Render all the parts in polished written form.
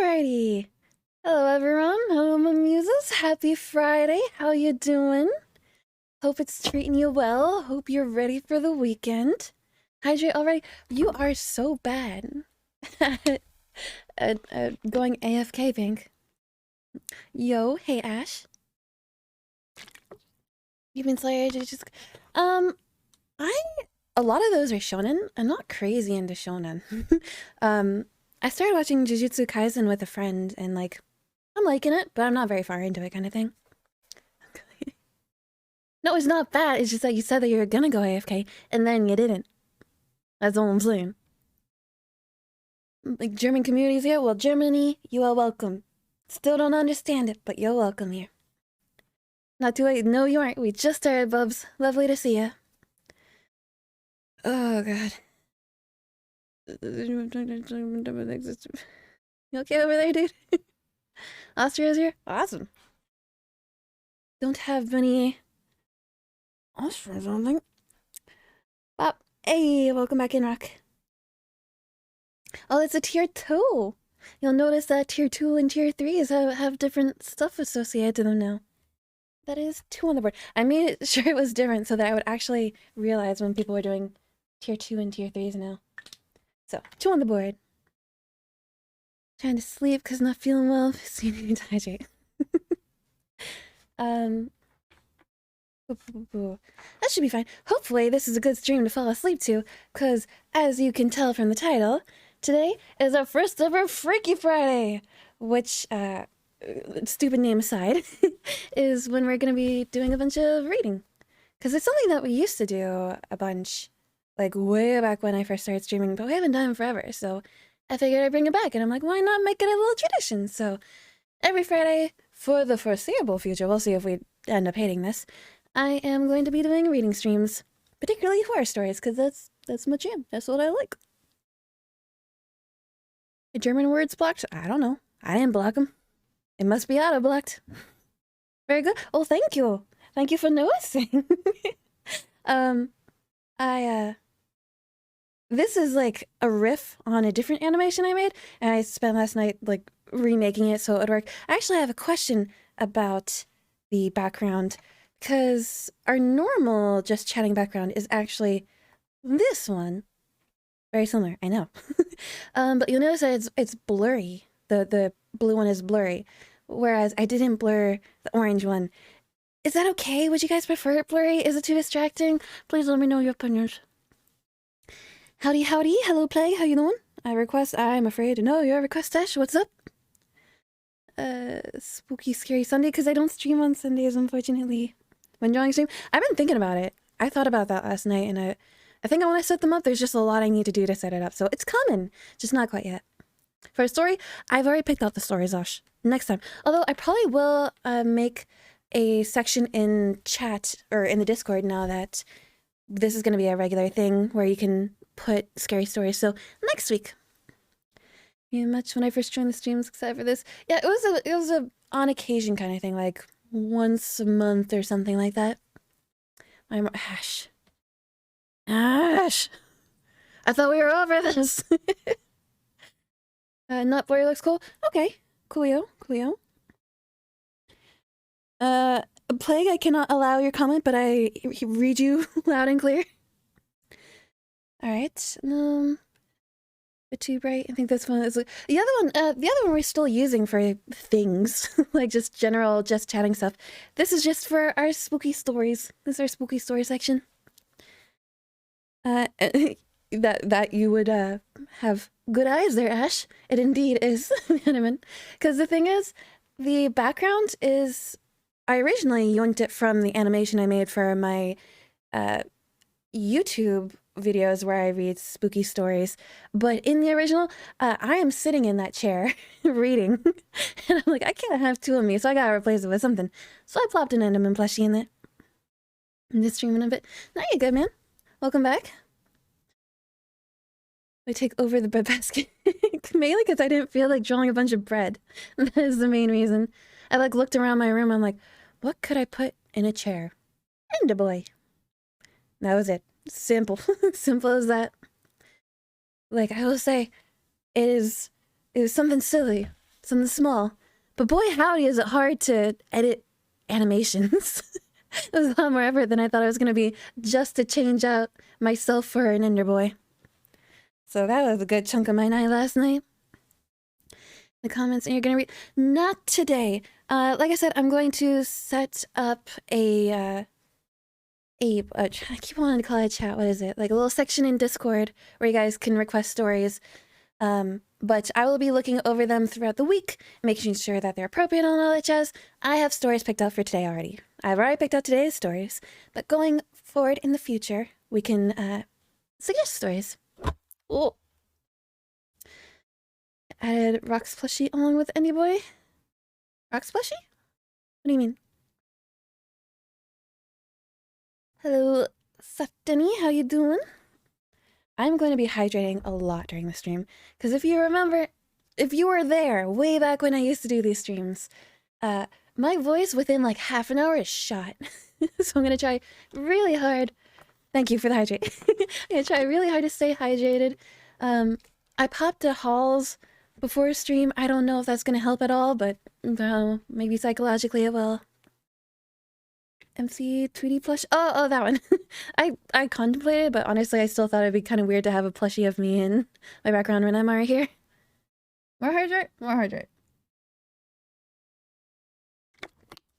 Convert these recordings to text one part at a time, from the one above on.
Alrighty. Hello everyone. Hello my muses. Happy Friday. How you doing? Hope it's treating you well. Hope you're ready for the weekend. Hydrate already. You are so bad at going AFK, Pink. Yo, hey Ash. You've been Slayer just I a lot of those are shonen. I'm not crazy into shonen. I started watching Jujutsu Kaisen with a friend and like I'm liking it, but I'm not very far into it kind of thing. No, it's not bad. It's just that you said that you were gonna go AFK and then you didn't. That's all I'm saying. Like German communities here? Well, Germany, you are welcome. Still don't understand it, but you're welcome here. Not too late. No, you aren't. We just started, Bubs. Lovely to see ya. Oh, God. You okay over there, dude? Austria's here? Awesome. Don't have many Austrians, I don't think. Bop. Hey, welcome back in, Rock. Oh, it's a tier 2. You'll notice that tier 2 and tier 3s have different stuff associated to them now. That is 2 on the board. I made sure it was different so that I would actually realize when people were doing tier 2 and tier 3s now. So, 2 on the board. Trying to sleep because not feeling well. So you need to hydrate. That should be fine. Hopefully this is a good stream to fall asleep to, because as you can tell from the title, today is our first ever Freaky Friday, which, stupid name aside, is when we're going to be doing a bunch of reading. Because it's something that we used to do a bunch, like way back when I first started streaming, but we haven't done it forever, so I figured I'd bring it back, and I'm like, why not make it a little tradition? So every Friday for the foreseeable future, we'll see if we end up hating this, I am going to be doing reading streams, particularly horror stories, because that's my jam. That's what I like. The German words blocked? I don't know. I didn't block them. It must be auto-blocked. Very good. Oh, thank you. Thank you for noticing. This is like a riff on a different animation I made, and I spent last night like remaking it so it would work. I actually have a question about the background, because our normal just chatting background is actually this one. Very similar, I know. But you'll notice that it's blurry. The blue one is blurry, whereas I didn't blur the orange one. Is that okay? Would you guys prefer it blurry? Is it too distracting? Please let me know your opinions. Howdy, howdy. Hello, Play. How you doing? I'm afraid to know your request, Ash. What's up? Spooky, scary Sunday, because I don't stream on Sundays, unfortunately. When drawing stream, I've been thinking about it. I thought about that last night, and I think I want to set them up. There's just a lot I need to do to set it up, so it's coming. Just not quite yet. For a story, I've already picked out the stories, Ash. Next time. Although I probably will make a section in chat, or in the Discord now that this is going to be a regular thing where you can put scary stories. So next week. You much when I first joined the streams except for this. Yeah, it was a on occasion kind of thing, like once a month or something like that. I'm Ash. Ash! I thought we were over this. Not blurry looks cool. Okay. Coolio. Coolio. Plague, I cannot allow your comment, but I read you loud and clear. Alright. Bit too bright. I think this one is the other one we're still using for things like just general just chatting stuff. This is just for our spooky stories. This is our spooky story section. That you would have good eyes there, Ash. It indeed is anime. Because the thing is, the background is I originally yoinked it from the animation I made for my YouTube videos where I read spooky stories, but in the original, I am sitting in that chair reading, and I'm like, I can't have 2 of me, so I gotta replace it with something. So I plopped an Enderman plushie in there. I'm just streaming a bit. Now you're good, man. Welcome back. I take over the bread basket. Mainly because I didn't feel like drawing a bunch of bread. That is the main reason. I like looked around my room, I'm like, what could I put in a chair? Ender boy. That was it. Simple. Simple as that. Like, I will say, it is something silly. something small. But boy, howdy, is it hard to edit animations. It was a lot more effort than I thought it was going to be just to change out myself for an Ender Boy. So that was a good chunk of my night last night. The comments, and you're going to read... Not today. Like I said, I'm going to set up I keep wanting to call it a chat. What is it? Like a little section in Discord where you guys can request stories. But I will be looking over them throughout the week, making sure that they're appropriate and all that jazz. I have stories picked out for today already. I've already picked out today's stories, but going forward in the future, we can suggest stories. Oh. Added Rox plushie along with Ender Boy. Rox plushie? What do you mean? Hello, Saftini, how you doing? I'm going to be hydrating a lot during the stream, because if you remember, if you were there way back when I used to do these streams, my voice within like half an hour is shot. So I'm going to try really hard. Thank you for the hydrate. I'm going to try really hard to stay hydrated. I popped a Halls before stream. I don't know if that's going to help at all, but maybe psychologically it will. MC Tweety plush. Oh, that one. I contemplated, but honestly, I still thought it'd be kind of weird to have a plushie of me in my background when I'm already here. More hydrate? More hydrate.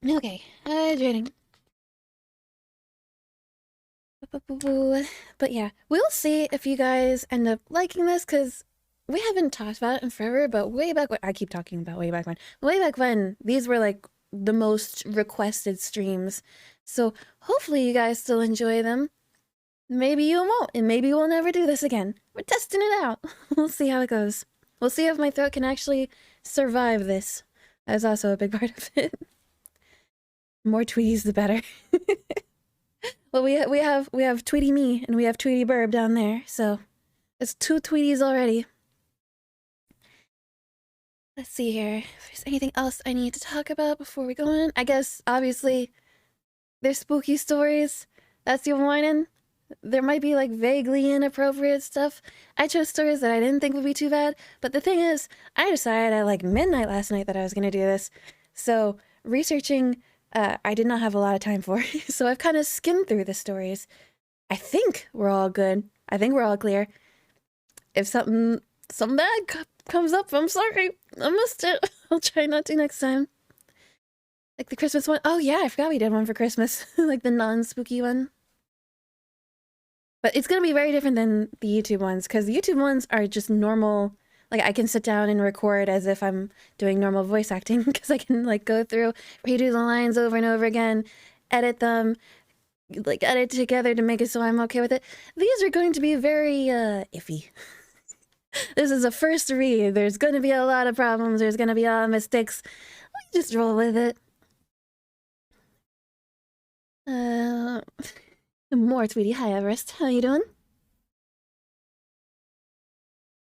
Okay, hydrating. But yeah, we'll see if you guys end up liking this, because we haven't talked about it in forever, but way back when, I keep talking about way back when, these were like the most requested streams. So hopefully you guys still enjoy them. Maybe you won't, and maybe we'll never do this again. We're testing it out. We'll see how it goes. We'll see if my throat can actually survive this. That's also a big part of it. More Tweeties, the better. Well, we have Tweety me and we have Tweety Burb down there, so it's 2 Tweeties already. Let's see here if there's anything else I need to talk about before we go in. I guess obviously there's spooky stories. That's your warning. There might be like vaguely inappropriate stuff. I chose stories that I didn't think would be too bad, but the thing is, I decided at like midnight last night that I was gonna do this. So researching, I did not have a lot of time for. So I've kind of skimmed through the stories. I think we're all good. I think we're all clear. If something bad comes up, I'm sorry. I missed it. I'll try not to next time. Like the Christmas one. Oh yeah, I forgot we did one for Christmas. Like the non-spooky one. But it's gonna be very different than the YouTube ones, because the YouTube ones are just normal. Like I can sit down and record as if I'm doing normal voice acting, because I can like go through, redo the lines over and over again, edit them, like edit together to make it so I'm okay with it. These are going to be very iffy. This is a first read. There's going to be a lot of problems. There's going to be a lot of mistakes. Just roll with it. More Tweety. Hi, Everest. How you doing?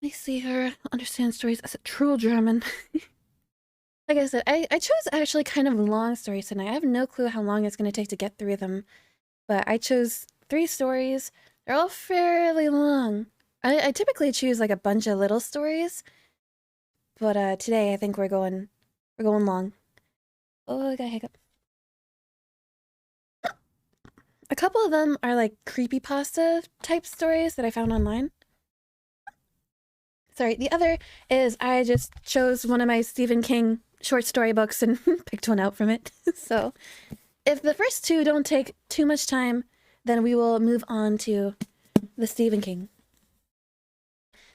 I see her understand stories as a true German. Like I said, I chose actually kind of long stories tonight. I have no clue how long it's going to take to get through them. But I chose 3 stories. They're all fairly long. I typically choose like a bunch of little stories, but today I think we're going long. Oh, I got a hiccup. A couple of them are like creepypasta type stories that I found online. Sorry, the other is I just chose one of my Stephen King short story books and picked one out from it. So if the first 2 don't take too much time, then we will move on to the Stephen King.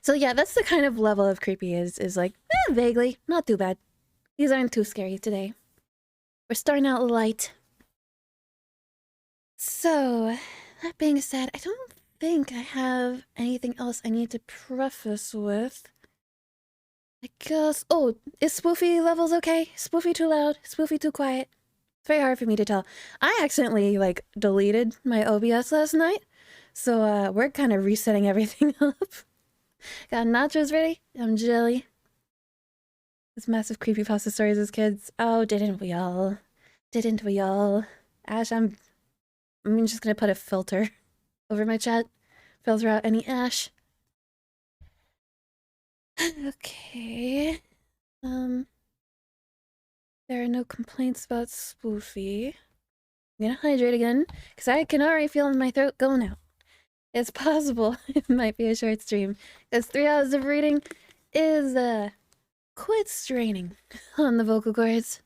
So yeah, that's the kind of level of creepy is like, vaguely, not too bad. These aren't too scary today. We're starting out light. So, that being said, I don't think I have anything else I need to preface with. I guess, oh, is Spoofy levels okay? Spoofy too loud? Spoofy too quiet? It's very hard for me to tell. I accidentally, like, deleted my OBS last night. So, we're kind of resetting everything up. Got nachos ready? I'm jelly. This massive creepypasta stories as kids. Oh, didn't we all? Didn't we all? Ash, I'm just gonna put a filter over my chat. Filter out any Ash. Okay. there are no complaints about Spoofy. I'm gonna hydrate again, because I can already feel my throat going out. It's possible it might be a short stream, because 3 hours of reading is, quite straining on the vocal cords.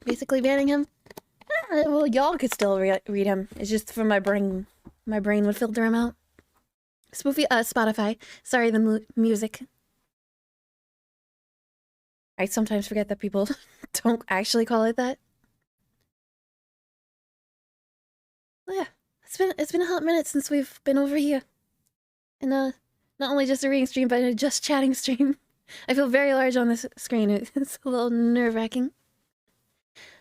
Basically banning him. Well, y'all could still read him. It's just for my brain. My brain would filter him out. Spoofy, Spotify. Sorry, the music. I sometimes forget that people don't actually call it that. Oh, yeah, it's been a hot minute since we've been over here. And not only just a reading stream, but a just chatting stream. I feel very large on this screen. It's a little nerve-wracking.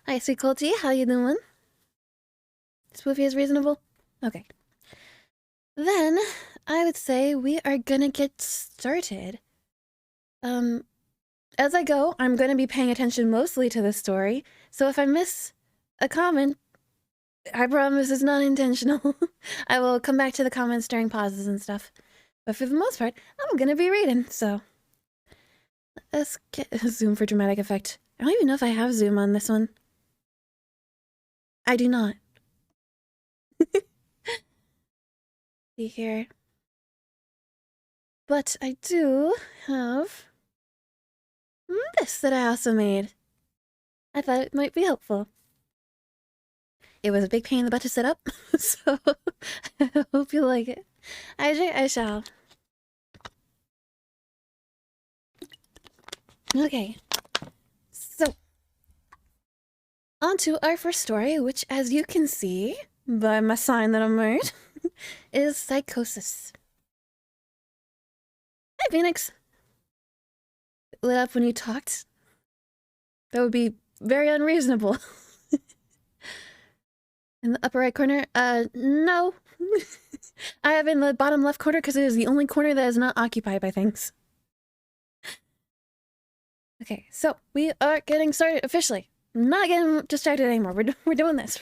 Hi, Sweet Colty, how you doing? Spoofy is reasonable? Okay. Then, I would say we are gonna get started. As I go, I'm gonna be paying attention mostly to the story, so if I miss a comment, I promise it's not intentional. I will come back to the comments during pauses and stuff. But for the most part, I'm gonna be reading, so... Let's get Zoom for dramatic effect. I don't even know if I have Zoom on this one. I do not. See here. But I do have... this that I also made. I thought it might be helpful. It was a big pain in the butt to set up, so I hope you like it. I shall. Okay, so on to our first story, which, as you can see by my sign that I made, is Psychosis. Hi, Phoenix. Lit up when you talked. That would be very unreasonable. In the upper right corner? No. I have in the bottom left corner because it is the only corner that is not occupied by things. Okay, so we are getting started officially. I'm not getting distracted anymore. We're doing this.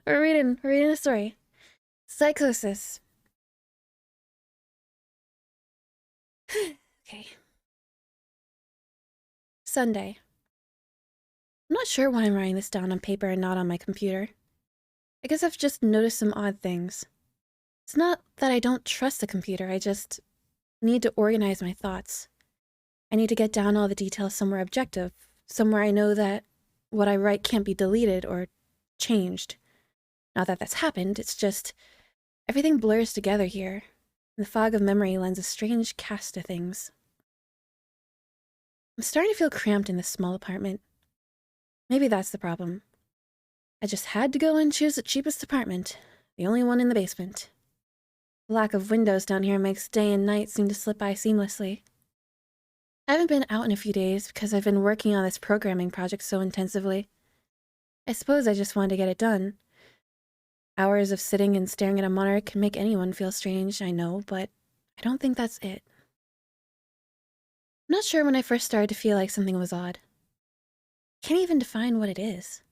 We're reading a story. Psychosis. Okay. Sunday. I'm not sure why I'm writing this down on paper and not on my computer. I guess I've just noticed some odd things. It's not that I don't trust the computer, I just need to organize my thoughts. I need to get down all the details somewhere objective, somewhere I know that what I write can't be deleted or changed. Not that that's happened, it's just everything blurs together here, and the fog of memory lends a strange cast to things. I'm starting to feel cramped in this small apartment. Maybe that's the problem. I just had to go and choose the cheapest apartment, the only one in the basement. The lack of windows down here makes day and night seem to slip by seamlessly. I haven't been out in a few days because I've been working on this programming project so intensively. I suppose I just wanted to get it done. Hours of sitting and staring at a monitor can make anyone feel strange, I know, but I don't think that's it. I'm not sure when I first started to feel like something was odd. I can't even define what it is.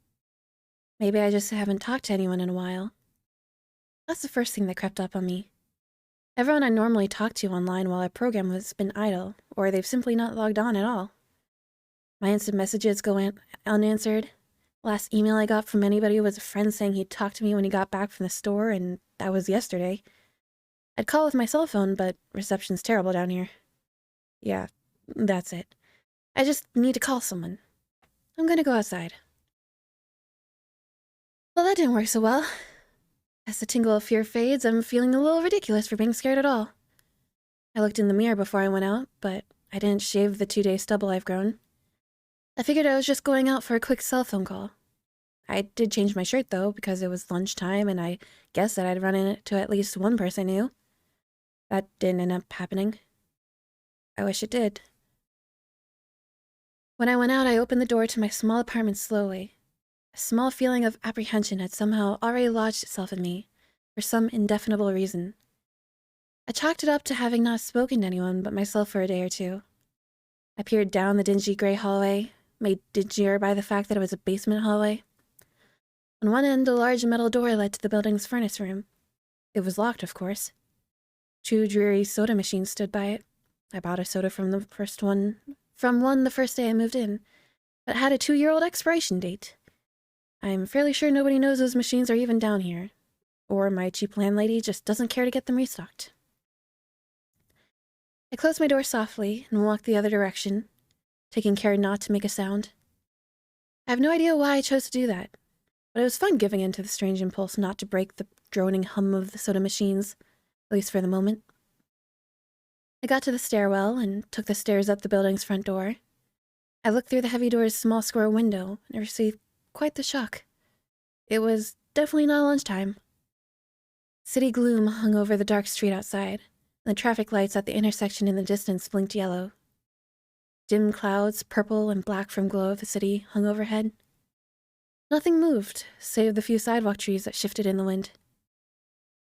Maybe I just haven't talked to anyone in a while. That's the first thing that crept up on me. Everyone I normally talk to online while our program has been idle, or they've simply not logged on at all. My instant messages go unanswered. Last email I got from anybody was a friend saying he'd talk to me when he got back from the store, and that was yesterday. I'd call with my cell phone, but reception's terrible down here. Yeah, that's it. I just need to call someone. I'm gonna go outside. Well, that didn't work so well. As the tingle of fear fades, I'm feeling a little ridiculous for being scared at all. I looked in the mirror before I went out, but I didn't shave the 2-day stubble I've grown. I figured I was just going out for a quick cell phone call. I did change my shirt, though, because it was lunchtime, and I guessed that I'd run into at least one person new. That didn't end up happening. I wish it did. When I went out, I opened the door to my small apartment slowly. A small feeling of apprehension had somehow already lodged itself in me, for some indefinable reason. I chalked it up to having not spoken to anyone but myself for a day or two. I peered down the dingy gray hallway, made dingier by the fact that it was a basement hallway. On one end, a large metal door led to the building's furnace room. It was locked, of course. 2 dreary soda machines stood by it. I bought a soda from the first one from one the first day I moved in, but had a 2-year-old expiration date. I'm fairly sure nobody knows those machines are even down here, or my cheap landlady just doesn't care to get them restocked. I closed my door softly and walked the other direction, taking care not to make a sound. I have no idea why I chose to do that, but it was fun giving in to the strange impulse not to break the droning hum of the soda machines, at least for the moment. I got to the stairwell and took the stairs up the building's front door. I looked through the heavy door's small square window and received quite the shock. It was definitely not lunchtime. City gloom hung over the dark street outside, and the traffic lights at the intersection in the distance blinked yellow. Dim clouds, purple and black from glow of the city, hung overhead. Nothing moved, save the few sidewalk trees that shifted in the wind.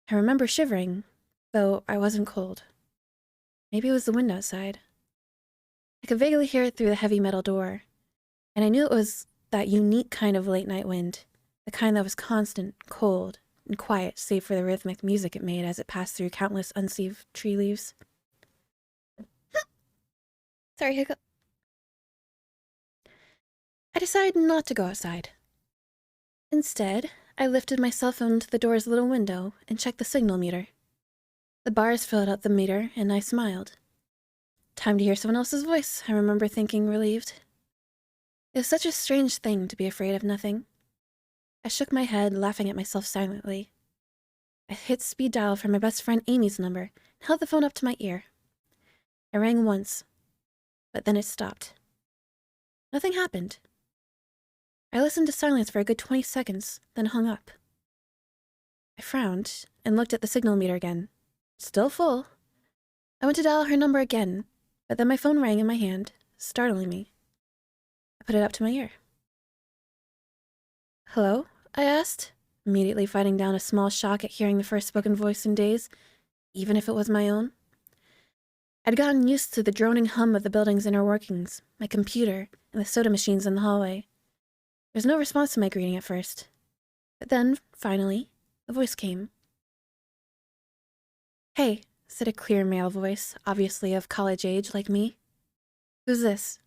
I remember shivering, though I wasn't cold. Maybe it was the wind outside. I could vaguely hear it through the heavy metal door, and I knew it was that unique kind of late-night wind, the kind that was constant, cold, and quiet save for the rhythmic music it made as it passed through countless unsaved tree leaves. Sorry, hiccup. I decided not to go outside. Instead, I lifted my cell phone to the door's little window and checked the signal meter. The bars filled up the meter, and I smiled. Time to hear someone else's voice, I remember thinking, relieved. It was such a strange thing to be afraid of nothing. I shook my head, laughing at myself silently. I hit speed dial for my best friend Amy's number and held the phone up to my ear. I rang once, but then it stopped. Nothing happened. I listened to silence for a good 20 seconds, then hung up. I frowned and looked at the signal meter again. Still full. I went to dial her number again, but then my phone rang in my hand, startling me. I put it up to my ear. "Hello?" I asked, immediately fighting down a small shock at hearing the first spoken voice in days, even if it was my own. I'd gotten used to the droning hum of the building's inner workings, my computer, and the soda machines in the hallway. There was no response to my greeting at first. But then, finally, the voice came. "Hey," said a clear male voice, obviously of college age like me. "Who's this?"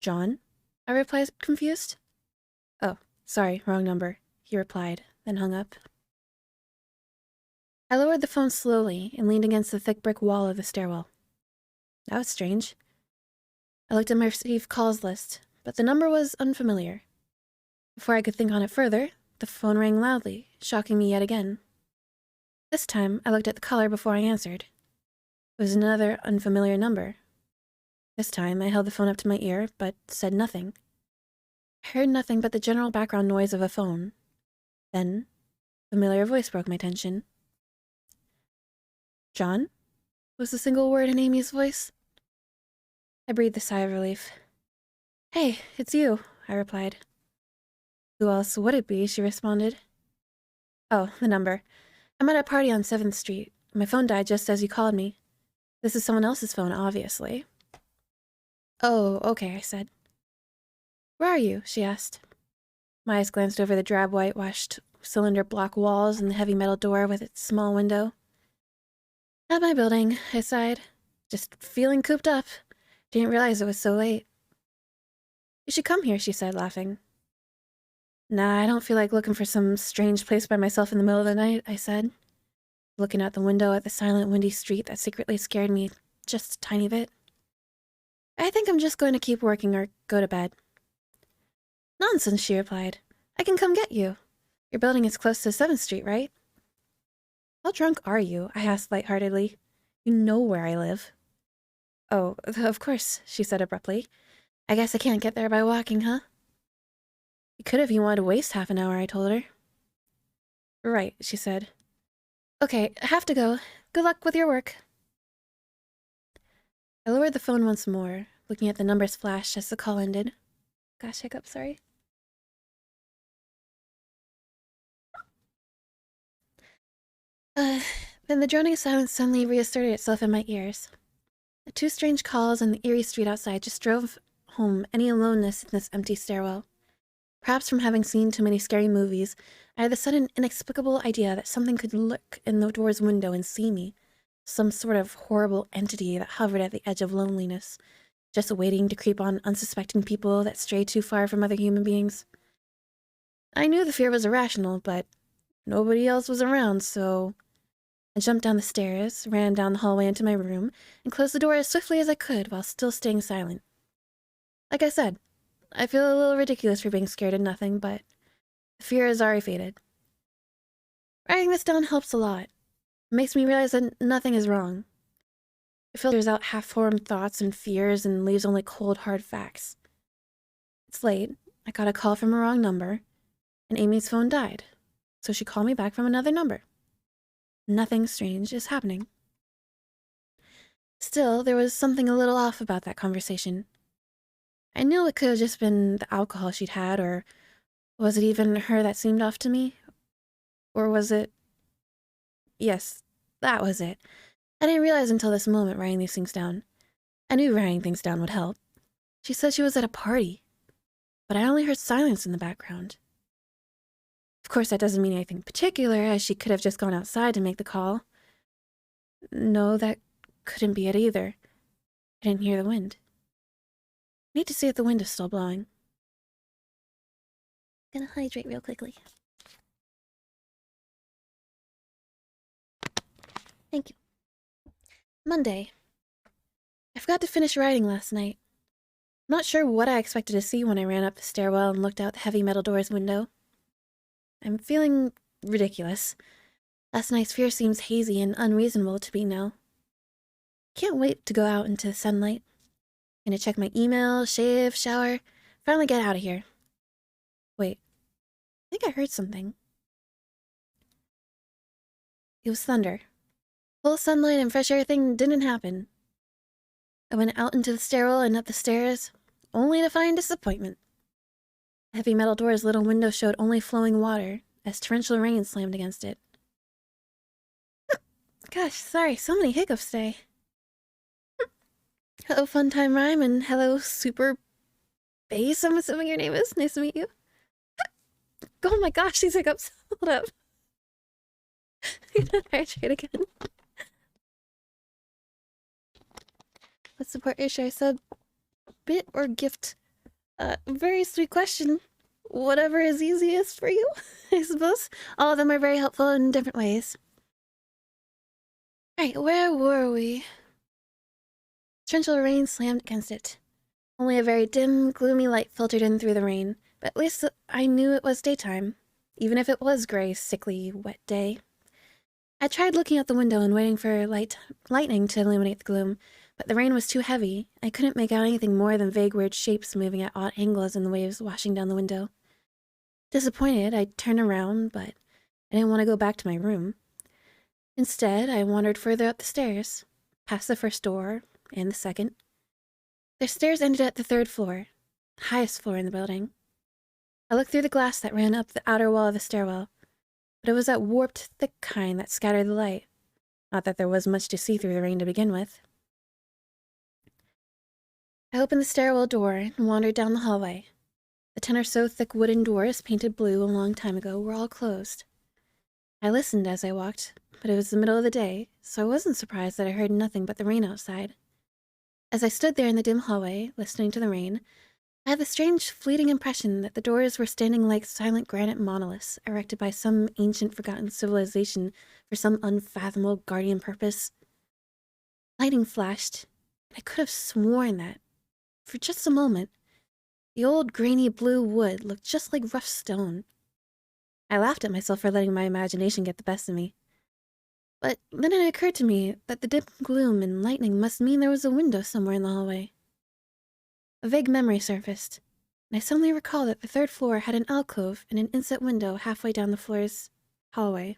"John?" I replied, confused. "Oh, sorry, wrong number," he replied, then hung up. I lowered the phone slowly and leaned against the thick brick wall of the stairwell. That was strange. I looked at my received calls list, but the number was unfamiliar. Before I could think on it further, the phone rang loudly, shocking me yet again. This time, I looked at the caller before I answered. It was another unfamiliar number. This time, I held the phone up to my ear, but said nothing. I heard nothing but the general background noise of a phone. Then, a familiar voice broke my tension. "John?" was the single word in Amy's voice. I breathed a sigh of relief. "Hey, it's you," I replied. "Who else would it be?" she responded. "Oh, the number. I'm at a party on 7th Street. My phone died just as you called me. This is someone else's phone, obviously." "Oh, okay," I said. "Where are you?" she asked. My eyes glanced over the drab whitewashed cylinder block walls and the heavy metal door with its small window. "At my building," I sighed. "Just feeling cooped up. Didn't realize it was so late." "You should come here," she said, laughing. "Nah, I don't feel like looking for some strange place by myself in the middle of the night," I said, looking out the window at the silent, windy street that secretly scared me just a tiny bit. "I think I'm just going to keep working or go to bed." "Nonsense," she replied. "I can come get you. Your building is close to 7th Street, right?" "How drunk are you?" I asked lightheartedly. "You know where I live." "Oh, of course," she said abruptly. "I guess I can't get there by walking, huh?" "You could if you wanted to waste half an hour," I told her. "Right," she said. "Okay, I have to go. Good luck with your work." I lowered the phone once more, looking at the numbers flash as the call ended. Gosh, hiccup, sorry. Then the droning silence suddenly reasserted itself in my ears. The 2 strange calls and the eerie street outside just drove home any aloneness in this empty stairwell. Perhaps from having seen too many scary movies, I had the sudden inexplicable idea that something could lurk in the door's window and see me, some sort of horrible entity that hovered at the edge of loneliness, just waiting to creep on unsuspecting people that stray too far from other human beings. I knew the fear was irrational, but nobody else was around, so I jumped down the stairs, ran down the hallway into my room, and closed the door as swiftly as I could while still staying silent. Like I said, I feel a little ridiculous for being scared of nothing, but the fear has already faded. Writing this down helps a lot. It makes me realize that nothing is wrong. It filters out half-formed thoughts and fears and leaves only cold, hard facts. It's late. I got a call from a wrong number, and Amy's phone died, so she called me back from another number. Nothing strange is happening. Still, there was something a little off about that conversation. I knew it could have just been the alcohol she'd had, or was it even her that seemed off to me? Or was it... Yes, that was it. I didn't realize until this moment writing these things down. I knew writing things down would help. She said she was at a party, but I only heard silence in the background. Of course, that doesn't mean anything particular, as she could have just gone outside to make the call. No, that couldn't be it either. I didn't hear the wind. I need to see if the wind is still blowing. Gonna hydrate real quickly. Thank you. Monday. I forgot to finish writing last night. I'm not sure what I expected to see when I ran up the stairwell and looked out the heavy metal door's window. I'm feeling ridiculous. Last night's fear seems hazy and unreasonable to me now. Can't wait to go out into the sunlight. Gonna check my email, shave, shower, finally get out of here. Wait, I think I heard something. It was thunder. Full sunlight and fresh air thing didn't happen. I went out into the stairwell and up the stairs, only to find disappointment. The heavy metal door's little window showed only flowing water, as torrential rain slammed against it. Gosh, sorry, so many hiccups today. Hello, Fun Time Rhyme, and hello, Super Bass, I'm assuming your name is. Nice to meet you. Oh my gosh, these hiccups. Hold up. Hydrate again. What support issue I said? Bit or gift? Very sweet question. Whatever is easiest for you, I suppose. All of them are very helpful in different ways. Alright, where were we? Torrential rain slammed against it. Only a very dim, gloomy light filtered in through the rain, but at least I knew it was daytime, even if it was gray, sickly, wet day. I tried looking out the window and waiting for lightning to illuminate the gloom, but the rain was too heavy. I couldn't make out anything more than vague weird shapes moving at odd angles in the waves washing down the window. Disappointed, I turned around, but I didn't want to go back to my room. Instead, I wandered further up the stairs, past the first door and the second. The stairs ended at the third floor, the highest floor in the building. I looked through the glass that ran up the outer wall of the stairwell, but it was that warped, thick kind that scattered the light. Not that there was much to see through the rain to begin with. I opened the stairwell door and wandered down the hallway. The 10 or so thick wooden doors, painted blue a long time ago, were all closed. I listened as I walked, but it was the middle of the day, so I wasn't surprised that I heard nothing but the rain outside. As I stood there in the dim hallway, listening to the rain, I had the strange, fleeting impression that the doors were standing like silent granite monoliths erected by some ancient, forgotten civilization for some unfathomable guardian purpose. Lightning flashed, and I could have sworn that, for just a moment, the old grainy blue wood looked just like rough stone. I laughed at myself for letting my imagination get the best of me. But then it occurred to me that the dim gloom and lightning must mean there was a window somewhere in the hallway. A vague memory surfaced, and I suddenly recalled that the third floor had an alcove and an inset window halfway down the floor's hallway.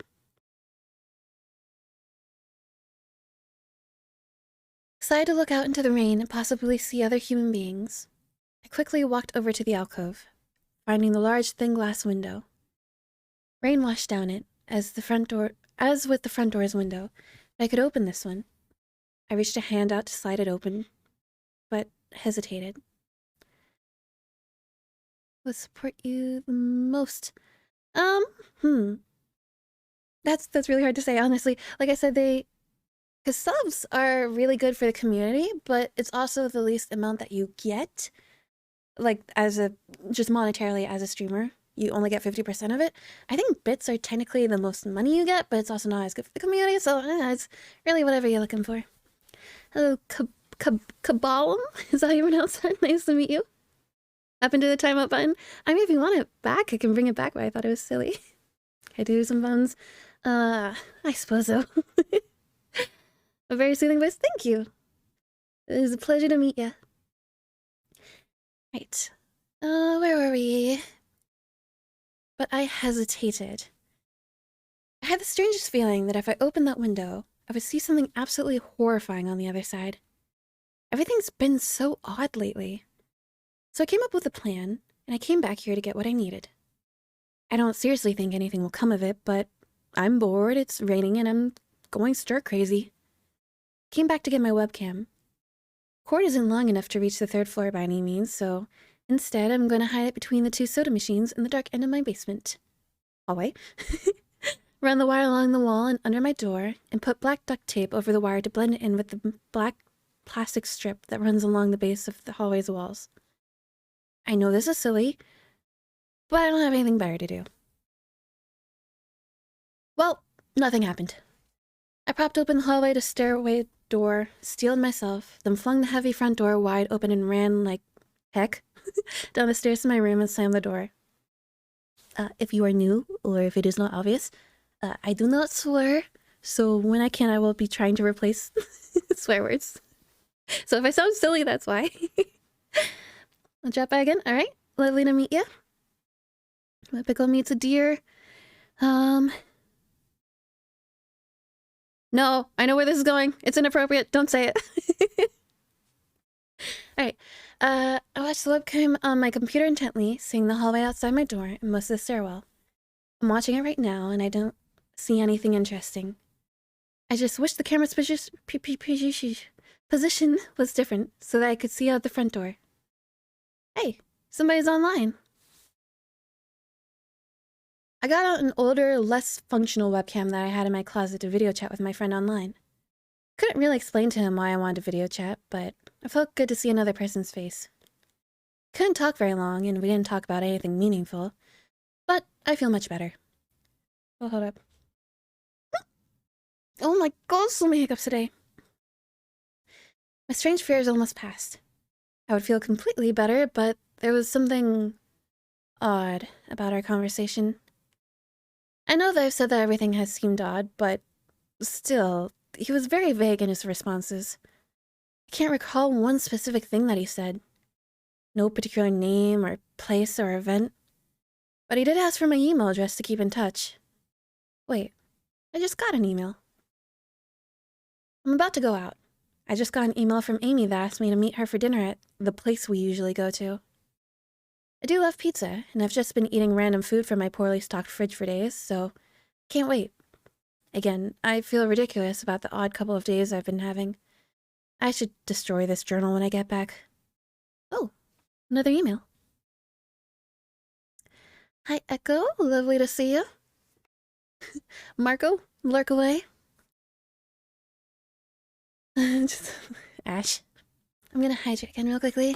Excited to look out into the rain and possibly see other human beings, I quickly walked over to the alcove, finding the large thin glass window. Rain washed down it, as with the front door's window, but I could open this one. I reached a hand out to slide it open, but hesitated. Would support you the most? That's really hard to say, honestly. Like I said, because the subs are really good for the community, but it's also the least amount that you get. Like, just monetarily as a streamer, you only get 50% of it. I think bits are technically the most money you get, but it's also not as good for the community, so it's really whatever you're looking for. Hello, Kabalam? Is that how you pronounce that? Nice to meet you. Up into the timeout button. I mean, if you want it back, I can bring it back, but I thought it was silly. I do some buns. I suppose so. A very soothing voice. Thank you. It was a pleasure to meet you. Right. Where were we? But I hesitated. I had the strangest feeling that if I opened that window, I would see something absolutely horrifying on the other side. Everything's been so odd lately. So I came up with a plan, and I came back here to get what I needed. I don't seriously think anything will come of it, but I'm bored, it's raining, and I'm going stir crazy. Came back to get my webcam. Cord isn't long enough to reach the 3rd floor by any means, so instead I'm going to hide it between the 2 soda machines in the dark end of my basement. Hallway. Run the wire along the wall and under my door, and put black duct tape over the wire to blend it in with the black plastic strip that runs along the base of the hallway's walls. I know this is silly, but I don't have anything better to do. Well, nothing happened. I propped open the hallway to stairway door, steeled myself, then flung the heavy front door wide open and ran like heck down the stairs to my room and slammed the door. If you are new, or if it is not obvious, I do not swear, so when I can I will be trying to replace swear words. So if I sound silly, that's why. I'll drop by again. Alright, lovely to meet you. My pickle meets a deer. No, I know where this is going. It's inappropriate. Don't say it. Alright. I watched the webcam on my computer intently, seeing the hallway outside my door and most of the stairwell. I'm watching it right now, and I don't see anything interesting. I just wish the camera's position was different, so that I could see out the front door. Hey, somebody's online. I got out an older, less functional webcam that I had in my closet to video chat with my friend online. Couldn't really explain to him why I wanted to video chat, but it felt good to see another person's face. Couldn't talk very long, and we didn't talk about anything meaningful, but I feel much better. Oh, hold up. Oh my god, so many hiccups today. My strange fears almost passed. I would feel completely better, but there was something odd about our conversation. I know that I've said that everything has seemed odd, but still, he was very vague in his responses. I can't recall one specific thing that he said. No particular name or place or event. But he did ask for my email address to keep in touch. Wait, I just got an email. I'm about to go out. I just got an email from Amy that asked me to meet her for dinner at the place we usually go to. I do love pizza, and I've just been eating random food from my poorly stocked fridge for days, so can't wait. Again, I feel ridiculous about the odd couple of days I've been having. I should destroy this journal when I get back. Oh, another email. Hi, Echo. Lovely to see you. Marco, lurk away. Just, Ash. I'm gonna hydrate again real quickly.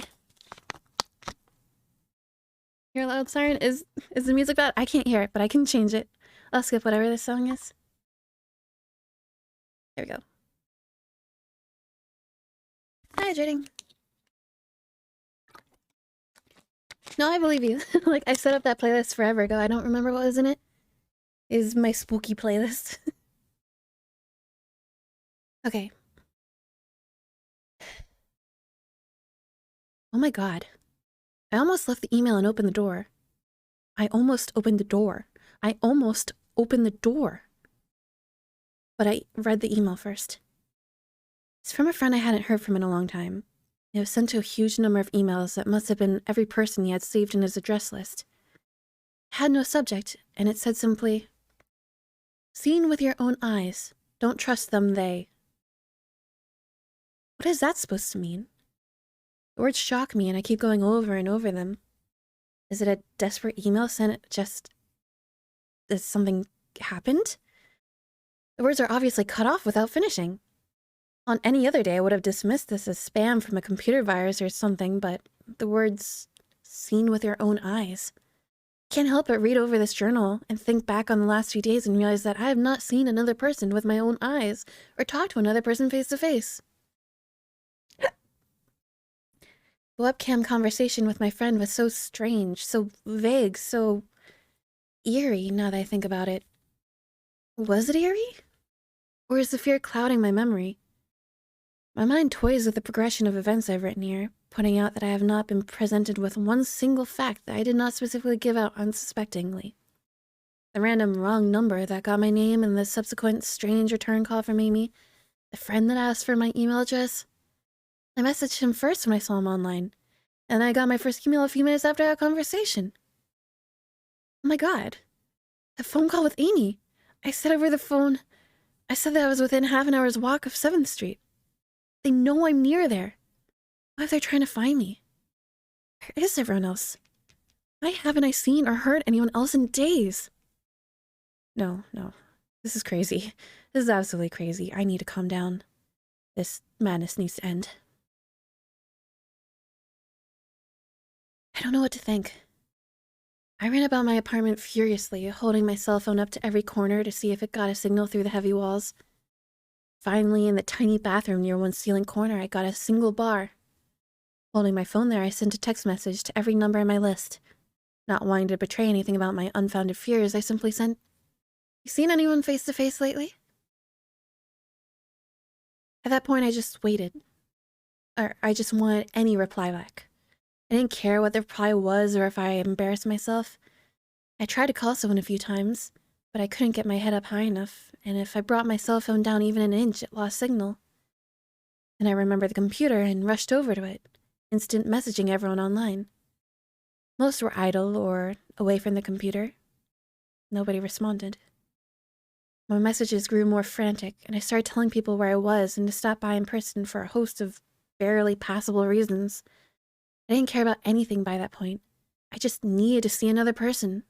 Your loud siren is the music bad? I can't hear it, but I can change it. I'll skip whatever this song is. There we go. Hydrating. No, I believe you. Like, I set up that playlist forever ago. I don't remember what was in it. Is my spooky playlist. Okay. Oh my god. I almost left the email and opened the door. I almost opened the door. But I read the email first. It's from a friend I hadn't heard from in a long time. It was sent to a huge number of emails that must have been every person he had saved in his address list. It had no subject, and it said simply, "Seen with your own eyes. Don't trust them, they." What is that supposed to mean? The words shock me, and I keep going over and over them. Is it a desperate email sent just as something happened? The words are obviously cut off without finishing. On any other day, I would have dismissed this as spam from a computer virus or something, but the words seen with your own eyes. Can't help but read over this journal and think back on the last few days and realize that I have not seen another person with my own eyes or talked to another person face to face. The webcam conversation with my friend was so strange, so vague, so eerie now that I think about it. Was it eerie? Or is the fear clouding my memory? My mind toys with the progression of events I've written here, pointing out that I have not been presented with one single fact that I did not specifically give out unsuspectingly. The random wrong number that got my name and the subsequent strange return call from Amy, the friend that asked for my email address. I messaged him first when I saw him online, and I got my first email a few minutes after our conversation. Oh my god. A phone call with Amy. I said over the phone, I said that I was within half an hour's walk of 7th Street. They know I'm near there. What if they're trying to find me? Where is everyone else? Why haven't I seen or heard anyone else in days? No. This is crazy. This is absolutely crazy. I need to calm down. This madness needs to end. I don't know what to think. I ran about my apartment furiously, holding my cell phone up to every corner to see if it got a signal through the heavy walls. Finally, in the tiny bathroom near one ceiling corner, I got a single bar. Holding my phone there, I sent a text message to every number in my list. Not wanting to betray anything about my unfounded fears, I simply sent, "You seen anyone face to face lately?" At that point, I just waited. Or I just wanted any reply back. I didn't care what the reply was or if I embarrassed myself. I tried to call someone a few times, but I couldn't get my head up high enough, and if I brought my cell phone down even an inch, it lost signal. Then I remembered the computer and rushed over to it, instant messaging everyone online. Most were idle or away from the computer. Nobody responded. My messages grew more frantic, and I started telling people where I was and to stop by in person for a host of barely passable reasons. I didn't care about anything by that point. I just needed to see another person.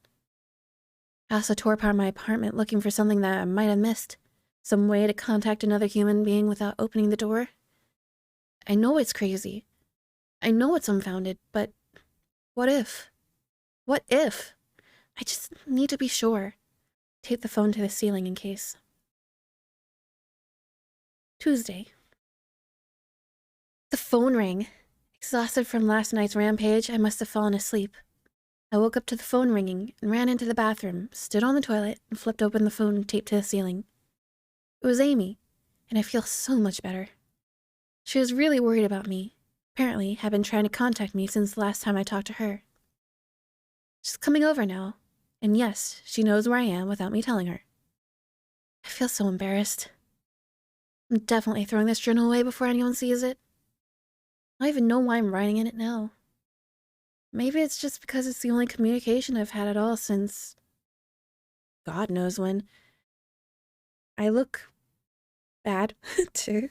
I also tore apart my apartment looking for something that I might have missed. Some way to contact another human being without opening the door. I know it's crazy. I know it's unfounded, but what if? What if? I just need to be sure. Tape the phone to the ceiling in case. Tuesday. The phone rang. Exhausted from last night's rampage, I must have fallen asleep. I woke up to the phone ringing and ran into the bathroom, stood on the toilet, and flipped open the phone taped to the ceiling. It was Amy, and I feel so much better. She was really worried about me. Apparently, had been trying to contact me since the last time I talked to her. She's coming over now, and yes, she knows where I am without me telling her. I feel so embarrassed. I'm definitely throwing this journal away before anyone sees it. I don't even know why I'm writing in it now. Maybe it's just because it's the only communication I've had at all since God knows when. I look bad, too.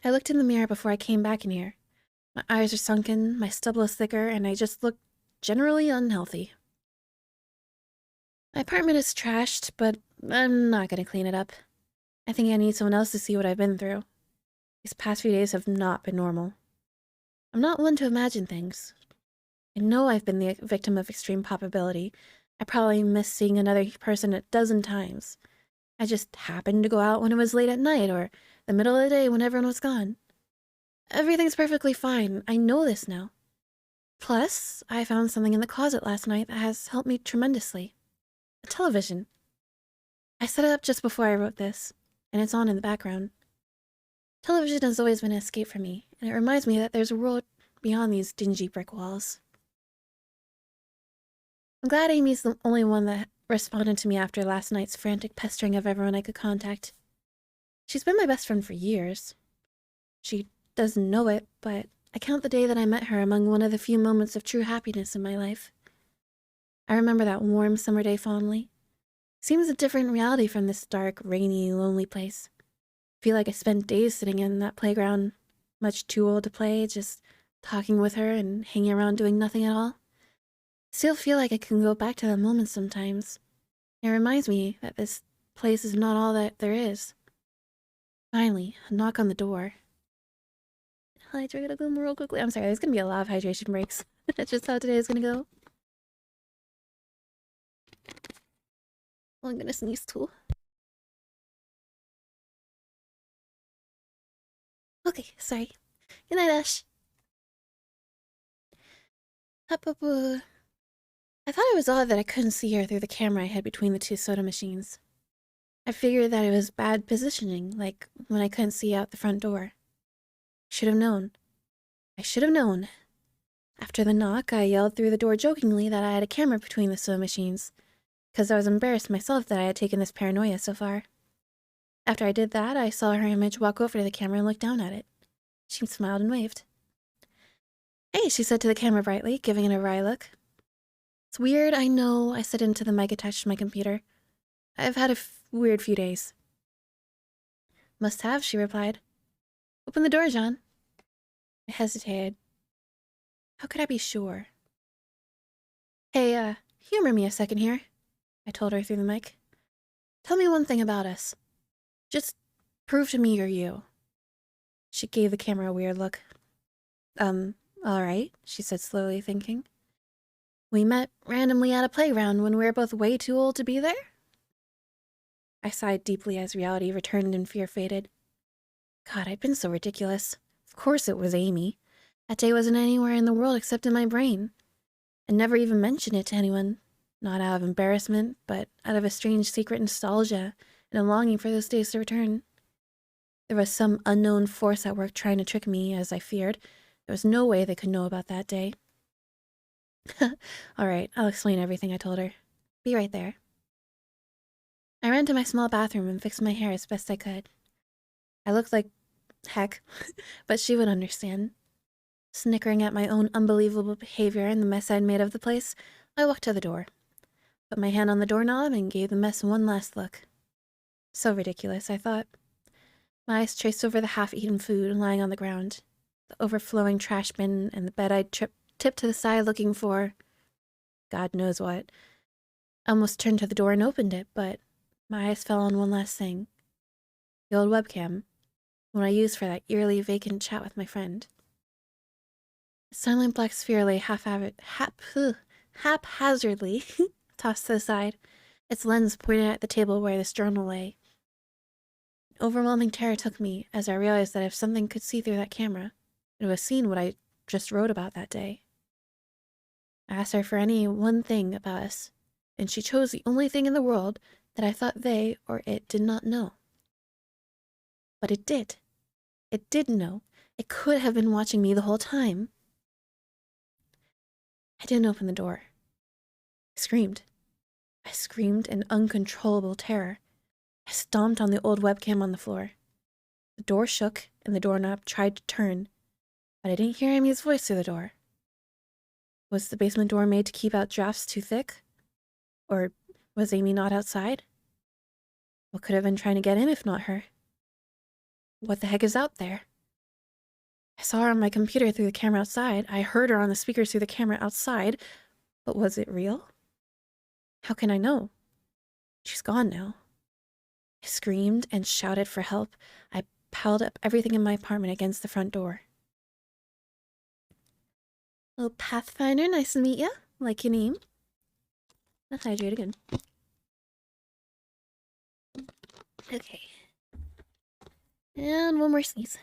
I looked in the mirror before I came back in here. My eyes are sunken, my stubble is thicker, and I just look generally unhealthy. My apartment is trashed, but I'm not gonna clean it up. I think I need someone else to see what I've been through. These past few days have not been normal. I'm not one to imagine things. I know I've been the victim of extreme probability. I probably missed seeing another person a dozen times. I just happened to go out when it was late at night or the middle of the day when everyone was gone. Everything's perfectly fine. I know this now. Plus, I found something in the closet last night that has helped me tremendously. A television. I set it up just before I wrote this, and it's on in the background. Television has always been an escape for me, and it reminds me that there's a world beyond these dingy brick walls. I'm glad Amy's the only one that responded to me after last night's frantic pestering of everyone I could contact. She's been my best friend for years. She doesn't know it, but I count the day that I met her among one of the few moments of true happiness in my life. I remember that warm summer day fondly. Seems a different reality from this dark, rainy, lonely place. I feel like I spent days sitting in that playground, much too old to play, just talking with her and hanging around doing nothing at all. Still feel like I can go back to that moment sometimes. It reminds me that this place is not all that there is. Finally, a knock on the door. Hydrate them real quickly. I'm sorry, there's gonna be a lot of hydration breaks. That's just how today is gonna go. Oh, I'm gonna sneeze too. Okay, sorry. Good night, Ash. I thought it was odd that I couldn't see her through the camera I had between the two soda machines. I figured that it was bad positioning, like when I couldn't see out the front door. Should have known. I should have known. After the knock, I yelled through the door jokingly that I had a camera between the soda machines, because I was embarrassed myself that I had taken this paranoia so far. After I did that, I saw her image walk over to the camera and look down at it. She smiled and waved. Hey, she said to the camera brightly, giving it a wry look. It's weird, I know, I said into the mic attached to my computer. I've had a weird few days. Must have, she replied. Open the door, Jean. I hesitated. How could I be sure? Hey, humor me a second here, I told her through the mic. Tell me one thing about us. Just prove to me you're you. She gave the camera a weird look. Alright, she said slowly, thinking. We met randomly at a playground when we were both way too old to be there? I sighed deeply as reality returned and fear faded. God, I'd been so ridiculous. Of course it was Amy. That day wasn't anywhere in the world except in my brain. I never even mentioned it to anyone. Not out of embarrassment, but out of a strange secret nostalgia and a longing for those days to return. There was some unknown force at work trying to trick me, as I feared. There was no way they could know about that day. All right, I'll explain everything, I told her. Be right there. I ran to my small bathroom and fixed my hair as best I could. I looked like heck, but she would understand. Snickering at my own unbelievable behavior and the mess I'd made of the place, I walked to the door, put my hand on the doorknob, and gave the mess one last look. So ridiculous, I thought. My eyes traced over the half-eaten food lying on the ground, the overflowing trash bin, and the bed I'd tipped to the side looking for God knows what. I almost turned to the door and opened it, but my eyes fell on one last thing. The old webcam, one I used for that eerily vacant chat with my friend. The silent black sphere lay haphazardly tossed to the side, its lens pointed at the table where this journal lay. Overwhelming terror took me as I realized that if something could see through that camera, it would have seen what I just wrote about that day. I asked her for any one thing about us, and she chose the only thing in the world that I thought they or it did not know. But it did. It did know. It could have been watching me the whole time. I didn't open the door. I screamed. I screamed in uncontrollable terror. I stomped on the old webcam on the floor. The door shook, and the doorknob tried to turn, but I didn't hear Amy's voice through the door. Was the basement door made to keep out drafts too thick? Or was Amy not outside? What could have been trying to get in if not her? What the heck is out there? I saw her on my computer through the camera outside. I heard her on the speakers through the camera outside. But was it real? How can I know? She's gone now. I screamed and shouted for help. I piled up everything in my apartment against the front door. Oh, Pathfinder, nice to meet ya. Like your name? I'll hydrate again. Okay. And one more sneeze.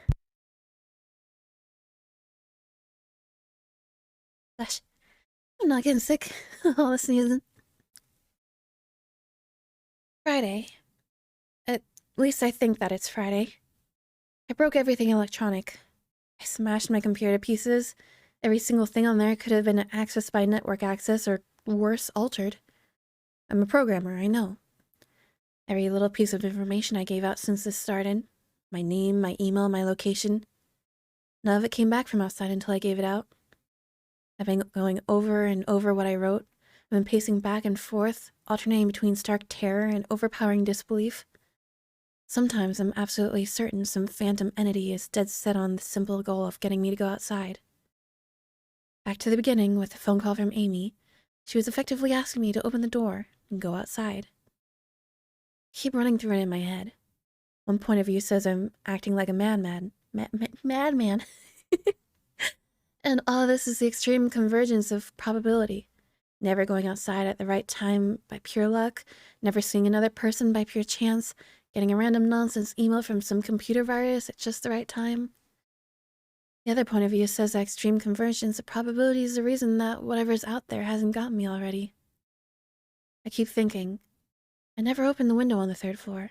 Gosh, I'm not getting sick. All the sneezing. Friday. At least I think that it's Friday. I broke everything electronic. I smashed my computer to pieces. Every single thing on there could have been accessed by network access or, worse, altered. I'm a programmer, I know. Every little piece of information I gave out since this started, my name, my email, my location, none of it came back from outside until I gave it out. I've been going over and over what I wrote. I've been pacing back and forth, alternating between stark terror and overpowering disbelief. Sometimes I'm absolutely certain some phantom entity is dead set on the simple goal of getting me to go outside. Back to the beginning with the phone call from Amy, she was effectively asking me to open the door and go outside. I keep running through it in my head. One point of view says I'm acting like a madman. Madman. And all this is the extreme convergence of probability. Never going outside at the right time by pure luck, never seeing another person by pure chance, getting a random nonsense email from some computer virus at just the right time. The other point of view says that extreme convergence of probability is the reason that whatever's out there hasn't gotten me already. I keep thinking, I never opened the window on the 3rd floor.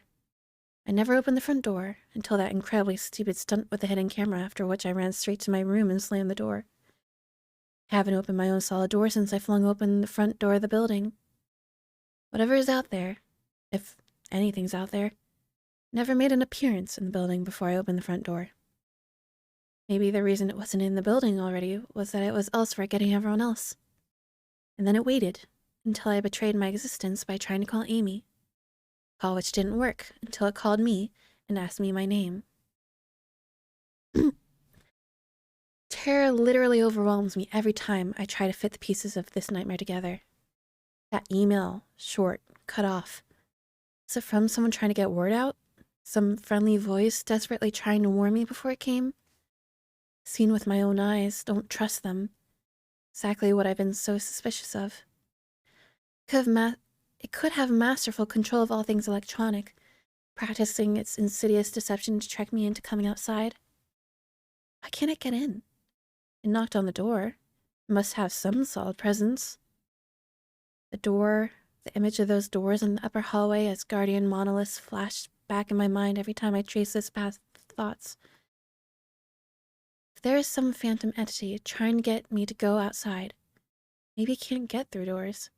I never opened the front door until that incredibly stupid stunt with the hidden camera, after which I ran straight to my room and slammed the door. I haven't opened my own solid door since I flung open the front door of the building. Whatever is out there, if anything's out there, never made an appearance in the building before I opened the front door. Maybe the reason it wasn't in the building already was that it was elsewhere getting everyone else. And then it waited until I betrayed my existence by trying to call Amy. Call which didn't work until it called me and asked me my name. Terror literally overwhelms me every time I try to fit the pieces of this nightmare together. That email, short, cut off. Is it from someone trying to get word out? Some friendly voice desperately trying to warn me before it came? Seen with my own eyes, don't trust them. Exactly what I've been so suspicious of. It could have masterful control of all things electronic, practicing its insidious deception to trick me into coming outside. Why can't it get in? It knocked on the door. It must have some solid presence. The door, the image of those doors in the upper hallway as guardian monoliths flashed back in my mind every time I traced this path of thoughts. If there is some phantom entity trying to get me to go outside, maybe it can't get through doors.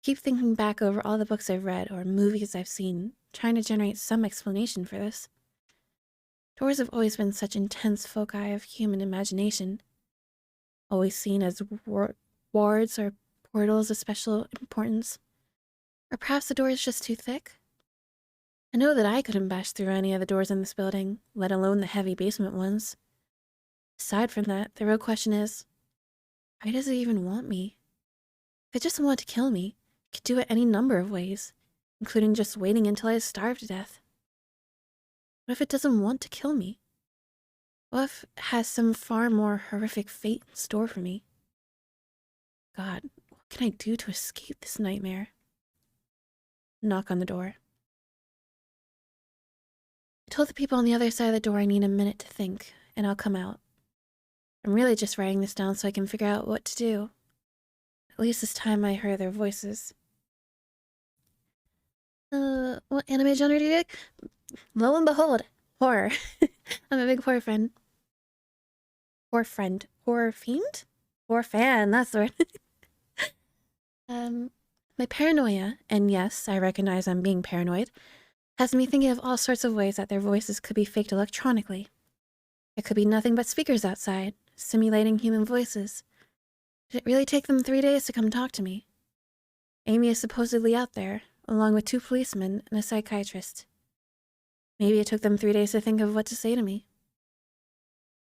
I keep thinking back over all the books I've read or movies I've seen, trying to generate some explanation for this. Doors have always been such intense foci of human imagination, always seen as wards or portals of special importance. Or perhaps the door is just too thick? I know that I couldn't bash through any of the doors in this building, let alone the heavy basement ones. Aside from that, the real question is, why does it even want me? If it just wanted to kill me, it could do it any number of ways, including just waiting until I starved to death. What if it doesn't want to kill me? What if it has some far more horrific fate in store for me? God, what can I do to escape this nightmare? Knock on the door. I told the people on the other side of the door I need a minute to think, and I'll come out. I'm really just writing this down so I can figure out what to do. At least this time I heard their voices. What anime genre do you like? Lo and behold, horror. I'm a big horror friend. Horror friend. Horror fiend? Horror fan, that's the word. My paranoia, and yes, I recognize I'm being paranoid, has me thinking of all sorts of ways that their voices could be faked electronically. It could be nothing but speakers outside, simulating human voices. Did it really take them 3 days to come talk to me? Amy is supposedly out there, along with 2 policemen and a psychiatrist. Maybe it took them 3 days to think of what to say to me.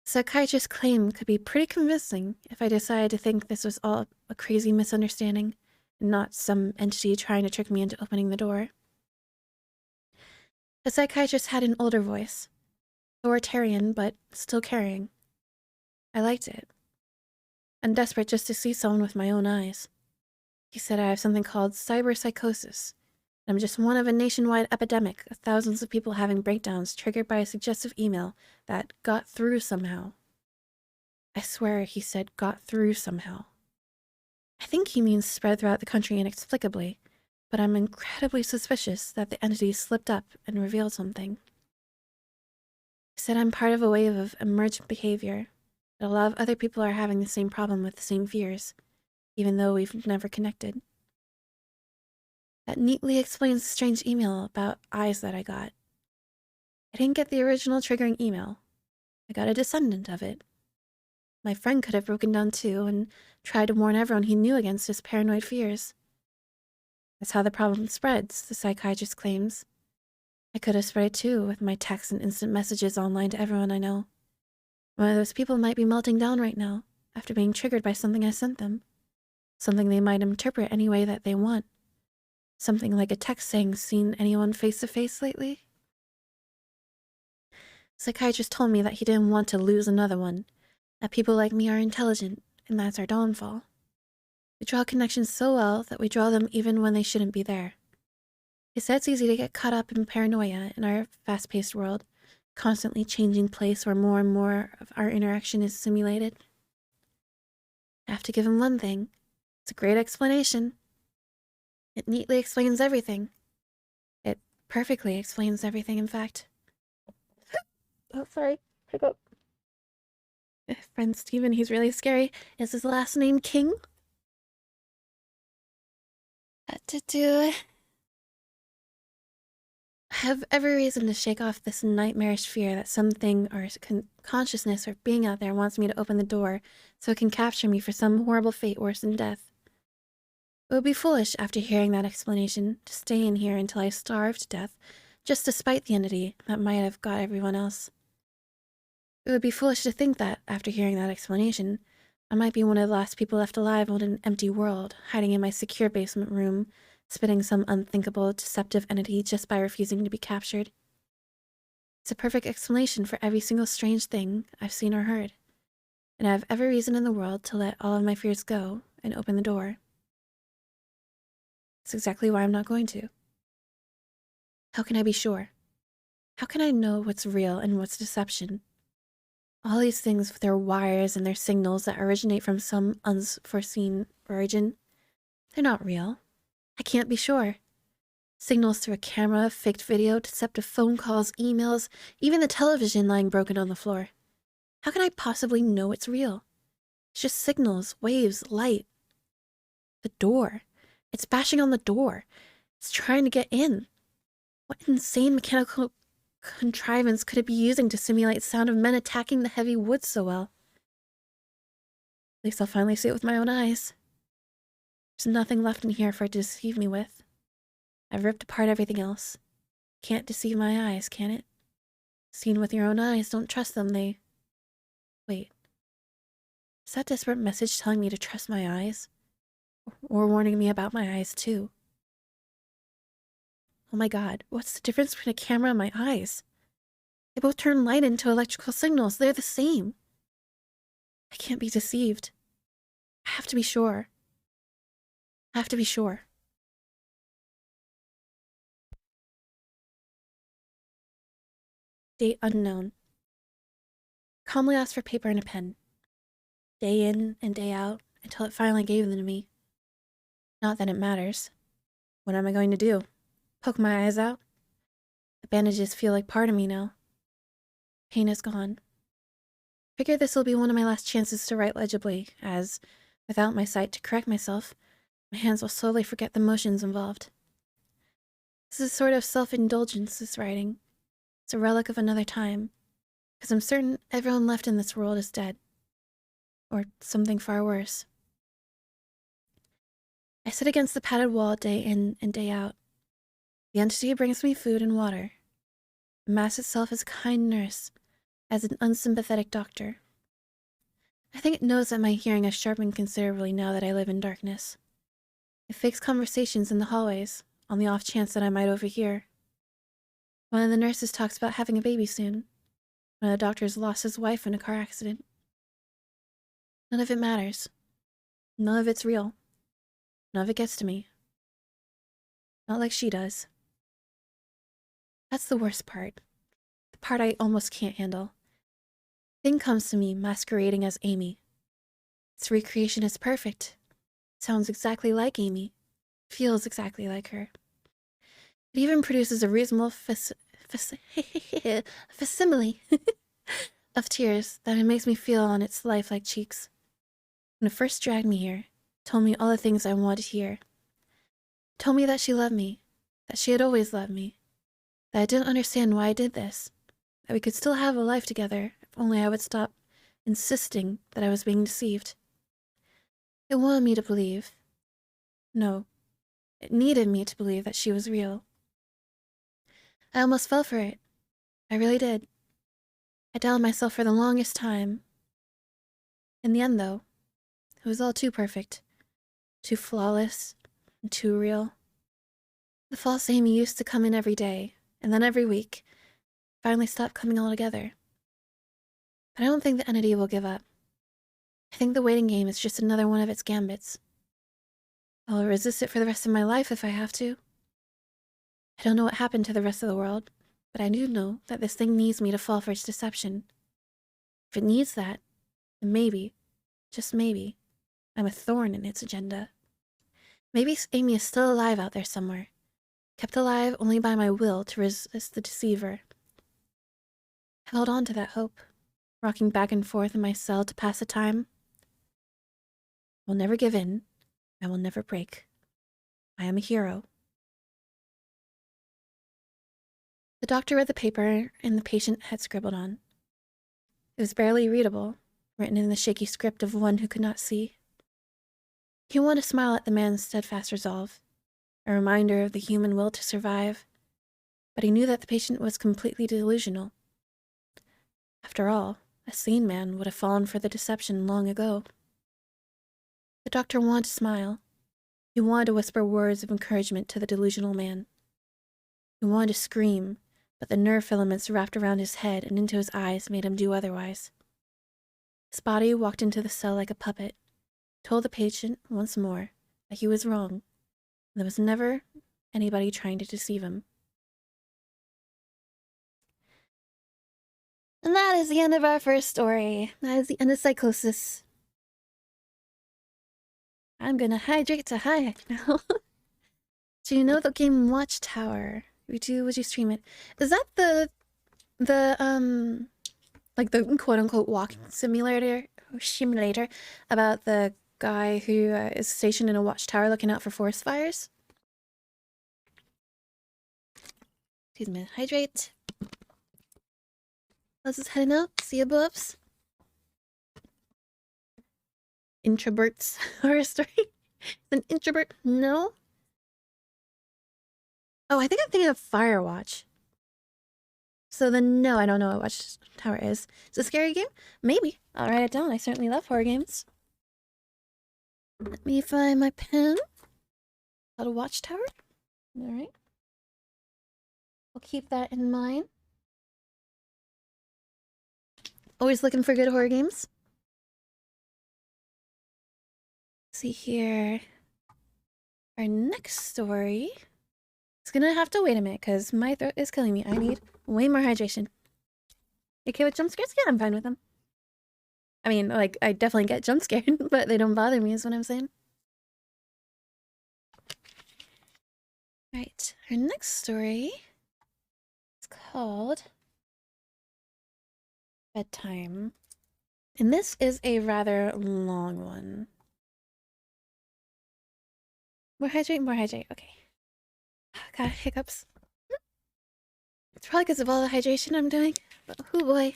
The psychiatrist's claim could be pretty convincing if I decided to think this was all a crazy misunderstanding, and not some entity trying to trick me into opening the door. The psychiatrist had an older voice, authoritarian but still caring. I liked it. I'm desperate just to see someone with my own eyes. He said I have something called cyberpsychosis. I'm just one of a nationwide epidemic of thousands of people having breakdowns triggered by a suggestive email that got through somehow. I swear he said got through somehow. I think he means spread throughout the country inexplicably, but I'm incredibly suspicious that the entity slipped up and revealed something. He said I'm part of a wave of emergent behavior, that a lot of other people are having the same problem with the same fears, even though we've never connected. That neatly explains the strange email about eyes that I got. I didn't get the original triggering email. I got a descendant of it. My friend could have broken down too and tried to warn everyone he knew against his paranoid fears. That's how the problem spreads, the psychiatrist claims. I could have spread it too with my texts and instant messages online to everyone I know. One of those people might be melting down right now after being triggered by something I sent them. Something they might interpret any way that they want. Something like a text saying, "Seen anyone face to face lately?" Psychiatrist told me that he didn't want to lose another one, that people like me are intelligent, and that's our downfall. We draw connections so well that we draw them even when they shouldn't be there. He said it's easy to get caught up in paranoia in our fast-paced world, constantly changing place where more and more of our interaction is simulated. I have to give him one thing. It's a great explanation. It neatly explains everything. It perfectly explains everything, in fact. Oh, sorry. Hiccup. Friend Steven, he's really scary. Is his last name King? I have every reason to shake off this nightmarish fear that something or consciousness or being out there wants me to open the door so it can capture me for some horrible fate worse than death. It would be foolish, after hearing that explanation, to stay in here until I starve to death, just to spite the entity that might have got everyone else. It would be foolish to think that, after hearing that explanation, I might be one of the last people left alive on an empty world, hiding in my secure basement room, spitting some unthinkable, deceptive entity just by refusing to be captured. It's a perfect explanation for every single strange thing I've seen or heard, and I have every reason in the world to let all of my fears go and open the door. That's exactly why I'm not going to. How can I be sure? How can I know what's real and what's deception? All these things with their wires and their signals that originate from some unforeseen origin, they're not real. I can't be sure. Signals through a camera, faked video, deceptive phone calls, emails, even the television lying broken on the floor. How can I possibly know it's real? It's just signals, waves, light. The door. It's bashing on the door. It's trying to get in. What insane mechanical contrivance could it be using to simulate the sound of men attacking the heavy wood so well? At least I'll finally see it with my own eyes. There's nothing left in here for it to deceive me with. I've ripped apart everything else. Can't deceive my eyes, can it? Seen with your own eyes, don't trust them, they... Wait. Is that desperate message telling me to trust my eyes? Or warning me about my eyes, too? Oh my god, what's the difference between a camera and my eyes? They both turn light into electrical signals. They're the same. I can't be deceived. I have to be sure. I have to be sure. Date unknown. Calmly asked for paper and a pen. Day in and day out, until it finally gave them to me. Not that it matters. What am I going to do? Poke my eyes out? The bandages feel like part of me now. Pain is gone. Figure this will be one of my last chances to write legibly, as, without my sight to correct myself, my hands will slowly forget the motions involved. This is a sort of self-indulgence, this writing. It's a relic of another time, because I'm certain everyone left in this world is dead. Or something far worse. I sit against the padded wall day in and day out. The entity brings me food and water. The mass itself is a kind nurse, as an unsympathetic doctor. I think it knows that my hearing has sharpened considerably now that I live in darkness. It fakes conversations in the hallways, on the off chance that I might overhear. One of the nurses talks about having a baby soon. One of the doctors lost his wife in a car accident. None of it matters. None of it's real. None of it gets to me. Not like she does. That's the worst part. The part I almost can't handle. Thing comes to me masquerading as Amy. Its recreation is perfect. It sounds exactly like Amy. Feels exactly like her. It even produces a reasonable facsimile of tears that it makes me feel on its lifelike cheeks. When it first dragged me here, it told me all the things I wanted to hear. It told me that she loved me, that she had always loved me, that I didn't understand why I did this, that we could still have a life together if only I would stop insisting that I was being deceived. It wanted me to believe. No, it needed me to believe that she was real. I almost fell for it. I really did. I doubted myself for the longest time. In the end, though, it was all too perfect, too flawless, and too real. The false Amy used to come in every day, and then every week. If finally stop coming all together. But I don't think the entity will give up. I think the waiting game is just another one of its gambits. I'll resist it for the rest of my life if I have to. I don't know what happened to the rest of the world, but I do know that this thing needs me to fall for its deception. If it needs that, then maybe, just maybe, I'm a thorn in its agenda. Maybe Amy is still alive out there somewhere, kept alive only by my will to resist the deceiver. I held on to that hope, rocking back and forth in my cell to pass the time. I will never give in. I will never break. I am a hero. The doctor read the paper, and the patient had scribbled on. It was barely readable, written in the shaky script of one who could not see. He wanted to smile at the man's steadfast resolve, a reminder of the human will to survive, but he knew that the patient was completely delusional. After all, a sane man would have fallen for the deception long ago. The doctor wanted to smile. He wanted to whisper words of encouragement to the delusional man. He wanted to scream, but the nerve filaments wrapped around his head and into his eyes made him do otherwise. His body walked into the cell like a puppet, told the patient once more that he was wrong, and there was never anybody trying to deceive him. And that is the end of our first story. That is the end of Psychosis. I'm gonna hydrate to high now. Do you know the game Watchtower? Would you stream it? Is that the like the quote-unquote walking simulator about the guy who is stationed in a watchtower looking out for forest fires? Excuse me, hydrate. Let's just heading out. See you, bubs. Introverts horror story. An introvert? No. Oh, I think I'm thinking of Firewatch. So then, no, I don't know what Watchtower is. Is it a scary game? Maybe. I'll write it down. I certainly love horror games. Let me find my pen. Called a Watchtower. Alright. I'll keep that in mind. Always looking for good horror games. Let's see here. Our next story. It's gonna have to wait a minute because my throat is killing me. I need way more hydration. You okay with jump scares? Yeah, I'm fine with them. I mean, like, I definitely get jump scared, but they don't bother me is what I'm saying. Right, our next story is called Bedtime. And this is a rather long one. More hydrate, okay. Got hiccups. It's probably because of all the hydration I'm doing. Oh boy.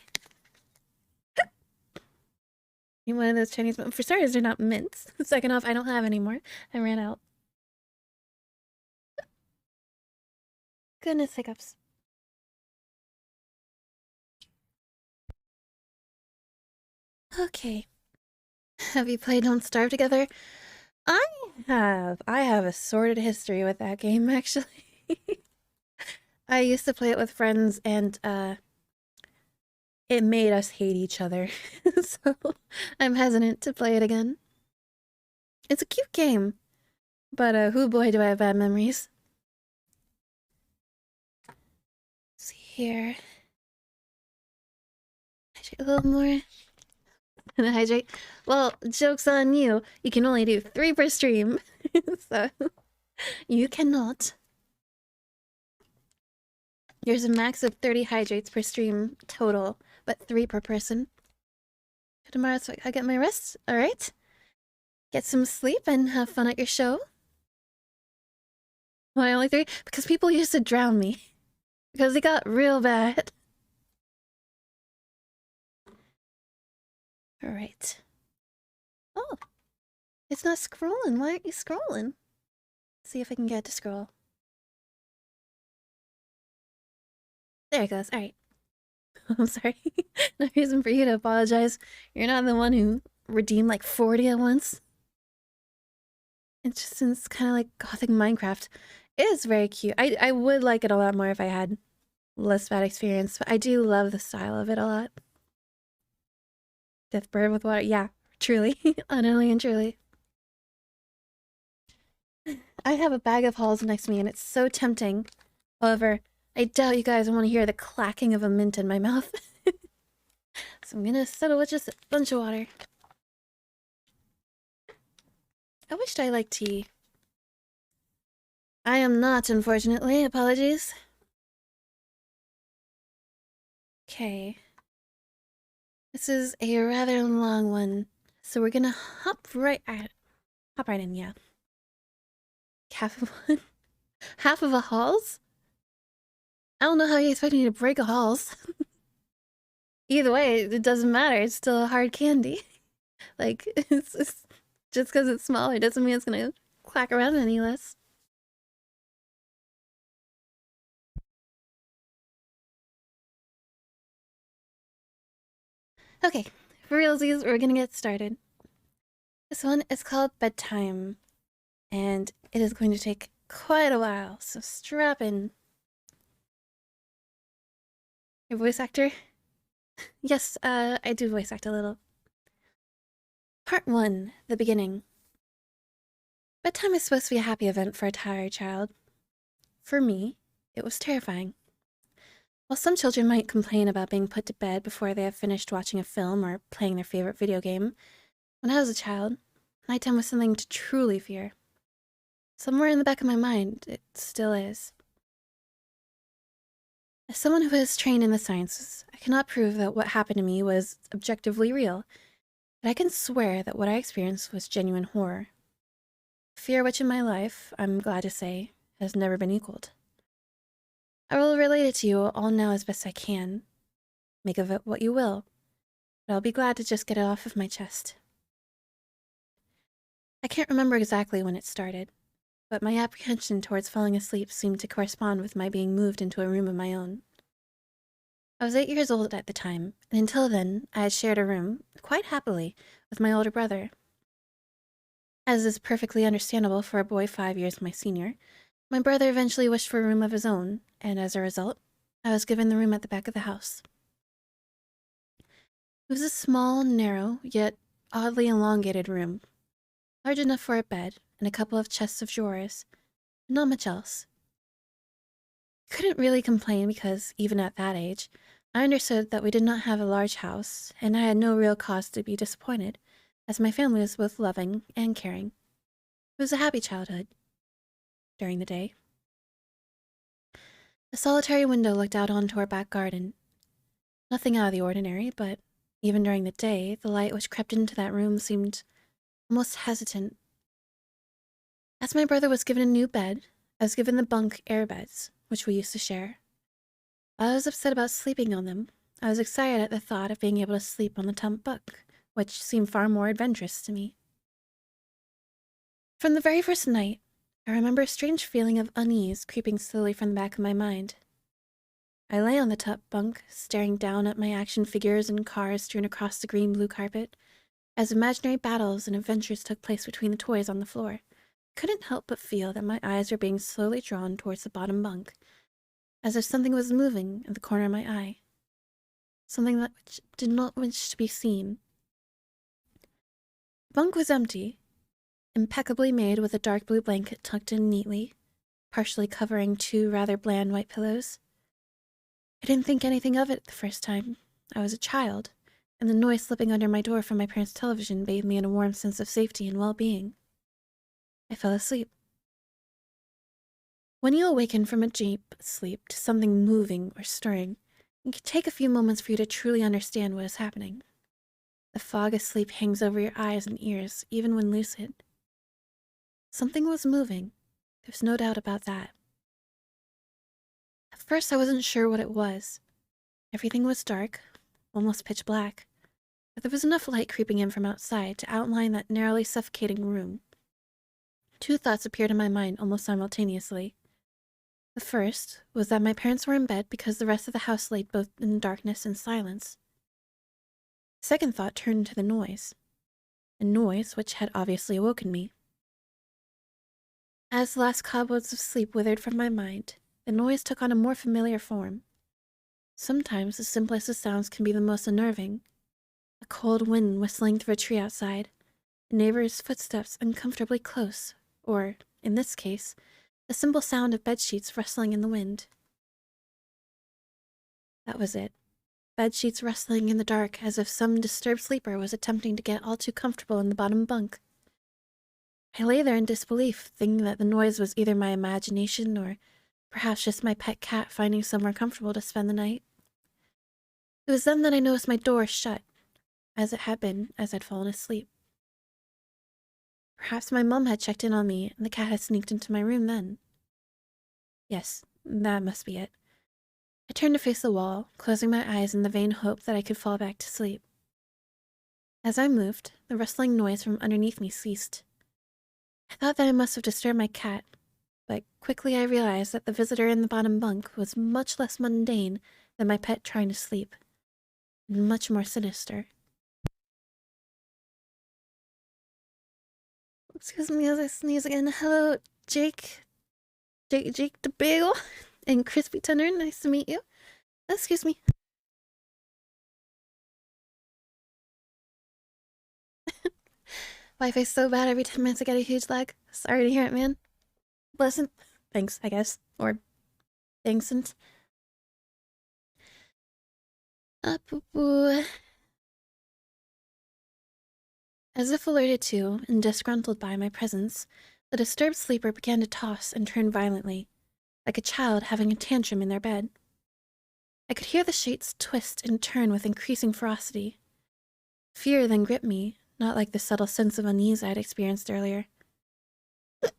Need one of those Chinese, but for starters, they're not mints. Second off, I don't have any more. I ran out. Goodness, hiccups. Okay. Have you played Don't Starve Together? I have. I have a sordid history with that game, actually. I used to play it with friends, and it made us hate each other. So I'm hesitant to play it again. It's a cute game, but whoo boy do I have bad memories. Let's see here. Hydrate a little more. And hydrate. Well, joke's on you. You can only do 3 per stream. So you cannot. There's a max of 30 hydrates per stream total, but 3 per person. Tomorrow, so I get my rest. Alright. Get some sleep and have fun at your show. Why only 3? Because people used to drown me. Because it got real bad. Alright. Oh. It's not scrolling. Why aren't you scrolling? Let's see if I can get it to scroll. There it goes. Alright. I'm sorry. No reason for you to apologize. You're not the one who redeemed like 40 at once. It's kind of like gothic Minecraft. It is very cute. I would like it a lot more if I had less bad experience, but I do love the style of it a lot. Death bird with water, yeah, truly, utterly and truly. I have a bag of halls next to me, and it's so tempting. However, I doubt you guys want to hear the clacking of a mint in my mouth. So I'm gonna settle with just a bunch of water. I wished I liked tea. I am not, unfortunately. Apologies. Okay. This is a rather long one, so we're gonna hop right in, yeah. Half of one? Half of a halls? I don't know how you expect me to break a halls. Either way, it doesn't matter. It's still a hard candy. Like, it's just because it's smaller doesn't mean it's gonna clack around any less. Okay, for realsies, we're gonna get started. This one is called Bedtime, and it is going to take quite a while, so strap in. Your voice actor? Yes, I do voice act a little. Part 1, the beginning. Bedtime is supposed to be a happy event for a tired child. For me, it was terrifying. While some children might complain about being put to bed before they have finished watching a film or playing their favorite video game, when I was a child, nighttime was something to truly fear. Somewhere in the back of my mind, it still is. As someone who is trained in the sciences, I cannot prove that what happened to me was objectively real, but I can swear that what I experienced was genuine horror. Fear which in my life, I'm glad to say, has never been equaled. I will relate it to you all now as best I can. Make of it what you will, but I'll be glad to just get it off of my chest. I can't remember exactly when it started, but my apprehension towards falling asleep seemed to correspond with my being moved into a room of my own. I was 8 years old at the time, and until then I had shared a room, quite happily, with my older brother. As is perfectly understandable for a boy 5 years my senior, my brother eventually wished for a room of his own, and as a result, I was given the room at the back of the house. It was a small, narrow, yet oddly elongated room, large enough for a bed and a couple of chests of drawers, and not much else. I couldn't really complain because, even at that age, I understood that we did not have a large house, and I had no real cause to be disappointed, as my family was both loving and caring. It was a happy childhood. During the day, a solitary window looked out onto our back garden. Nothing out of the ordinary, but even during the day, the light which crept into that room seemed almost hesitant. As my brother was given a new bed, I was given the bunk air beds, which we used to share. While I was upset about sleeping on them, I was excited at the thought of being able to sleep on the top bunk, which seemed far more adventurous to me. From the very first night, I remember a strange feeling of unease creeping slowly from the back of my mind. I lay on the top bunk, staring down at my action figures and cars strewn across the green-blue carpet, as imaginary battles and adventures took place between the toys on the floor. I couldn't help but feel that my eyes were being slowly drawn towards the bottom bunk, as if something was moving at the corner of my eye. Something that did not wish to be seen. The bunk was empty, impeccably made with a dark blue blanket tucked in neatly, partially covering 2 rather bland white pillows. I didn't think anything of it the first time. I was a child, and the noise slipping under my door from my parents' television bathed me in a warm sense of safety and well-being. I fell asleep. When you awaken from a deep sleep to something moving or stirring, it can take a few moments for you to truly understand what is happening. The fog of sleep hangs over your eyes and ears, even when lucid. Something was moving. There's no doubt about that. At first, I wasn't sure what it was. Everything was dark, almost pitch black, but there was enough light creeping in from outside to outline that narrowly suffocating room. 2 thoughts appeared in my mind almost simultaneously. The first was that my parents were in bed because the rest of the house lay both in darkness and silence. The second thought turned to the noise, a noise which had obviously awoken me. As the last cobwebs of sleep withered from my mind, the noise took on a more familiar form. Sometimes the simplest of sounds can be the most unnerving. A cold wind whistling through a tree outside, a neighbor's footsteps uncomfortably close, or, in this case, the simple sound of bedsheets rustling in the wind. That was it. Bedsheets rustling in the dark as if some disturbed sleeper was attempting to get all too comfortable in the bottom bunk. I lay there in disbelief, thinking that the noise was either my imagination or perhaps just my pet cat finding somewhere comfortable to spend the night. It was then that I noticed my door shut, as it had been as I'd fallen asleep. Perhaps my mum had checked in on me and the cat had sneaked into my room then. Yes, that must be it. I turned to face the wall, closing my eyes in the vain hope that I could fall back to sleep. As I moved, the rustling noise from underneath me ceased. I thought that I must have disturbed my cat, but quickly I realized that the visitor in the bottom bunk was much less mundane than my pet trying to sleep, and much more sinister. Excuse me as I sneeze again. Hello, Jake the Bagel and Crispy Tender. Nice to meet you. Excuse me. Wi-Fi's so bad every 10 minutes I get a huge lag. Sorry to hear it, man. Listen. Thanks, I guess. Or thanks and... Boo-boo. As if alerted to and disgruntled by my presence, the disturbed sleeper began to toss and turn violently, like a child having a tantrum in their bed. I could hear the sheets twist and turn with increasing ferocity. Fear then gripped me, not like the subtle sense of unease I had experienced earlier, but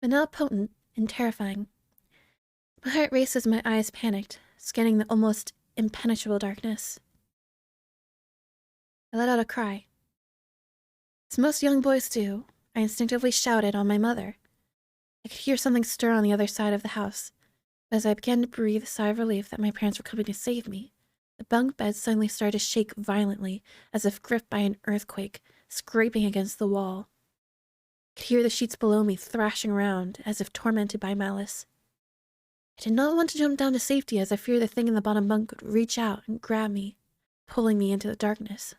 now potent and terrifying. My heart raced as my eyes panicked, scanning the almost impenetrable darkness. I let out a cry. As most young boys do, I instinctively shouted on my mother. I could hear something stir on the other side of the house, but as I began to breathe a sigh of relief that my parents were coming to save me, the bunk bed suddenly started to shake violently, as if gripped by an earthquake, scraping against the wall. I could hear the sheets below me thrashing around, as if tormented by malice. I did not want to jump down to safety, as I feared the thing in the bottom bunk would reach out and grab me, pulling me into the darkness.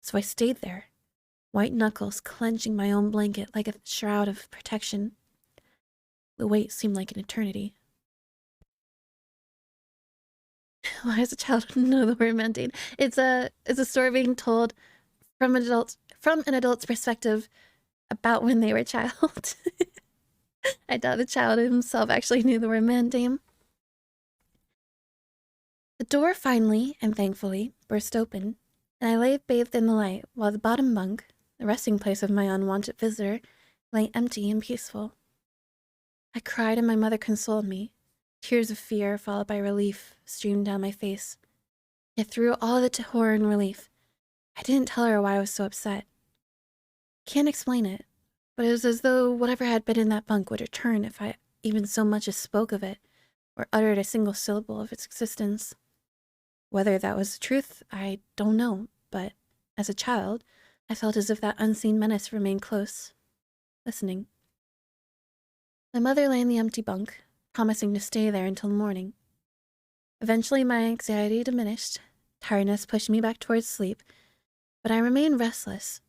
So I stayed there, white knuckles clenching my own blanket like a shroud of protection. The wait seemed like an eternity. Why does a child know the word mundane? It's a story being told from an adult's perspective about when they were a child. I doubt the child himself actually knew the word mundane. The door finally, and thankfully, burst open, and I lay bathed in the light while the bottom bunk, the resting place of my unwanted visitor, lay empty and peaceful. I cried and my mother consoled me. Tears of fear, followed by relief, streamed down my face. Yet through all the horror and relief, I didn't tell her why I was so upset. Can't explain it, but it was as though whatever had been in that bunk would return if I even so much as spoke of it, or uttered a single syllable of its existence. Whether that was the truth, I don't know, but as a child, I felt as if that unseen menace remained close, listening. My mother lay in the empty bunk, promising to stay there until morning. Eventually my anxiety diminished, tiredness pushed me back towards sleep, but I remained restless,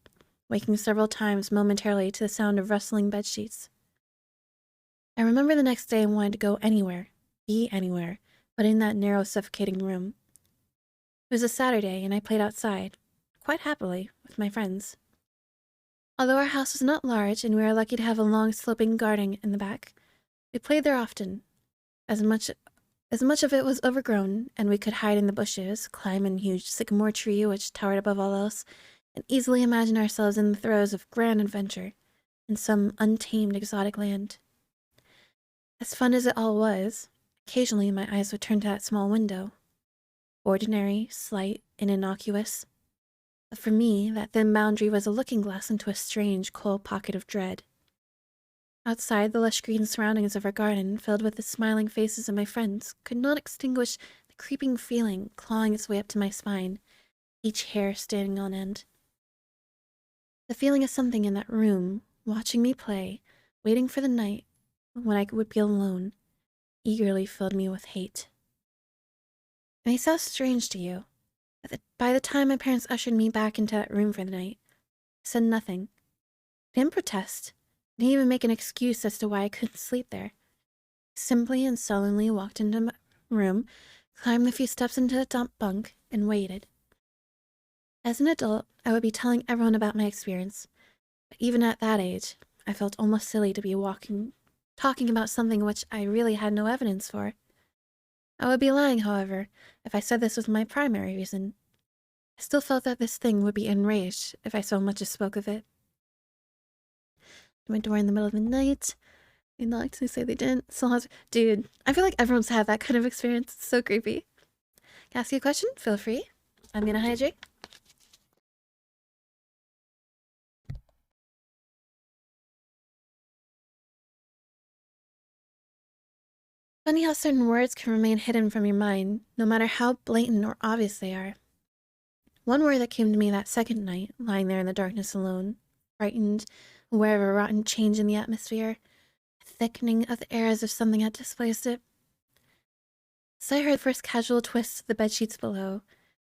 waking several times momentarily to the sound of rustling bedsheets. I remember the next day I wanted to go anywhere, be anywhere, but in that narrow, suffocating room. It was a Saturday, and I played outside, quite happily, with my friends. Although our house was not large and we were lucky to have a long sloping garden in the back, we played there often. As much of it was overgrown, and we could hide in the bushes, climb in a huge sycamore tree which towered above all else, and easily imagine ourselves in the throes of grand adventure, in some untamed exotic land. As fun as it all was, occasionally my eyes would turn to that small window. Ordinary, slight, and innocuous. But for me, that thin boundary was a looking-glass into a strange, cold pocket of dread. Outside, the lush green surroundings of our garden, filled with the smiling faces of my friends, could not extinguish the creeping feeling clawing its way up to my spine, each hair standing on end. The feeling of something in that room, watching me play, waiting for the night when I would be alone, eagerly filled me with hate. It may sound strange to you, but by the time my parents ushered me back into that room for the night, I said nothing. I didn't protest. I didn't even make an excuse as to why I couldn't sleep there. I simply and sullenly walked into my room, climbed the few steps into the dump bunk, and waited. As an adult, I would be telling everyone about my experience, but even at that age, I felt almost silly to be talking about something which I really had no evidence for. I would be lying, however, if I said this was my primary reason. I still felt that this thing would be enraged if I so much as spoke of it. My door in the middle of the night. They knocked, they say they didn't. Dude, I feel like everyone's had that kind of experience. It's so creepy. Can I ask you a question? Feel free. I'm gonna hydrate. Funny how certain words can remain hidden from your mind, no matter how blatant or obvious they are. One word that came to me that second night, lying there in the darkness alone, frightened, aware of a rotten change in the atmosphere, a thickening of the air as if something had displaced it. So I heard the first casual twist of the bedsheets below,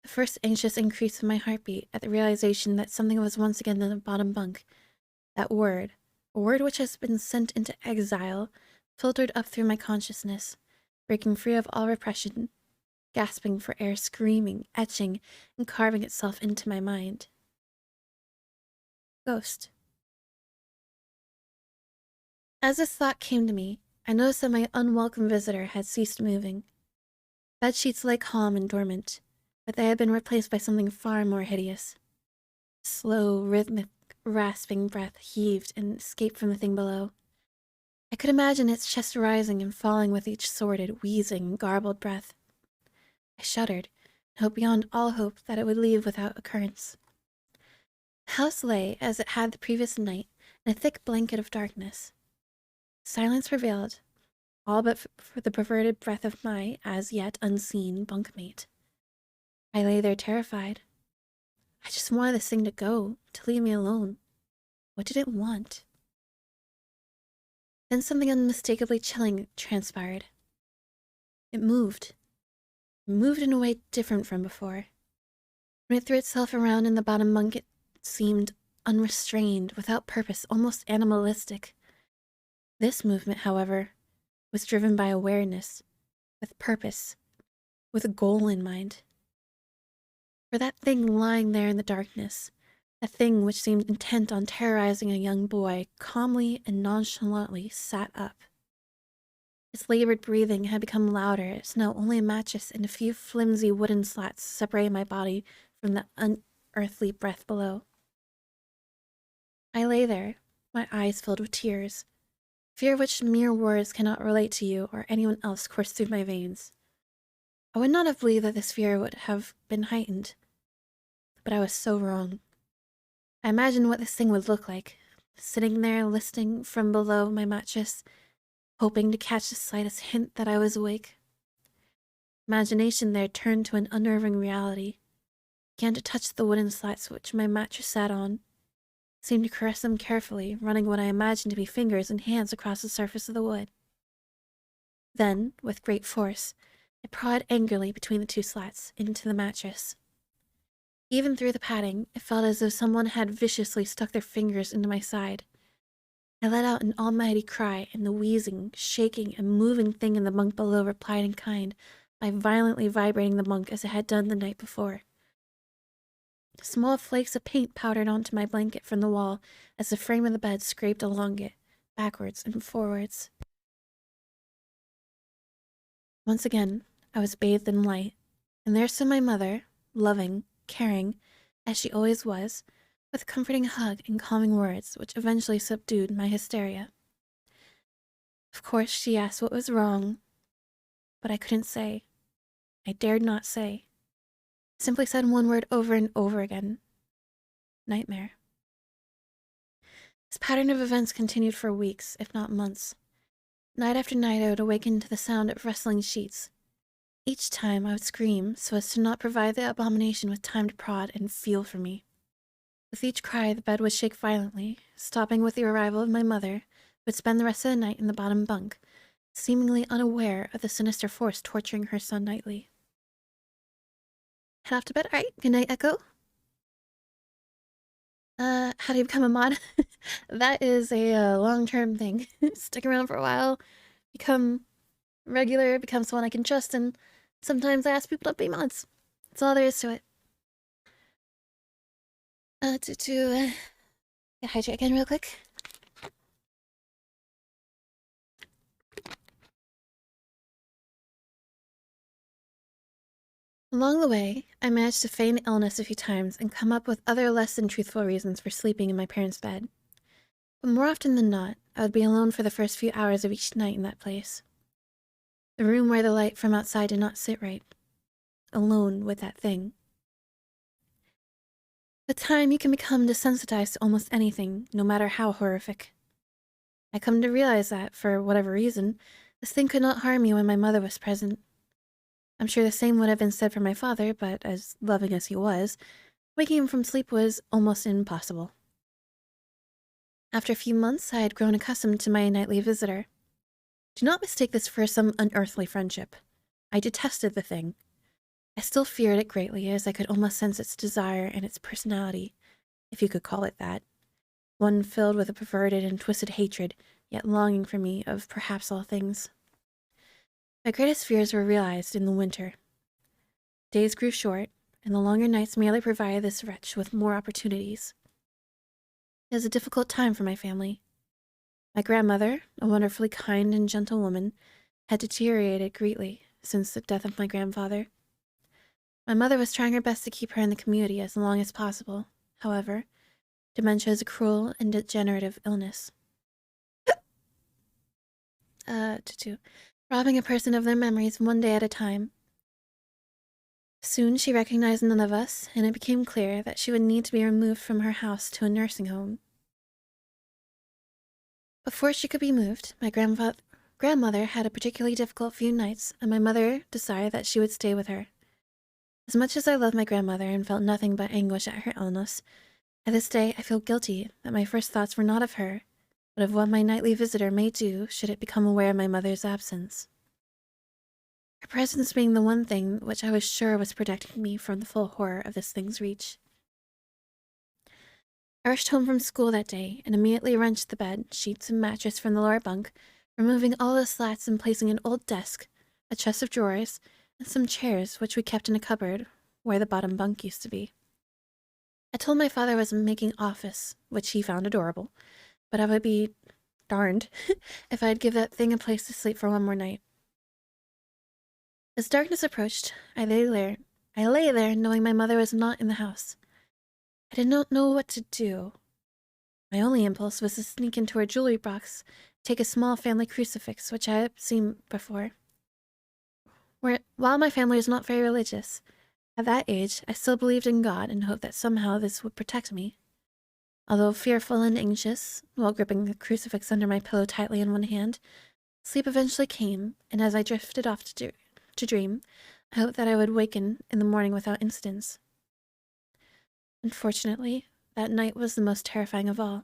the first anxious increase of my heartbeat at the realization that something was once again in the bottom bunk. That word, a word which has been sent into exile, filtered up through my consciousness, breaking free of all repression, gasping for air, screaming, etching, and carving itself into my mind. Ghost. As this thought came to me, I noticed that my unwelcome visitor had ceased moving. Bedsheets lay calm and dormant, but they had been replaced by something far more hideous. Slow, rhythmic, rasping breath heaved and escaped from the thing below. I could imagine its chest rising and falling with each sordid, wheezing, garbled breath. I shuddered, and hoped beyond all hope that it would leave without occurrence. The house lay, as it had the previous night, in a thick blanket of darkness. Silence prevailed, all but for the perverted breath of my, as yet unseen, bunkmate. I lay there terrified. I just wanted this thing to go, to leave me alone. What did it want? Then something unmistakably chilling transpired. It moved. It moved in a way different from before. When it threw itself around in the bottom bunk, it seemed unrestrained, without purpose, almost animalistic. This movement, however, was driven by awareness, with purpose, with a goal in mind. For that thing lying there in the darkness, that thing which seemed intent on terrorizing a young boy, calmly and nonchalantly sat up. Its labored breathing had become louder as now only a mattress and a few flimsy wooden slats separated my body from the unearthly breath below. I lay there, my eyes filled with tears. Fear which mere words cannot relate to you or anyone else coursed through my veins. I would not have believed that this fear would have been heightened, but I was so wrong. I imagined what this thing would look like, sitting there listening from below my mattress, hoping to catch the slightest hint that I was awake. Imagination there turned to an unnerving reality, began to touch the wooden slats which my mattress sat on, seemed to caress them carefully, running what I imagined to be fingers and hands across the surface of the wood. Then, with great force, it pawed angrily between the two slats, into the mattress. Even through the padding, it felt as though someone had viciously stuck their fingers into my side. I let out an almighty cry, and the wheezing, shaking, and moving thing in the bunk below replied in kind by violently vibrating the bunk as it had done the night before. Small flakes of paint powdered onto my blanket from the wall as the frame of the bed scraped along it, backwards and forwards. Once again, I was bathed in light, and there stood my mother, loving, caring, as she always was, with a comforting hug and calming words which eventually subdued my hysteria. Of course, she asked what was wrong, but I couldn't say. I dared not say. I simply said one word over and over again. Nightmare. This pattern of events continued for weeks, if not months. Night after night I would awaken to the sound of rustling sheets. Each time I would scream so as to not provide the abomination with time to prod and feel for me. With each cry the bed would shake violently, stopping with the arrival of my mother, who would spend the rest of the night in the bottom bunk, seemingly unaware of the sinister force torturing her son nightly. head off to bed. All right, good night, Echo. How do you become a mod? That is a long-term thing. Stick around for a while, become regular, become someone I can trust, and sometimes I ask people to be mods. That's all there is to it. Hydrate again real quick. Along the way, I managed to feign illness a few times and come up with other less than truthful reasons for sleeping in my parents' bed. But more often than not, I would be alone for the first few hours of each night in that place. The room where the light from outside did not sit right. Alone with that thing. With time, you can become desensitized to almost anything, no matter how horrific. I come to realize that, for whatever reason, this thing could not harm me when my mother was present. I'm sure the same would have been said for my father, but as loving as he was, waking him from sleep was almost impossible. After a few months, I had grown accustomed to my nightly visitor. Do not mistake this for some unearthly friendship. I detested the thing. I still feared it greatly, as I could almost sense its desire and its personality, if you could call it that. One filled with a perverted and twisted hatred, yet longing for me of perhaps all things. My greatest fears were realized in the winter. Days grew short, and the longer nights merely provided this wretch with more opportunities. It was a difficult time for my family. My grandmother, a wonderfully kind and gentle woman, had deteriorated greatly since the death of my grandfather. My mother was trying her best to keep her in the community as long as possible. However, dementia is a cruel and degenerative illness. Robbing a person of their memories one day at a time. Soon she recognized none of us, and it became clear that she would need to be removed from her house to a nursing home. Before she could be moved, my grandmother had a particularly difficult few nights, and my mother decided that she would stay with her. As much as I loved my grandmother and felt nothing but anguish at her illness, at this day I feel guilty that my first thoughts were not of her, but of what my nightly visitor may do should it become aware of my mother's absence. Her presence being the one thing which I was sure was protecting me from the full horror of this thing's reach. I rushed home from school that day and immediately wrenched the bed, sheets, and mattress from the lower bunk, removing all the slats and placing an old desk, a chest of drawers, and some chairs which we kept in a cupboard where the bottom bunk used to be. I told my father I was making office, which he found adorable, but I would be darned if I'd give that thing a place to sleep for one more night. As darkness approached, I lay there knowing my mother was not in the house. I did not know what to do. My only impulse was to sneak into her jewelry box, take a small family crucifix, which I had seen before. While my family was not very religious, at that age I still believed in God and hoped that somehow this would protect me. Although fearful and anxious, while gripping the crucifix under my pillow tightly in one hand, sleep eventually came, and as I drifted off to dream, I hoped that I would waken in the morning without incidents. Unfortunately, that night was the most terrifying of all.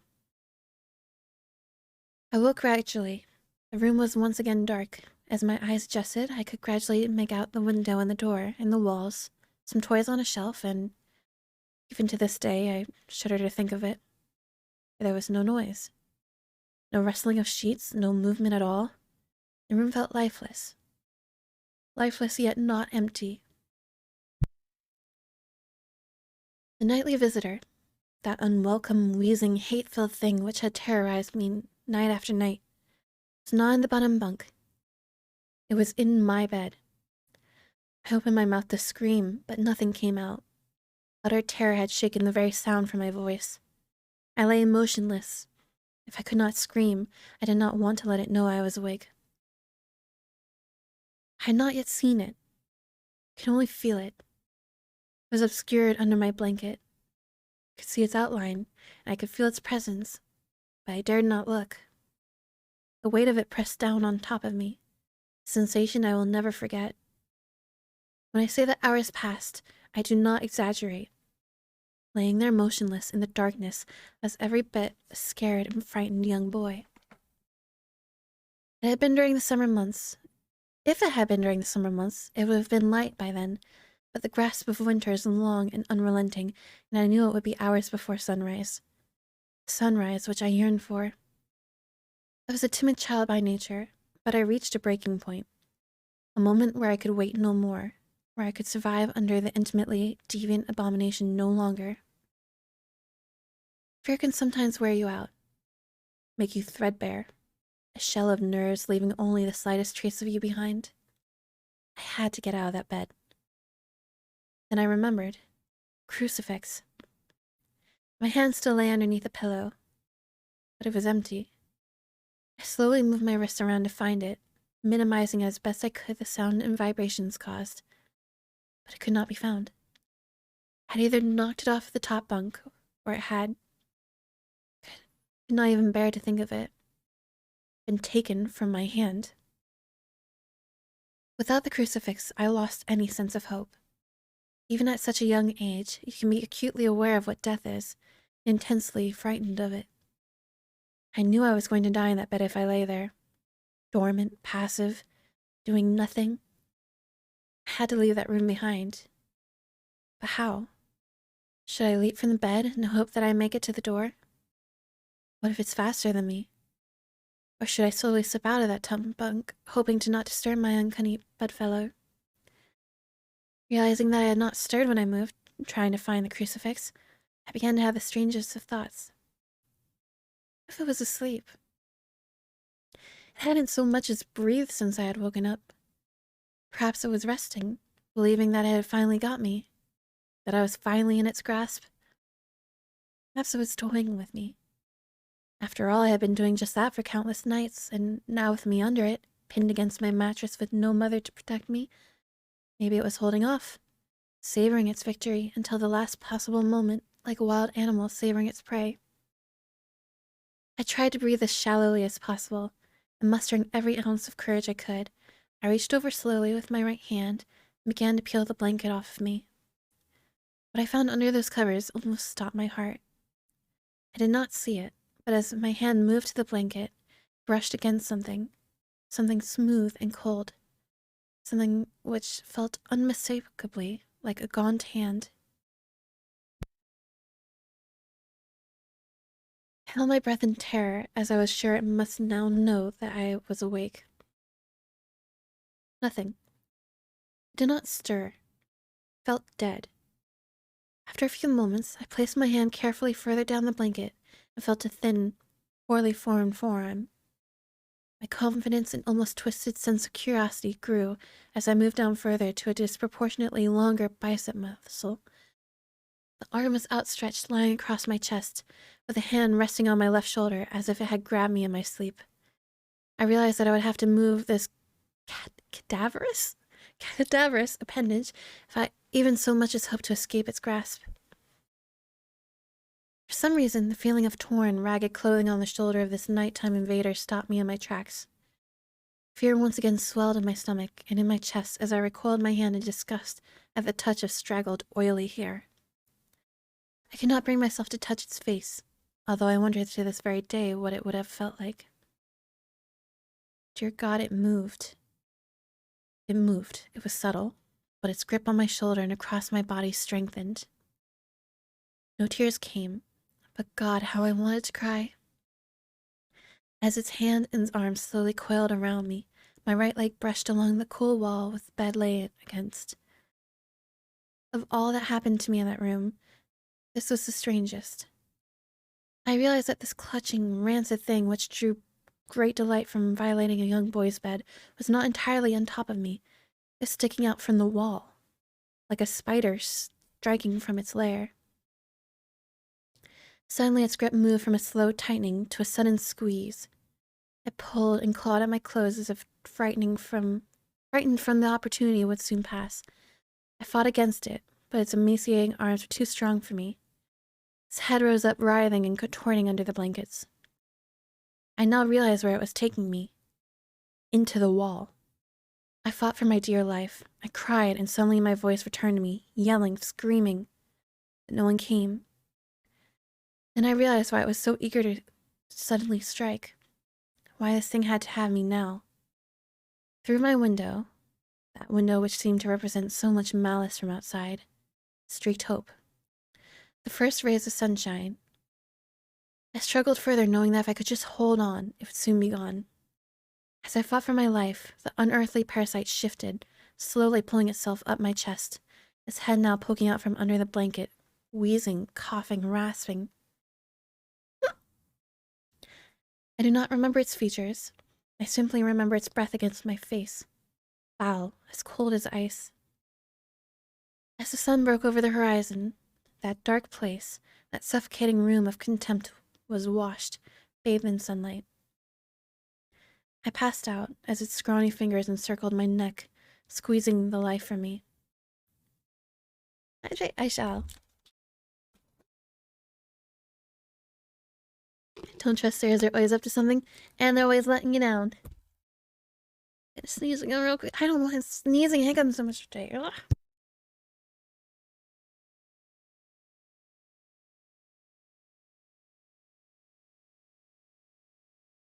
I woke gradually. The room was once again dark. As my eyes adjusted, I could gradually make out the window and the door and the walls, some toys on a shelf, and even to this day I shudder to think of it. There was no noise. No rustling of sheets, no movement at all. The room felt lifeless. Lifeless yet not empty. The nightly visitor, that unwelcome, wheezing, hate-filled thing which had terrorized me night after night, was not in the bottom bunk. It was in my bed. I opened my mouth to scream, but nothing came out. Utter terror had shaken the very sound from my voice. I lay motionless. If I could not scream, I did not want to let it know I was awake. I had not yet seen it. I could only feel it. It was obscured under my blanket. I could see its outline, and I could feel its presence, but I dared not look. The weight of it pressed down on top of me, a sensation I will never forget. When I say that hours passed, I do not exaggerate. Laying there motionless in the darkness, I was every bit a scared and frightened young boy. It had been during the summer months. If it had been during the summer months, it would have been light by then, but the grasp of winter is long and unrelenting, and I knew it would be hours before sunrise. Sunrise, which I yearned for. I was a timid child by nature, but I reached a breaking point. A moment where I could wait no more, where I could survive under the intimately deviant abomination no longer. Fear can sometimes wear you out, make you threadbare, a shell of nerves leaving only the slightest trace of you behind. I had to get out of that bed. Then I remembered. Crucifix. My hand still lay underneath the pillow, but it was empty. I slowly moved my wrist around to find it, minimizing as best I could the sound and vibrations caused, but it could not be found. I had either knocked it off the top bunk, or it had, could not even bear to think of it, been taken from my hand. Without the crucifix, I lost any sense of hope. Even at such a young age, you can be acutely aware of what death is, and intensely frightened of it. I knew I was going to die in that bed if I lay there, dormant, passive, doing nothing. I had to leave that room behind. But how? Should I leap from the bed and hope that I make it to the door? What if it's faster than me? Or should I slowly slip out of that tump bunk, hoping to not disturb my uncanny bedfellow? Realizing that I had not stirred when I moved, trying to find the crucifix, I began to have the strangest of thoughts. What if it was asleep? It hadn't so much as breathed since I had woken up. Perhaps it was resting, believing that it had finally got me, that I was finally in its grasp. Perhaps it was toying with me. After all, I had been doing just that for countless nights, and now with me under it, pinned against my mattress with no mother to protect me, maybe it was holding off, savoring its victory until the last possible moment, like a wild animal savoring its prey. I tried to breathe as shallowly as possible, and mustering every ounce of courage I could, I reached over slowly with my right hand and began to peel the blanket off of me. What I found under those covers almost stopped my heart. I did not see it, but as my hand moved to the blanket, brushed against something smooth and cold, something which felt unmistakably like a gaunt hand. I held my breath in terror, as I was sure it must now know that I was awake. Nothing. I did not stir. I felt dead. After a few moments, I placed my hand carefully further down the blanket and felt a thin, poorly formed forearm. My confidence and almost twisted sense of curiosity grew as I moved down further to a disproportionately longer bicep muscle. The arm was outstretched, lying across my chest, with a hand resting on my left shoulder as if it had grabbed me in my sleep. I realized that I would have to move this cadaverous appendage if I even so much as hoped to escape its grasp. For some reason, the feeling of torn, ragged clothing on the shoulder of this nighttime invader stopped me in my tracks. Fear once again swelled in my stomach and in my chest as I recoiled my hand in disgust at the touch of straggled, oily hair. I could not bring myself to touch its face, although I wondered to this very day what it would have felt like. Dear God, it moved. It moved. It was subtle, but its grip on my shoulder and across my body strengthened. No tears came, but God, how I wanted to cry. As its hand and arm slowly coiled around me, my right leg brushed along the cool wall with the bed lay against. Of all that happened to me in that room, this was the strangest. I realized that this clutching, rancid thing which drew great delight from violating a young boy's bed was not entirely on top of me. It was sticking out from the wall, like a spider striking from its lair. Suddenly its grip moved from a slow tightening to a sudden squeeze. It pulled and clawed at my clothes as if frightened from the opportunity would soon pass. I fought against it, but its emaciating arms were too strong for me. Its head rose up, writhing and contorting under the blankets. I now realized where it was taking me. Into the wall. I fought for my dear life. I cried, and suddenly my voice returned to me, yelling, screaming. But no one came. Then I realized why it was so eager to suddenly strike. Why this thing had to have me now. Through my window, That window which seemed to represent so much malice from outside streaked hope. The first rays of sunshine. I struggled further, knowing that if I could just hold on, it would soon be gone. As I fought for my life, the unearthly parasite shifted, slowly pulling itself up my chest, its head now poking out from under the blanket, wheezing, coughing, rasping. I do not remember its features. I simply remember its breath against my face, foul, as cold as ice. As the sun broke over the horizon, that dark place, that suffocating room of contempt was washed, bathed in sunlight. I passed out as its scrawny fingers encircled my neck, squeezing the life from me. I shall. Don't trust stairs, they're always up to something, and they're always letting you down. I'm sneezing real quick. I don't know why I'm sneezing hiccup so much today. Ugh.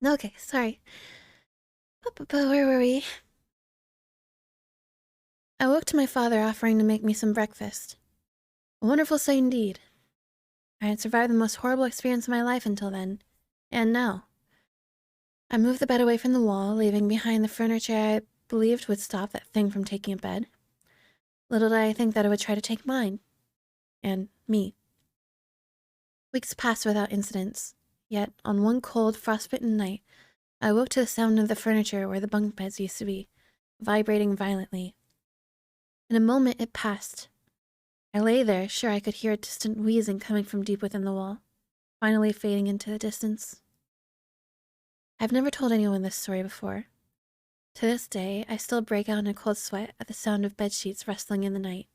Okay, sorry. But where were we? I woke to my father offering to make me some breakfast. A wonderful sight indeed. I had survived the most horrible experience of my life until then, and now. I moved the bed away from the wall, leaving behind the furniture I believed would stop that thing from taking a bed. Little did I think that it would try to take mine. And me. Weeks passed without incidents, yet on one cold, frostbitten night, I woke to the sound of the furniture where the bunk beds used to be, vibrating violently. In a moment it passed. I lay there, sure I could hear a distant wheezing coming from deep within the wall, finally fading into the distance. I've never told anyone this story before. To this day, I still break out in a cold sweat at the sound of bedsheets rustling in the night,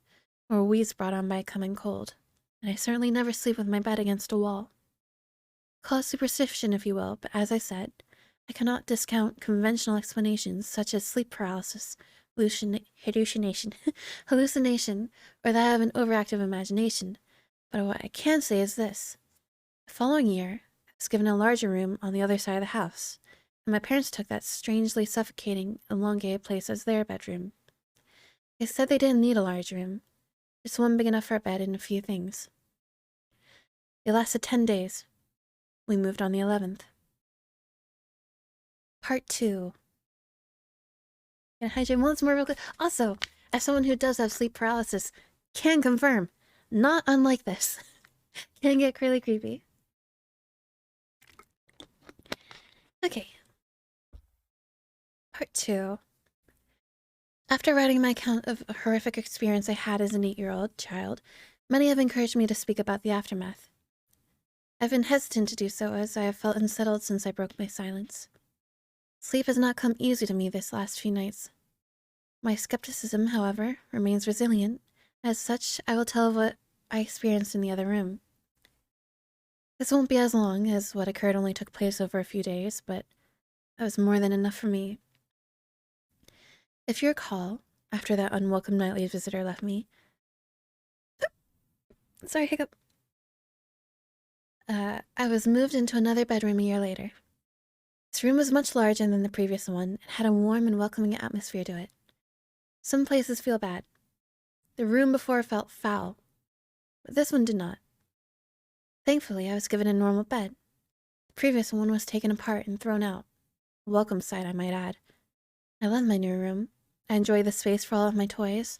or a wheeze brought on by a coming cold, and I certainly never sleep with my bed against a wall. Call it superstition if you will, but as I said, I cannot discount conventional explanations such as sleep paralysis, hallucination, or that of an overactive imagination. But what I can say is this. The following year, I was given a larger room on the other side of the house, and my parents took that strangely suffocating, elongated place as their bedroom. They said they didn't need a large room, just one big enough for a bed and a few things. It lasted 10 days. We moved on the 11th. Part 2. And hygiene once more real quick. Also, as someone who does have sleep paralysis, can confirm, not unlike this. Can get really creepy. Okay. Part 2. After writing my account of a horrific experience I had as an 8-year-old child, many have encouraged me to speak about the aftermath. I've been hesitant to do so as I have felt unsettled since I broke my silence. Sleep has not come easy to me this last few nights. My skepticism, however, remains resilient. As such, I will tell of what I experienced in the other room. This won't be as long, as what occurred only took place over a few days, but that was more than enough for me. If you recall, after that unwelcome nightly visitor left me... Sorry, hiccup. I was moved into another bedroom a year later. This room was much larger than the previous one and had a warm and welcoming atmosphere to it. Some places feel bad. The room before felt foul, but this one did not. Thankfully, I was given a normal bed. The previous one was taken apart and thrown out. A welcome sight, I might add. I loved my new room. I enjoyed the space for all of my toys.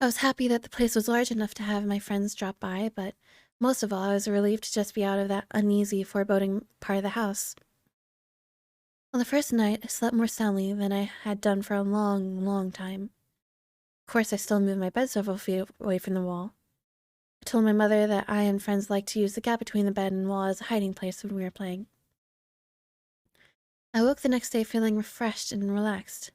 I was happy that the place was large enough to have my friends drop by, but most of all, I was relieved to just be out of that uneasy, foreboding part of the house. On the first night, I slept more soundly than I had done for a long, long time. Of course, I still moved my bed several feet away from the wall. I told my mother that I and friends liked to use the gap between the bed and wall as a hiding place when we were playing. I woke the next day feeling refreshed and relaxed.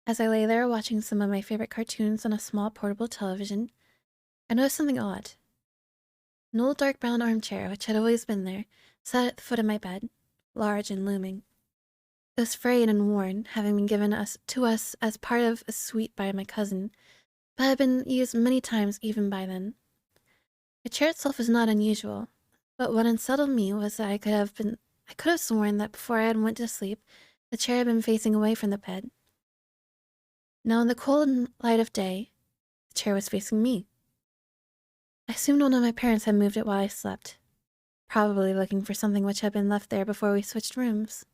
As I lay there watching some of my favorite cartoons on a small portable television, I noticed something odd. An old dark brown armchair, which had always been there, sat at the foot of my bed, large and looming. It was frayed and worn, having been given to us as part of a suite by my cousin, but had been used many times even by then. The chair itself was not unusual, but what unsettled me was that I could have sworn that before I had went to sleep, the chair had been facing away from the bed. Now, in the cold light of day, the chair was facing me. I assumed one of my parents had moved it while I slept, probably looking for something which had been left there before we switched rooms.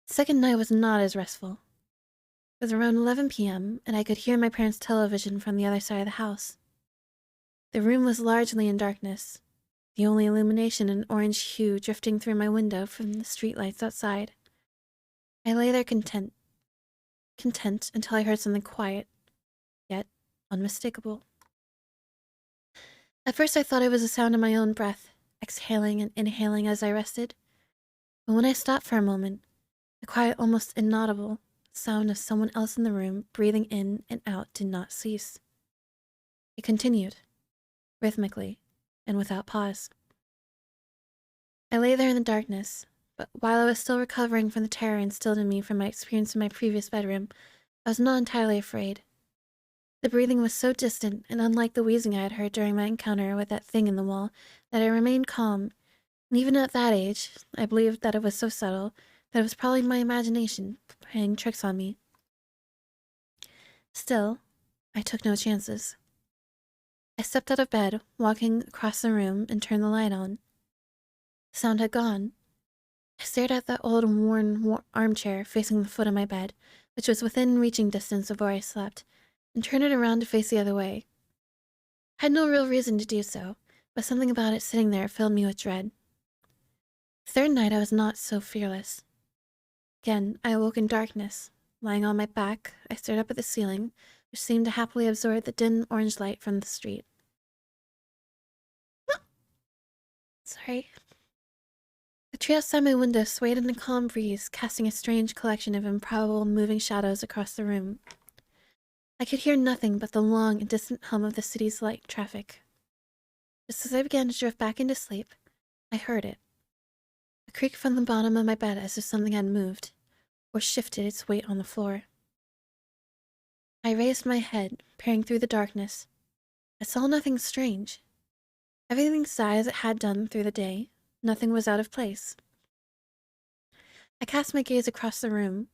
The second night was not as restful. It was around 11 p.m., and I could hear my parents' television from the other side of the house. The room was largely in darkness, the only illumination an orange hue drifting through my window from the streetlights outside. I lay there content until I heard something quiet, yet unmistakable. At first I thought it was the sound of my own breath, exhaling and inhaling as I rested. But when I stopped for a moment, the quiet, almost inaudible sound of someone else in the room breathing in and out did not cease. It continued, rhythmically, and without pause. I lay there in the darkness, but while I was still recovering from the terror instilled in me from my experience in my previous bedroom, I was not entirely afraid. The breathing was so distant and unlike the wheezing I had heard during my encounter with that thing in the wall that I remained calm, and even at that age, I believed that it was so subtle that it was probably my imagination playing tricks on me. Still, I took no chances. I stepped out of bed, walking across the room, and turned the light on. The sound had gone. I stared at that old, worn armchair facing the foot of my bed, which was within reaching distance of where I slept, and turned it around to face the other way. I had no real reason to do so, but something about it sitting there filled me with dread. The third night I was not so fearless. Again, I awoke in darkness. Lying on my back, I stared up at the ceiling, which seemed to happily absorb the dim orange light from the street. Sorry. The tree outside my window swayed in a calm breeze, casting a strange collection of improbable moving shadows across the room. I could hear nothing but the long and distant hum of the city's light traffic. Just as I began to drift back into sleep, I heard it. A creak from the bottom of my bed as if something had moved, or shifted its weight on the floor. I raised my head, peering through the darkness. I saw nothing strange. Everything sat as it had done through the day. Nothing was out of place. I cast my gaze across the room.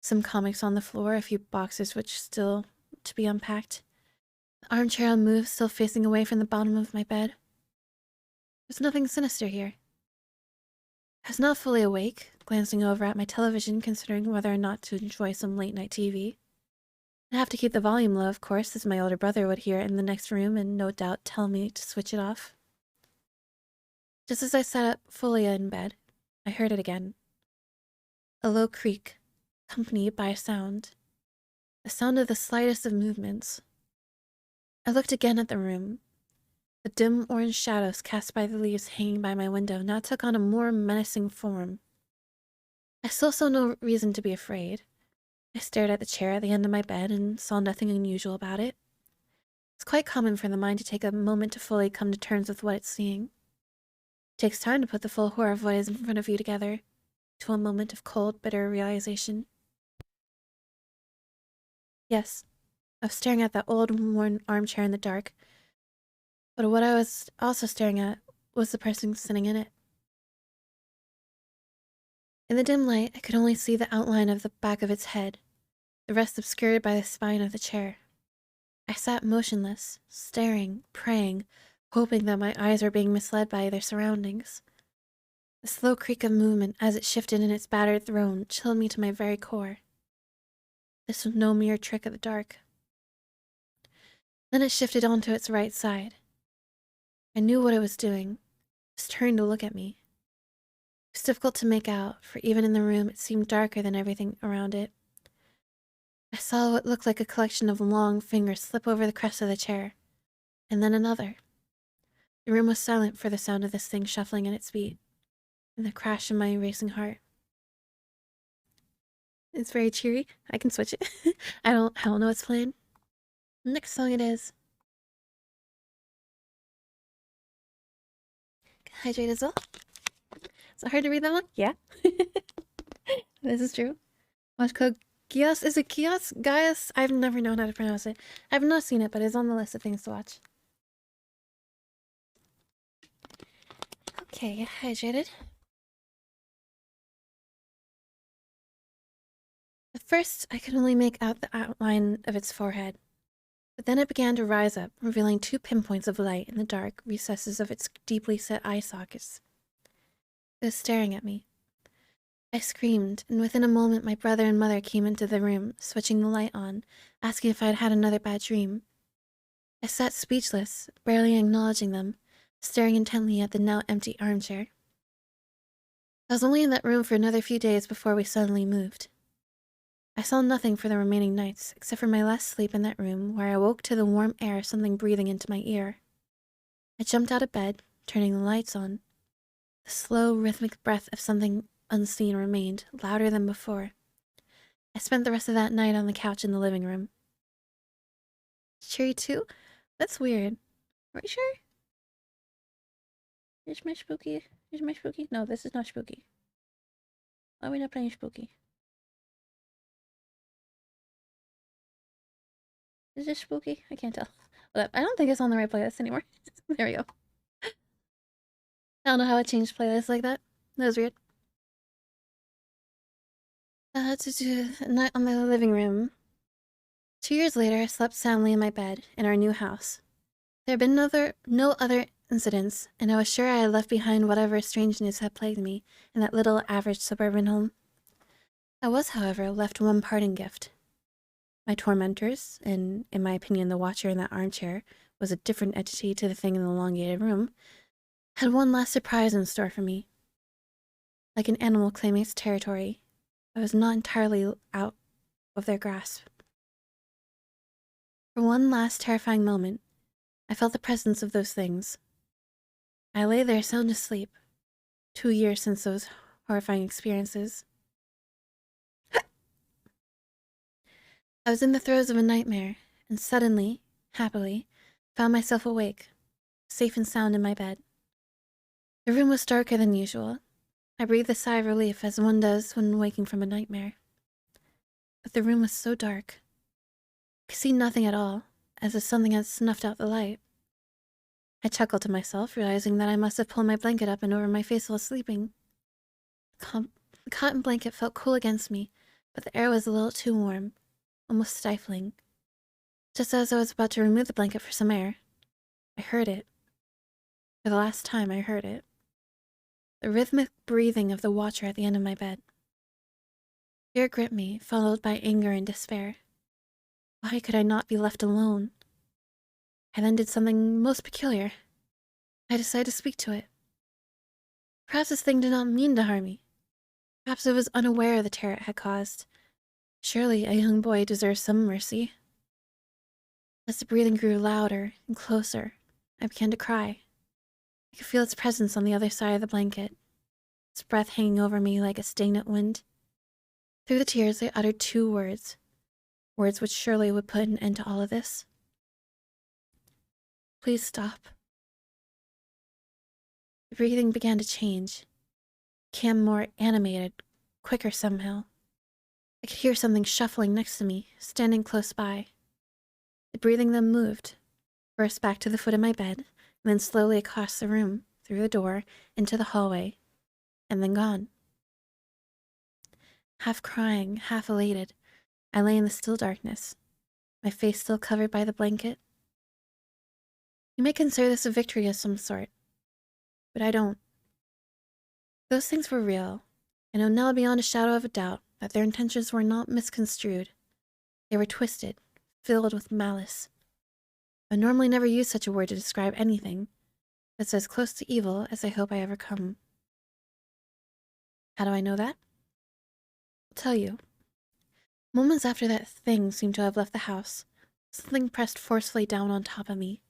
Some comics on the floor, a few boxes which still to be unpacked. The armchair unmoved, still facing away from the bottom of my bed. There's nothing sinister here. I was not fully awake, glancing over at my television, considering whether or not to enjoy some late-night TV. I'd have to keep the volume low, of course, as my older brother would hear it in the next room and no doubt tell me to switch it off. Just as I sat up fully in bed, I heard it again. A low creak, accompanied by a sound. The sound of the slightest of movements. I looked again at the room. The dim orange shadows cast by the leaves hanging by my window now took on a more menacing form. I still saw no reason to be afraid. I stared at the chair at the end of my bed and saw nothing unusual about it. It's quite common for the mind to take a moment to fully come to terms with what it's seeing. It takes time to put the full horror of what is in front of you together, to a moment of cold, bitter realization. Yes, I was staring at that old, worn armchair in the dark, but what I was also staring at was the person sitting in it. In the dim light, I could only see the outline of the back of its head, the rest obscured by the spine of the chair. I sat motionless, staring, praying, hoping that my eyes were being misled by their surroundings. The slow creak of movement as it shifted in its battered throne chilled me to my very core. This was no mere trick of the dark. Then it shifted onto its right side. I knew what it was doing. It was turning to look at me. It was difficult to make out, for even in the room it seemed darker than everything around it. I saw what looked like a collection of long fingers slip over the crest of the chair, and then another. The room was silent for the sound of this thing shuffling at its feet, and the crash of my racing heart. It's very cheery. I can switch it. I don't know what's playing. Next song it is. Hydrate as well. Is it hard to read that one? Yeah. This is true. Watch code Gios. Is it Gios? Gaius? I've never known how to pronounce it. I've not seen it, but it's on the list of things to watch. Okay, get hydrated. The First, I could only make out the outline of its forehead, but then it began to rise up, revealing 2 pinpoints of light in the dark recesses of its deeply set eye sockets. It was staring at me. I screamed, and within a moment my brother and mother came into the room, switching the light on, asking if I had had another bad dream. I sat speechless, barely acknowledging them, staring intently at the now empty armchair. I was only in that room for another few days before we suddenly moved. I saw nothing for the remaining nights, except for my last sleep in that room, where I woke to the warm air of something breathing into my ear. I jumped out of bed, turning the lights on. The slow, rhythmic breath of something unseen remained, louder than before. I spent the rest of that night on the couch in the living room. Cheery too? That's weird. Are you sure? Is my spooky? Is my spooky? No, this is not spooky. Why are we not playing spooky? Is this spooky? I can't tell. But I don't think it's on the right playlist anymore. There we go. I don't know how I changed playlists like that. That was weird. A night on my living room. 2 years later, I slept soundly in my bed in our new house. There had been no other incidents, and I was sure I had left behind whatever strangeness had plagued me in that little average suburban home. I was, however, left one parting gift. My tormentors, and in my opinion the watcher in that armchair was a different entity to the thing in the elongated room, had one last surprise in store for me. Like an animal claiming its territory, I was not entirely out of their grasp. For one last terrifying moment, I felt the presence of those things. I lay there sound asleep, 2 years since those horrifying experiences. I was in the throes of a nightmare, and suddenly, happily, found myself awake, safe and sound in my bed. The room was darker than usual. I breathed a sigh of relief, as one does when waking from a nightmare. But the room was so dark. I could see nothing at all, as if something had snuffed out the light. I chuckled to myself, realizing that I must have pulled my blanket up and over my face while sleeping. The cotton blanket felt cool against me, but the air was a little too warm, almost stifling. Just as I was about to remove the blanket for some air, I heard it. For the last time, I heard it. The rhythmic breathing of the watcher at the end of my bed. Fear gripped me, followed by anger and despair. Why could I not be left alone? I then did something most peculiar. I decided to speak to it. Perhaps this thing did not mean to harm me. Perhaps it was unaware of the terror it had caused. Surely a young boy deserves some mercy. As the breathing grew louder and closer, I began to cry. I could feel its presence on the other side of the blanket, its breath hanging over me like a stagnant wind. Through the tears, I uttered 2 words, words which surely would put an end to all of this. Please stop. The breathing began to change, became more animated, quicker somehow. I could hear something shuffling next to me, standing close by. The breathing then moved, first back to the foot of my bed, and then slowly across the room, through the door, into the hallway, and then gone. Half crying, half elated, I lay in the still darkness, my face still covered by the blanket. You may consider this a victory of some sort, but I don't. Those things were real. I know now beyond a shadow of a doubt that their intentions were not misconstrued. They were twisted, filled with malice. I normally never use such a word to describe anything, but it's as close to evil as I hope I ever come. How do I know that? I'll tell you. Moments after that thing seemed to have left the house, something pressed forcefully down on top of me,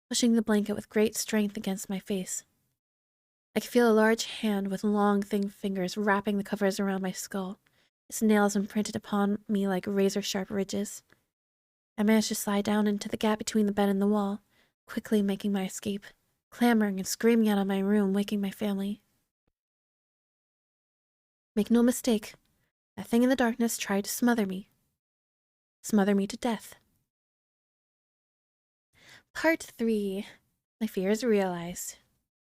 pushing the blanket with great strength against my face. I could feel a large hand with long, thin fingers wrapping the covers around my skull, its nails imprinted upon me like razor-sharp ridges. I managed to slide down into the gap between the bed and the wall, quickly making my escape, clamoring and screaming out of my room, waking my family. Make no mistake, that thing in the darkness tried to smother me to death. Part 3. My fears realized.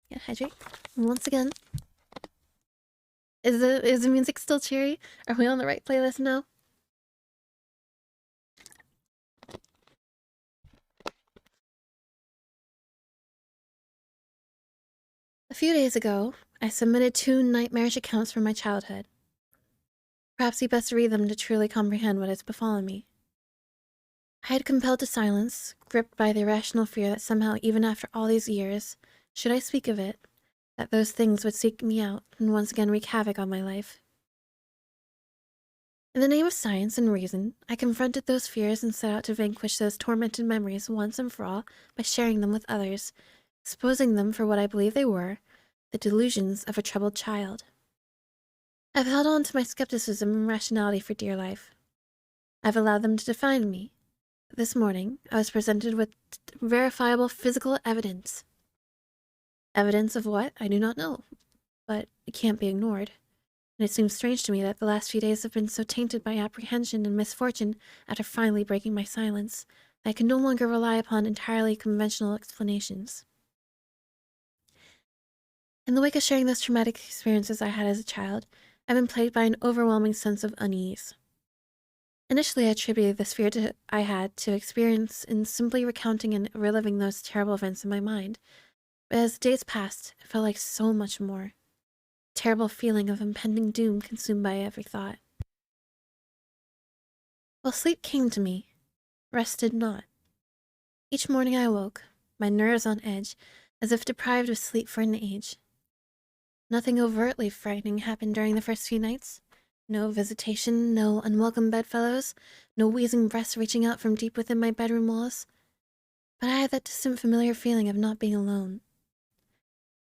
Yeah, hydrate. Once again. Is the music still cheery? Are we on the right playlist now? A few days ago, I submitted 2 nightmarish accounts from my childhood. Perhaps you best read them to truly comprehend what has befallen me. I had compelled to silence, gripped by the irrational fear that somehow, even after all these years, should I speak of it, that those things would seek me out and once again wreak havoc on my life. In the name of science and reason, I confronted those fears and set out to vanquish those tormented memories once and for all by sharing them with others, exposing them for what I believe they were, the delusions of a troubled child. I've held on to my skepticism and rationality for dear life. I've allowed them to define me. This morning, I was presented with verifiable physical evidence. Evidence of what? I do not know, but it can't be ignored. And it seems strange to me that the last few days have been so tainted by apprehension and misfortune after finally breaking my silence that I can no longer rely upon entirely conventional explanations. In the wake of sharing those traumatic experiences I had as a child, I've been plagued by an overwhelming sense of unease. Initially, I attributed this fear I had to experience in simply recounting and reliving those terrible events in my mind, but as the days passed, it felt like so much more. Terrible feeling of impending doom consumed by every thought. Well, sleep came to me. Rest did not. Each morning I awoke, my nerves on edge, as if deprived of sleep for an age. Nothing overtly frightening happened during the first few nights. No visitation, no unwelcome bedfellows, no wheezing breaths reaching out from deep within my bedroom walls. But I had that distant familiar feeling of not being alone.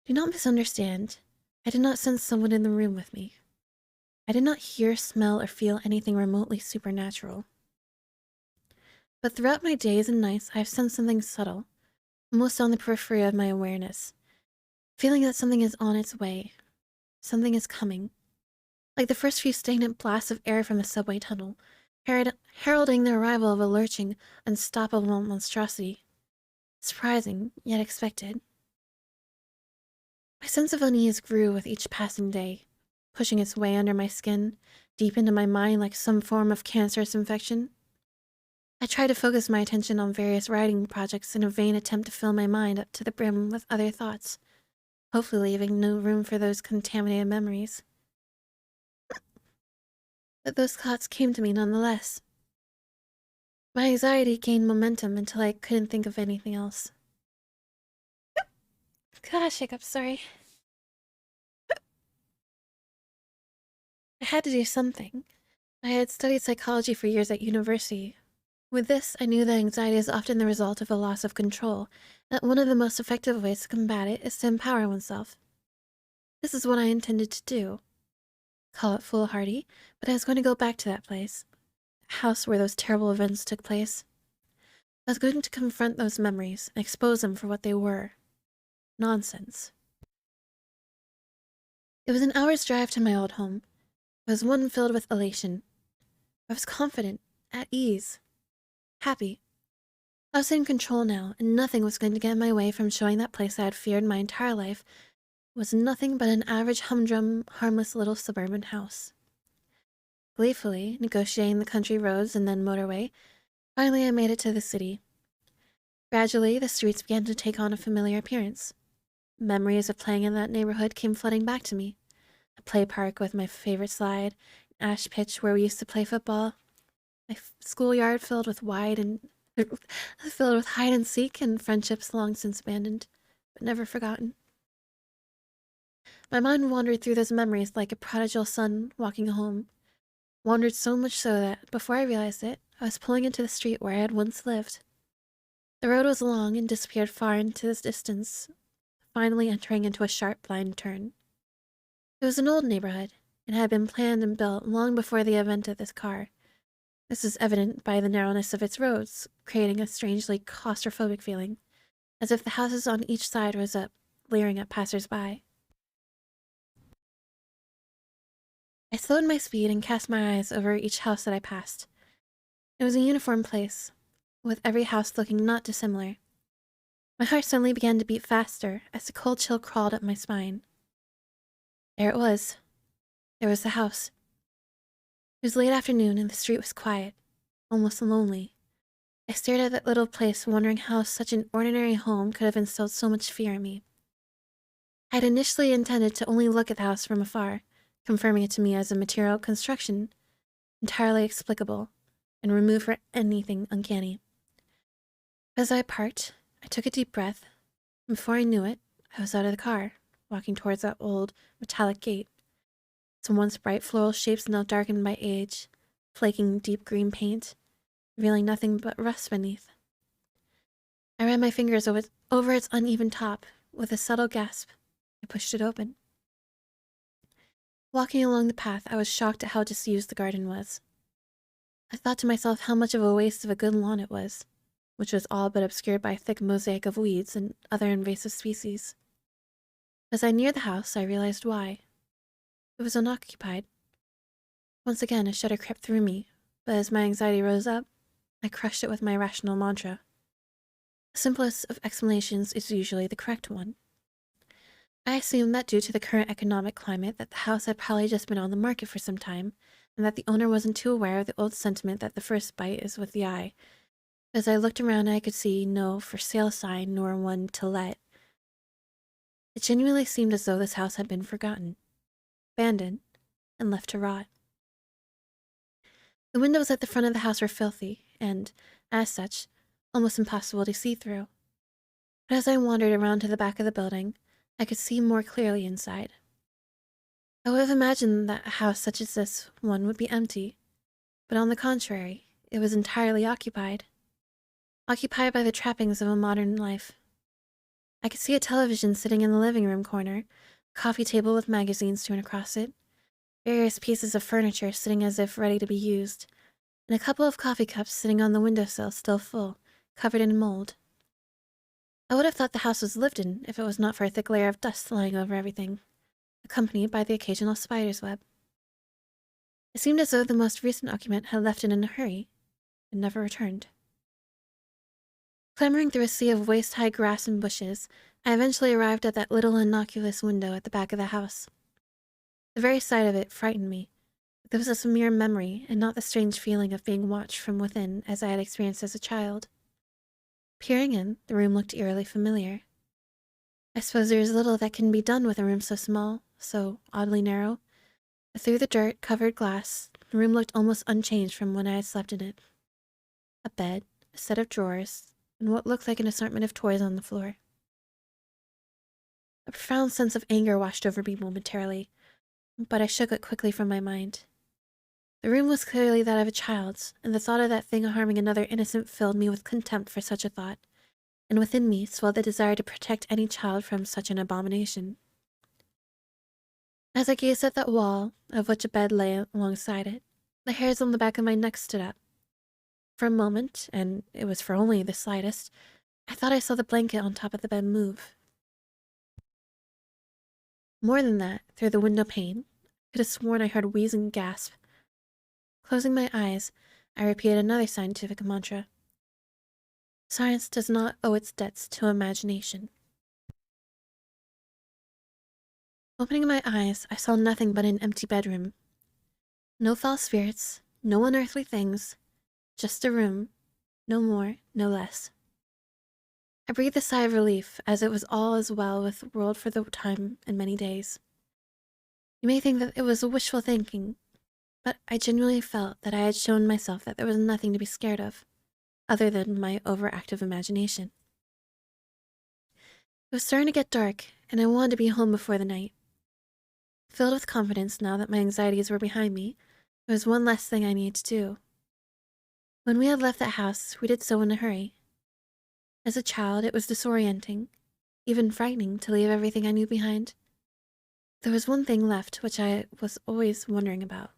Do not misunderstand. I did not sense someone in the room with me. I did not hear, smell, or feel anything remotely supernatural. But throughout my days and nights, I have sensed something subtle, almost on the periphery of my awareness, feeling that something is on its way. Something is coming. Like the first few stagnant blasts of air from a subway tunnel, heralding the arrival of a lurching, unstoppable monstrosity. Surprising, yet expected. My sense of unease grew with each passing day, pushing its way under my skin, deep into my mind like some form of cancerous infection. I tried to focus my attention on various writing projects in a vain attempt to fill my mind up to the brim with other thoughts, hopefully leaving no room for those contaminated memories. But those thoughts came to me nonetheless. My anxiety gained momentum until I couldn't think of anything else. Gosh, hiccup, sorry. I had to do something. I had studied psychology for years at university. With this, I knew that anxiety is often the result of a loss of control, and that one of the most effective ways to combat it is to empower oneself. This is what I intended to do. Call it foolhardy, but I was going to go back to that place. The house where those terrible events took place. I was going to confront those memories and expose them for what they were. Nonsense. It was an hour's drive to my old home. It was one filled with elation. I was confident, at ease, happy. I was in control now, and nothing was going to get in my way from showing that place I had feared my entire life was nothing but an average humdrum, harmless little suburban house. Gleefully, negotiating the country roads and then motorway, finally I made it to the city. Gradually, the streets began to take on a familiar appearance. Memories of playing in that neighborhood came flooding back to me. A play park with my favorite slide, an ash pitch where we used to play football, my schoolyard filled with filled with hide and seek and friendships long since abandoned, but never forgotten. My mind wandered through those memories like a prodigal son walking home. Wandered so much so that, before I realized it, I was pulling into the street where I had once lived. The road was long and disappeared far into the distance, finally entering into a sharp blind turn. It was an old neighborhood, and had been planned and built long before the advent of this car. This is evident by the narrowness of its roads, creating a strangely claustrophobic feeling, as if the houses on each side rose up, leering at passers-by. I slowed my speed and cast my eyes over each house that I passed. It was a uniform place, with every house looking not dissimilar. My heart suddenly began to beat faster as the cold chill crawled up my spine. There it was. There was the house. It was late afternoon and the street was quiet, almost lonely. I stared at that little place, wondering how such an ordinary home could have instilled so much fear in me. I'd initially intended to only look at the house from afar, confirming it to me as a material construction, entirely explicable, and remove for anything uncanny. As I parked, I took a deep breath, and before I knew it, I was out of the car, walking towards that old, metallic gate. Some once bright floral shapes now darkened by age, flaking deep green paint, revealing nothing but rust beneath. I ran my fingers over its uneven top. With a subtle gasp, I pushed it open. Walking along the path, I was shocked at how disused the garden was. I thought to myself how much of a waste of a good lawn it was, which was all but obscured by a thick mosaic of weeds and other invasive species. As I neared the house, I realized why. It was unoccupied. Once again, a shudder crept through me, but as my anxiety rose up, I crushed it with my rational mantra. The simplest of explanations is usually the correct one. I assumed that due to the current economic climate that the house had probably just been on the market for some time, and that the owner wasn't too aware of the old sentiment that the first bite is with the eye. As I looked around, I could see no for sale sign nor one to let. It genuinely seemed as though this house had been forgotten, abandoned, and left to rot. The windows at the front of the house were filthy, and, as such, almost impossible to see through. But as I wandered around to the back of the building, I could see more clearly inside. I would have imagined that a house such as this one would be empty, but on the contrary, it was entirely occupied. Occupied by the trappings of a modern life. I could see a television sitting in the living room corner, a coffee table with magazines strewn across it, various pieces of furniture sitting as if ready to be used, and a couple of coffee cups sitting on the windowsill still full, covered in mold. I would have thought the house was lived in if it was not for a thick layer of dust lying over everything, accompanied by the occasional spider's web. It seemed as though the most recent occupant had left it in a hurry and never returned. Clambering through a sea of waist-high grass and bushes, I eventually arrived at that little innocuous window at the back of the house. The very sight of it frightened me. This was a mere memory, and not the strange feeling of being watched from within as I had experienced as a child. Peering in, the room looked eerily familiar. I suppose there is little that can be done with a room so small, so oddly narrow, but through the dirt-covered glass, the room looked almost unchanged from when I had slept in it. A bed, a set of drawers, and what looked like an assortment of toys on the floor. A profound sense of anger washed over me momentarily, but I shook it quickly from my mind. The room was clearly that of a child's, and the thought of that thing harming another innocent filled me with contempt for such a thought, and within me swelled the desire to protect any child from such an abomination. As I gazed at that wall, of which a bed lay alongside it, the hairs on the back of my neck stood up. For a moment, and it was for only the slightest, I thought I saw the blanket on top of the bed move. More than that, through the window pane, I could have sworn I heard a wheezing gasp. Closing my eyes, I repeated another scientific mantra. Science does not owe its debts to imagination. Opening my eyes, I saw nothing but an empty bedroom. No foul spirits, no unearthly things, just a room, no more, no less. I breathed a sigh of relief, as it was all as well with the world for the time and many days. You may think that it was wishful thinking, but I genuinely felt that I had shown myself that there was nothing to be scared of, other than my overactive imagination. It was starting to get dark, and I wanted to be home before the night. Filled with confidence now that my anxieties were behind me, there was one less thing I needed to do. When we had left that house, we did so in a hurry. As a child, it was disorienting, even frightening to leave everything I knew behind. There was one thing left which I was always wondering about.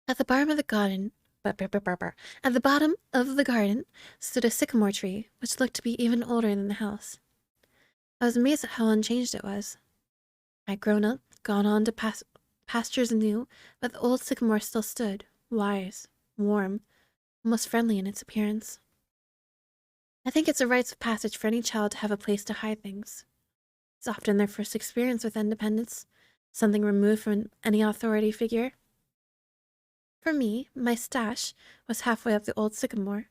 At the bottom of the garden, at the bottom of the garden stood a sycamore tree, which looked to be even older than the house. I was amazed at how unchanged it was. I'd grown up, gone on to pastures new, but the old sycamore still stood, wise, warm, almost friendly in its appearance. I think it's a rite of passage for any child to have a place to hide things. It's often their first experience with independence, something removed from any authority figure. For me, my stash was halfway up the old sycamore.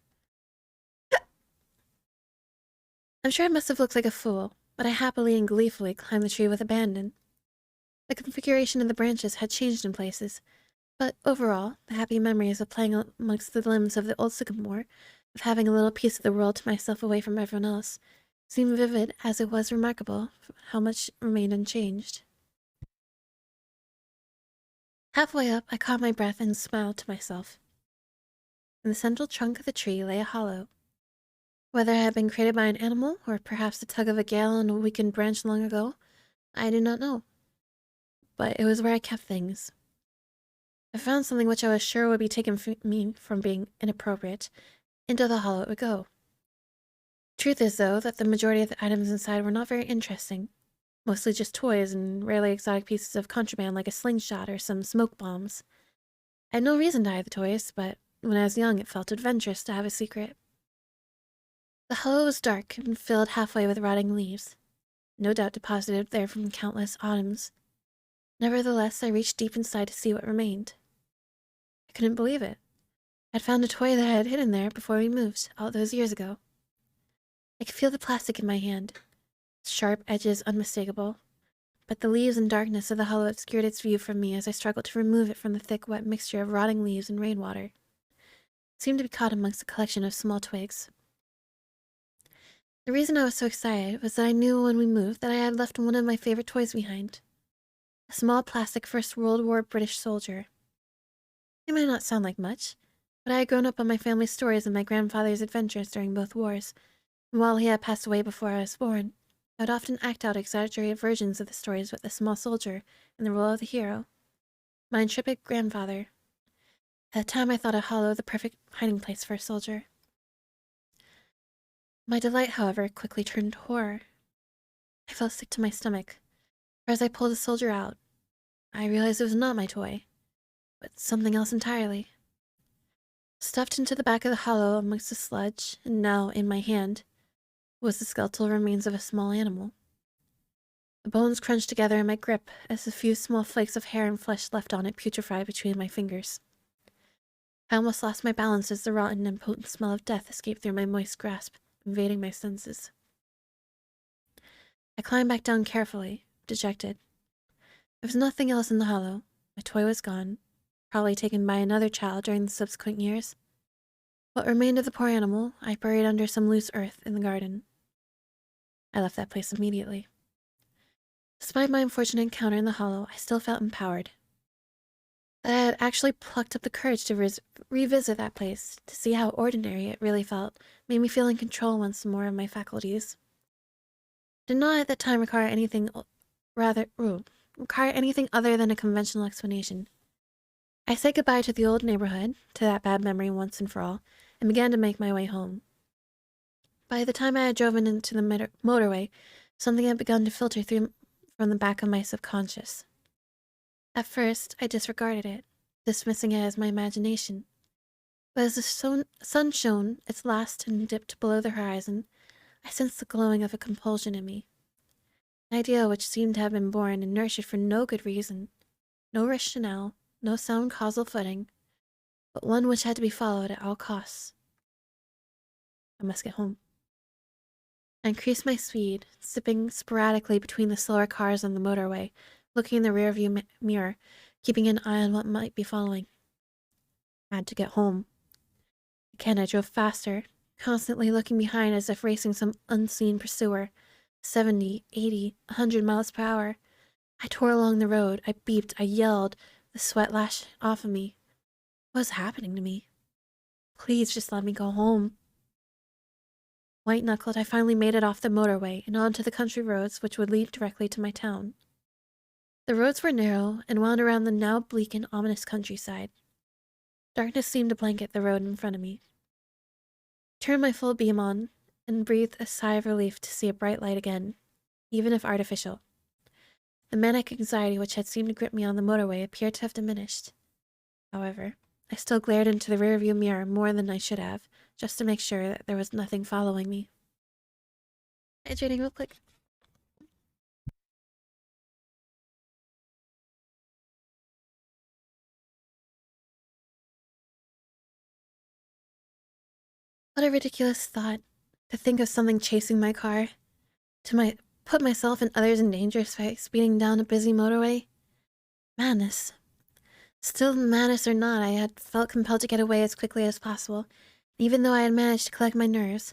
I'm sure I must have looked like a fool, but I happily and gleefully climbed the tree with abandon. The configuration of the branches had changed in places, but overall, the happy memories of playing amongst the limbs of the old sycamore, of having a little piece of the world to myself away from everyone else, seemed vivid as it was remarkable how much remained unchanged. Halfway up, I caught my breath and smiled to myself. In the central trunk of the tree lay a hollow. Whether it had been created by an animal, or perhaps the tug of a gale on a weakened branch long ago, I do not know. But it was where I kept things. I found something which I was sure would be taken from me from being inappropriate. Into the hollow it would go. Truth is, though, that the majority of the items inside were not very interesting. Mostly just toys and rarely exotic pieces of contraband like a slingshot or some smoke bombs. I had no reason to hide the toys, but when I was young it felt adventurous to have a secret. The hollow was dark and filled halfway with rotting leaves, no doubt deposited there from countless autumns. Nevertheless, I reached deep inside to see what remained. I couldn't believe it. I'd found a toy that I had hidden there before we moved, all those years ago. I could feel the plastic in my hand, sharp edges unmistakable, but the leaves and darkness of the hollow obscured its view from me as I struggled to remove it from the thick, wet mixture of rotting leaves and rainwater. It seemed to be caught amongst a collection of small twigs. The reason I was so excited was that I knew when we moved that I had left one of my favorite toys behind. A small plastic First World War British soldier. It might not sound like much, but I had grown up on my family's stories and my grandfather's adventures during both wars, and while he had passed away before I was born, I would often act out exaggerated versions of the stories with the small soldier in the role of the hero, my intrepid grandfather. At the time I thought a hollow the perfect hiding place for a soldier. My delight, however, quickly turned to horror. I felt sick to my stomach, for as I pulled the soldier out, I realized it was not my toy, but something else entirely. Stuffed into the back of the hollow amongst the sludge, and now in my hand, was the skeletal remains of a small animal. The bones crunched together in my grip as a few small flakes of hair and flesh left on it putrefied between my fingers. I almost lost my balance as the rotten and potent smell of death escaped through my moist grasp, invading my senses. I climbed back down carefully, dejected. There was nothing else in the hollow. My toy was gone, probably taken by another child during the subsequent years. What remained of the poor animal I buried under some loose earth in the garden. I left that place immediately. Despite my unfortunate encounter in the hollow, I still felt empowered. That I had actually plucked up the courage to revisit that place, to see how ordinary it really felt, made me feel in control once more of my faculties. Did not at that time require anything other than a conventional explanation. I said goodbye to the old neighborhood, to that bad memory once and for all, and began to make my way home. By the time I had driven into the motorway, something had begun to filter through from the back of my subconscious. At first, I disregarded it, dismissing it as my imagination. But as the sun shone its last and dipped below the horizon, I sensed the glowing of a compulsion in me. An idea which seemed to have been born and nurtured for no good reason, no rationale, no sound causal footing, but one which had to be followed at all costs. I must get home. I increased my speed, zipping sporadically between the slower cars on the motorway, looking in the rearview mirror, keeping an eye on what might be following. I had to get home. Again, I drove faster, constantly looking behind as if racing some unseen pursuer. 70, 80, 100 miles per hour. I tore along the road. I beeped. I yelled. The sweat lashed off of me. What was happening to me? Please just let me go home. White-knuckled, I finally made it off the motorway and onto the country roads which would lead directly to my town. The roads were narrow and wound around the now bleak and ominous countryside. Darkness seemed to blanket the road in front of me. I turned my full beam on and breathed a sigh of relief to see a bright light again, even if artificial. The manic anxiety which had seemed to grip me on the motorway appeared to have diminished. However, I still glared into the rearview mirror more than I should have, just to make sure that there was nothing following me. Hydrating real quick. What a ridiculous thought, to think of something chasing my car, put myself and others in danger by speeding down a busy motorway. Madness. Still, madness or not, I had felt compelled to get away as quickly as possible. Even though I had managed to collect my nerves,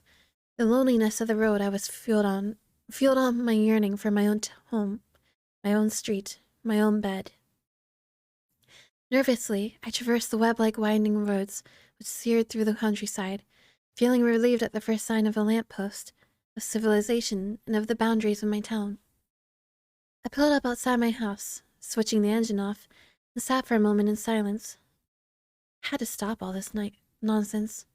the loneliness of the road I was fueled on my yearning for my own home, my own street, my own bed. Nervously, I traversed the web-like winding roads which seared through the countryside, feeling relieved at the first sign of a lamp-post, of civilization, and of the boundaries of my town. I pulled up outside my house, switching the engine off, and sat for a moment in silence. I had to stop all this nonsense.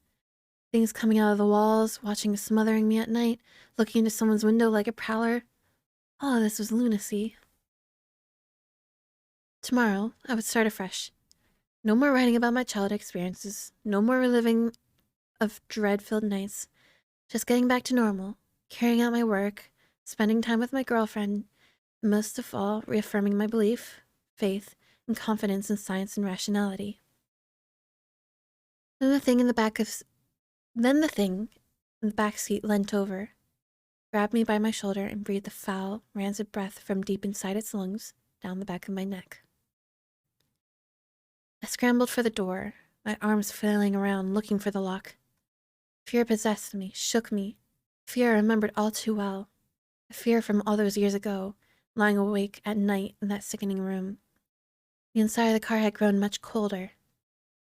Things coming out of the walls, watching smothering me at night, looking into someone's window like a prowler. All of this was lunacy. Tomorrow, I would start afresh. No more writing about my childhood experiences, no more reliving of dread-filled nights. Just getting back to normal, carrying out my work, spending time with my girlfriend, and most of all, reaffirming my belief, faith, and confidence in science and rationality. Then the thing in the back seat leant over, grabbed me by my shoulder, and breathed the foul, rancid breath from deep inside its lungs down the back of my neck. I scrambled for the door, my arms flailing around, looking for the lock. Fear possessed me, shook me. Fear I remembered all too well. A fear from all those years ago, lying awake at night in that sickening room. The inside of the car had grown much colder.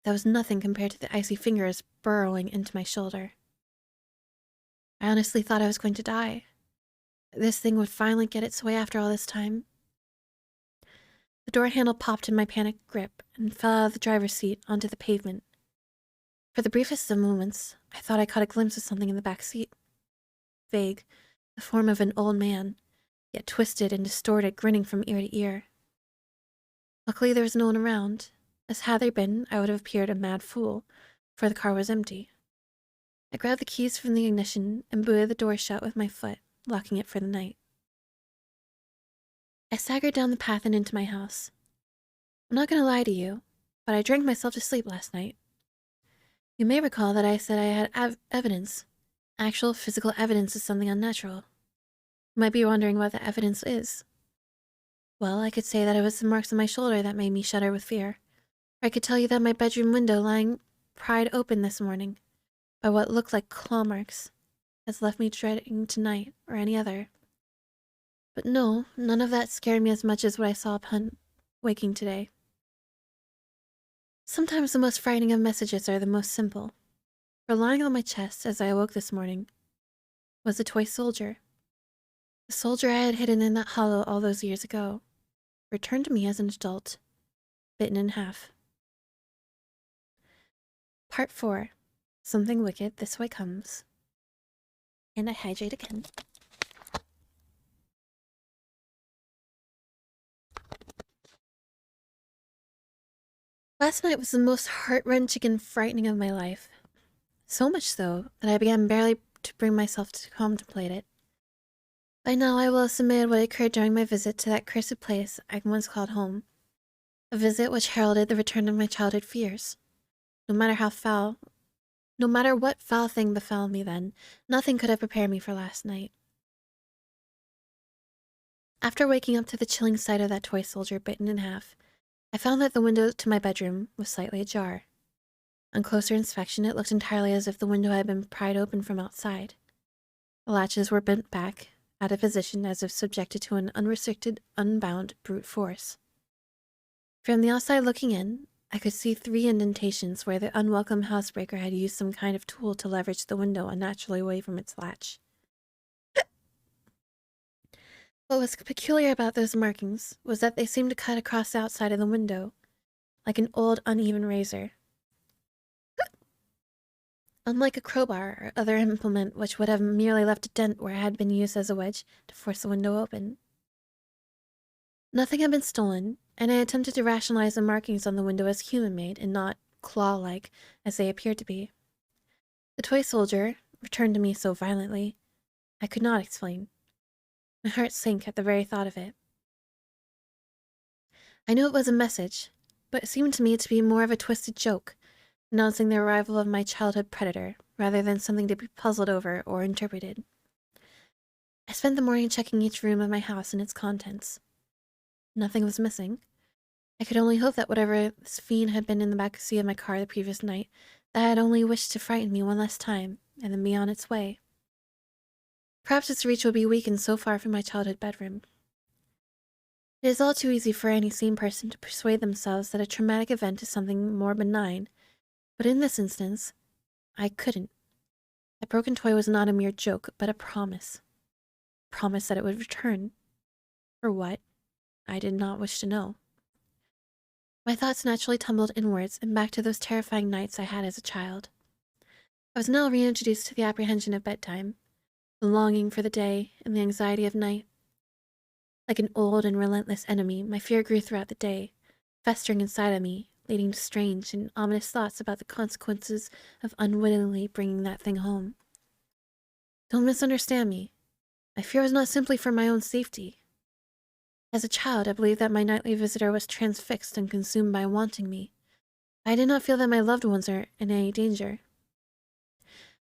That was nothing compared to the icy fingers burrowing into my shoulder. I honestly thought I was going to die. This thing would finally get its way after all this time. The door handle popped in my panicked grip and fell out of the driver's seat onto the pavement. For the briefest of moments, I thought I caught a glimpse of something in the back seat. Vague, the form of an old man, yet twisted and distorted, grinning from ear to ear. Luckily there was no one around, as had there been, I would have appeared a mad fool, for the car was empty. I grabbed the keys from the ignition and booted the door shut with my foot, locking it for the night. I staggered down the path and into my house. I'm not going to lie to you, but I drank myself to sleep last night. You may recall that I said I had evidence. Actual physical evidence of something unnatural. You might be wondering what the evidence is. Well, I could say that it was the marks on my shoulder that made me shudder with fear. Or I could tell you that my bedroom window lying pried open this morning, by what looked like claw marks, has left me dreading tonight or any other. But no, none of that scared me as much as what I saw upon waking today. Sometimes the most frightening of messages are the most simple. For lying on my chest as I awoke this morning was a toy soldier. The soldier I had hidden in that hollow all those years ago, returned to me as an adult, bitten in half. Part 4. Something wicked this way comes. And I hydrate again. Last night was the most heart-wrenching and frightening of my life. So much so that I began barely to bring myself to contemplate it. By now I will have submitted what occurred during my visit to that cursed place I once called home. A visit which heralded the return of my childhood fears. No matter what foul thing befell me then, nothing could have prepared me for last night. After waking up to the chilling sight of that toy soldier bitten in half, I found that the window to my bedroom was slightly ajar. On closer inspection, it looked entirely as if the window had been pried open from outside. The latches were bent back, out of position as if subjected to an unrestricted, unbound brute force. From the outside looking in, I could see 3 indentations where the unwelcome housebreaker had used some kind of tool to leverage the window unnaturally away from its latch. What was peculiar about those markings was that they seemed to cut across the outside of the window, like an old, uneven razor. Unlike a crowbar or other implement which would have merely left a dent where it had been used as a wedge to force the window open. Nothing had been stolen, and I attempted to rationalize the markings on the window as human-made and not claw-like as they appeared to be. The toy soldier, returned to me so violently, I could not explain. My heart sank at the very thought of it. I knew it was a message, but it seemed to me to be more of a twisted joke, announcing the arrival of my childhood predator, rather than something to be puzzled over or interpreted. I spent the morning checking each room of my house and its contents. Nothing was missing. I could only hope that whatever this fiend had been in the back seat of my car the previous night, that I had only wished to frighten me one last time, and then be on its way. Perhaps its reach would be weakened so far from my childhood bedroom. It is all too easy for any sane person to persuade themselves that a traumatic event is something more benign, but in this instance, I couldn't. That broken toy was not a mere joke, but a promise. Promise that it would return. For what? I did not wish to know. My thoughts naturally tumbled inwards and back to those terrifying nights I had as a child. I was now reintroduced to the apprehension of bedtime, the longing for the day, and the anxiety of night. Like an old and relentless enemy, my fear grew throughout the day, festering inside of me, leading to strange and ominous thoughts about the consequences of unwittingly bringing that thing home. Don't misunderstand me. My fear was not simply for my own safety. As a child, I believed that my nightly visitor was transfixed and consumed by wanting me. I did not feel that my loved ones were in any danger.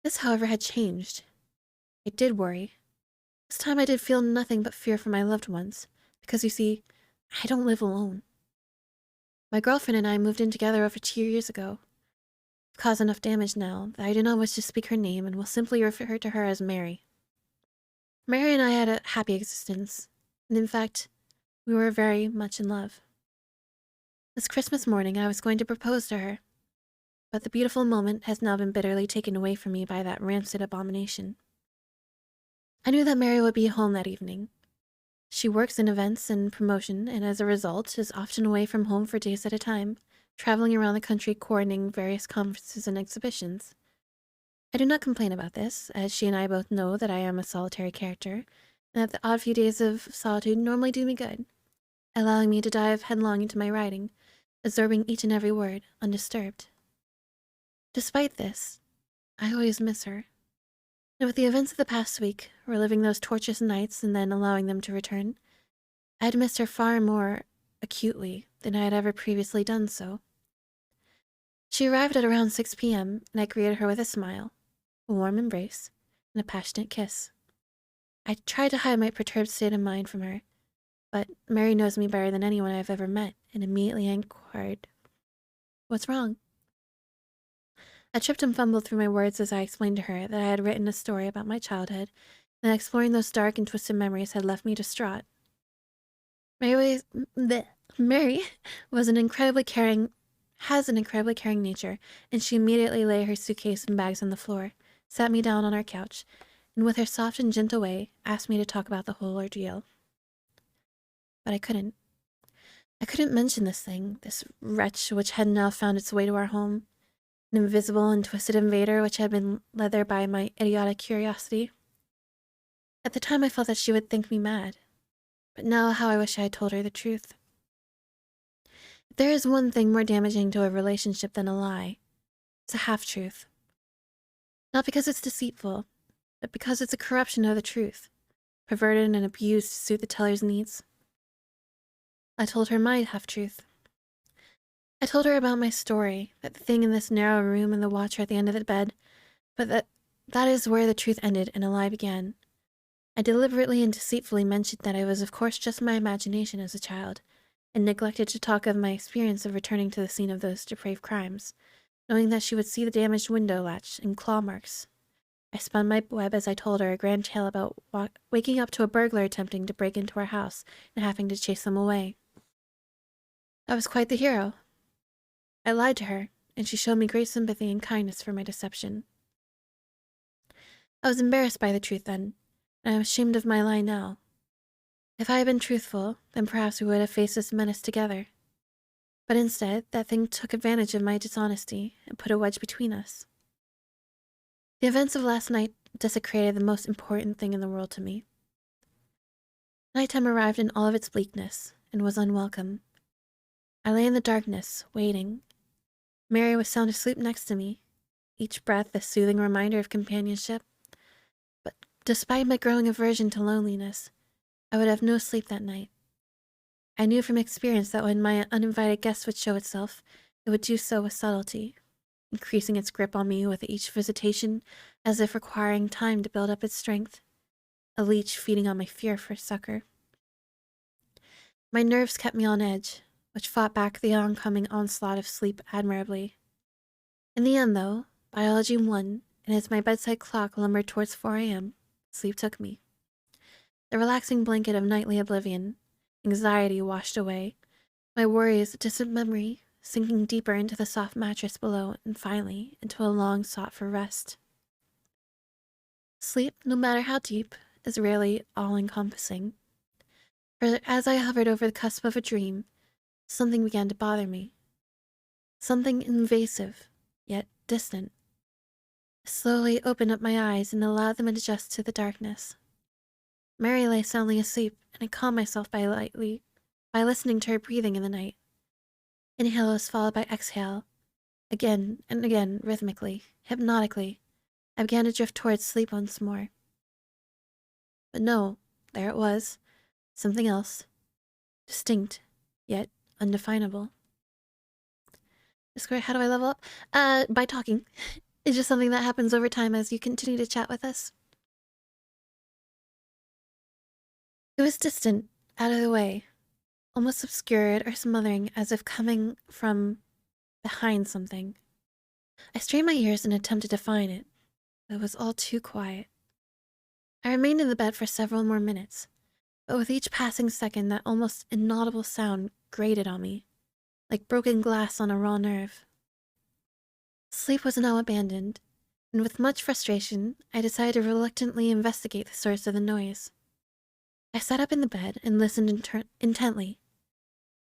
This, however, had changed. I did worry. This time I did feel nothing but fear for my loved ones, because you see, I don't live alone. My girlfriend and I moved in together over 2 years ago. I've caused enough damage now that I do not wish to speak her name and will simply refer to her as Mary. Mary and I had a happy existence, and in fact, we were very much in love. This Christmas morning I was going to propose to her, but the beautiful moment has now been bitterly taken away from me by that rancid abomination. I knew that Mary would be home that evening. She works in events and promotion, and as a result is often away from home for days at a time, traveling around the country coordinating various conferences and exhibitions. I do not complain about this, as she and I both know that I am a solitary character, and that the odd few days of solitude normally do me good, allowing me to dive headlong into my writing, absorbing each and every word, undisturbed. Despite this, I always miss her. And with the events of the past week, reliving those torturous nights and then allowing them to return, I had missed her far more acutely than I had ever previously done so. She arrived at around 6 p.m., and I greeted her with a smile, a warm embrace, and a passionate kiss. I tried to hide my perturbed state of mind from her, but Mary knows me better than anyone I've ever met, and immediately inquired, "What's wrong?" I tripped and fumbled through my words as I explained to her that I had written a story about my childhood, and that exploring those dark and twisted memories had left me distraught. Mary was, Mary was has an incredibly caring nature, and she immediately laid her suitcase and bags on the floor, sat me down on our couch, and with her soft and gentle way, asked me to talk about the whole ordeal. But I couldn't. I couldn't mention this thing, this wretch which had now found its way to our home, an invisible and twisted invader which had been led there by my idiotic curiosity. At the time I felt that she would think me mad, but now how I wish I had told her the truth. If there is one thing more damaging to a relationship than a lie, it's a half-truth. Not because it's deceitful, but because it's a corruption of the truth, perverted and abused to suit the teller's needs. I told her my half-truth. I told her about my story, that the thing in this narrow room and the watcher at the end of the bed, but that is where the truth ended and a lie began. I deliberately and deceitfully mentioned that it was of course just my imagination as a child, and neglected to talk of my experience of returning to the scene of those depraved crimes, knowing that she would see the damaged window latch and claw marks. I spun my web as I told her a grand tale about waking up to a burglar attempting to break into our house and having to chase them away. I was quite the hero. I lied to her, and she showed me great sympathy and kindness for my deception. I was embarrassed by the truth then, and I was ashamed of my lie now. If I had been truthful, then perhaps we would have faced this menace together. But instead, that thing took advantage of my dishonesty and put a wedge between us. The events of last night desecrated the most important thing in the world to me. Nighttime arrived in all of its bleakness, and was unwelcome. I lay in the darkness, waiting. Mary was sound asleep next to me, each breath a soothing reminder of companionship. But despite my growing aversion to loneliness, I would have no sleep that night. I knew from experience that when my uninvited guest would show itself, it would do so with subtlety, increasing its grip on me with each visitation as if requiring time to build up its strength. a leech feeding on my fear for succor. My nerves kept me on edge, which fought back the oncoming onslaught of sleep admirably. In the end, though, biology won, and as my bedside clock lumbered towards 4 a.m., sleep took me. The relaxing blanket of nightly oblivion, anxiety washed away, my worries a distant memory, sinking deeper into the soft mattress below and finally into a long sought for rest. Sleep, no matter how deep, is rarely all-encompassing. For as I hovered over the cusp of a dream, something began to bother me. Something invasive, yet distant. I slowly opened up my eyes and allowed them to adjust to the darkness. Mary lay soundly asleep, and I calmed myself by listening to her breathing in the night. Inhale was followed by exhale, again and again, rhythmically, hypnotically. I began to drift towards sleep once more. But no, there it was. Something else. Distinct, yet undefinable. Discord, how do I level up? By talking. It's just something that happens over time as you continue to chat with us. It was distant, out of the way, almost obscured or smothering as if coming from behind something. I strained my ears and attempted to find it, but it was all too quiet. I remained in the bed for several more minutes, but with each passing second that almost inaudible sound grated on me, like broken glass on a raw nerve. Sleep was now abandoned, and with much frustration, I decided to reluctantly investigate the source of the noise. I sat up in the bed and listened intently.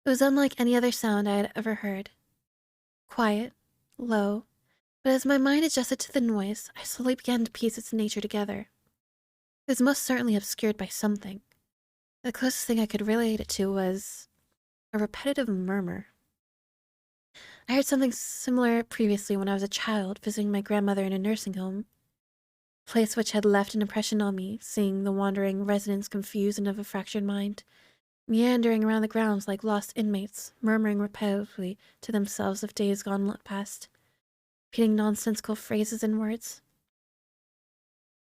It was unlike any other sound I had ever heard. Quiet, low, but as my mind adjusted to the noise, I slowly began to piece its nature together. It was most certainly obscured by something. The closest thing I could relate it to was a repetitive murmur. I heard something similar previously when I was a child visiting my grandmother in a nursing home, a place which had left an impression on me, seeing the wandering residents confused and of a fractured mind, meandering around the grounds like lost inmates, murmuring repetitively to themselves of days gone past, repeating nonsensical phrases and words.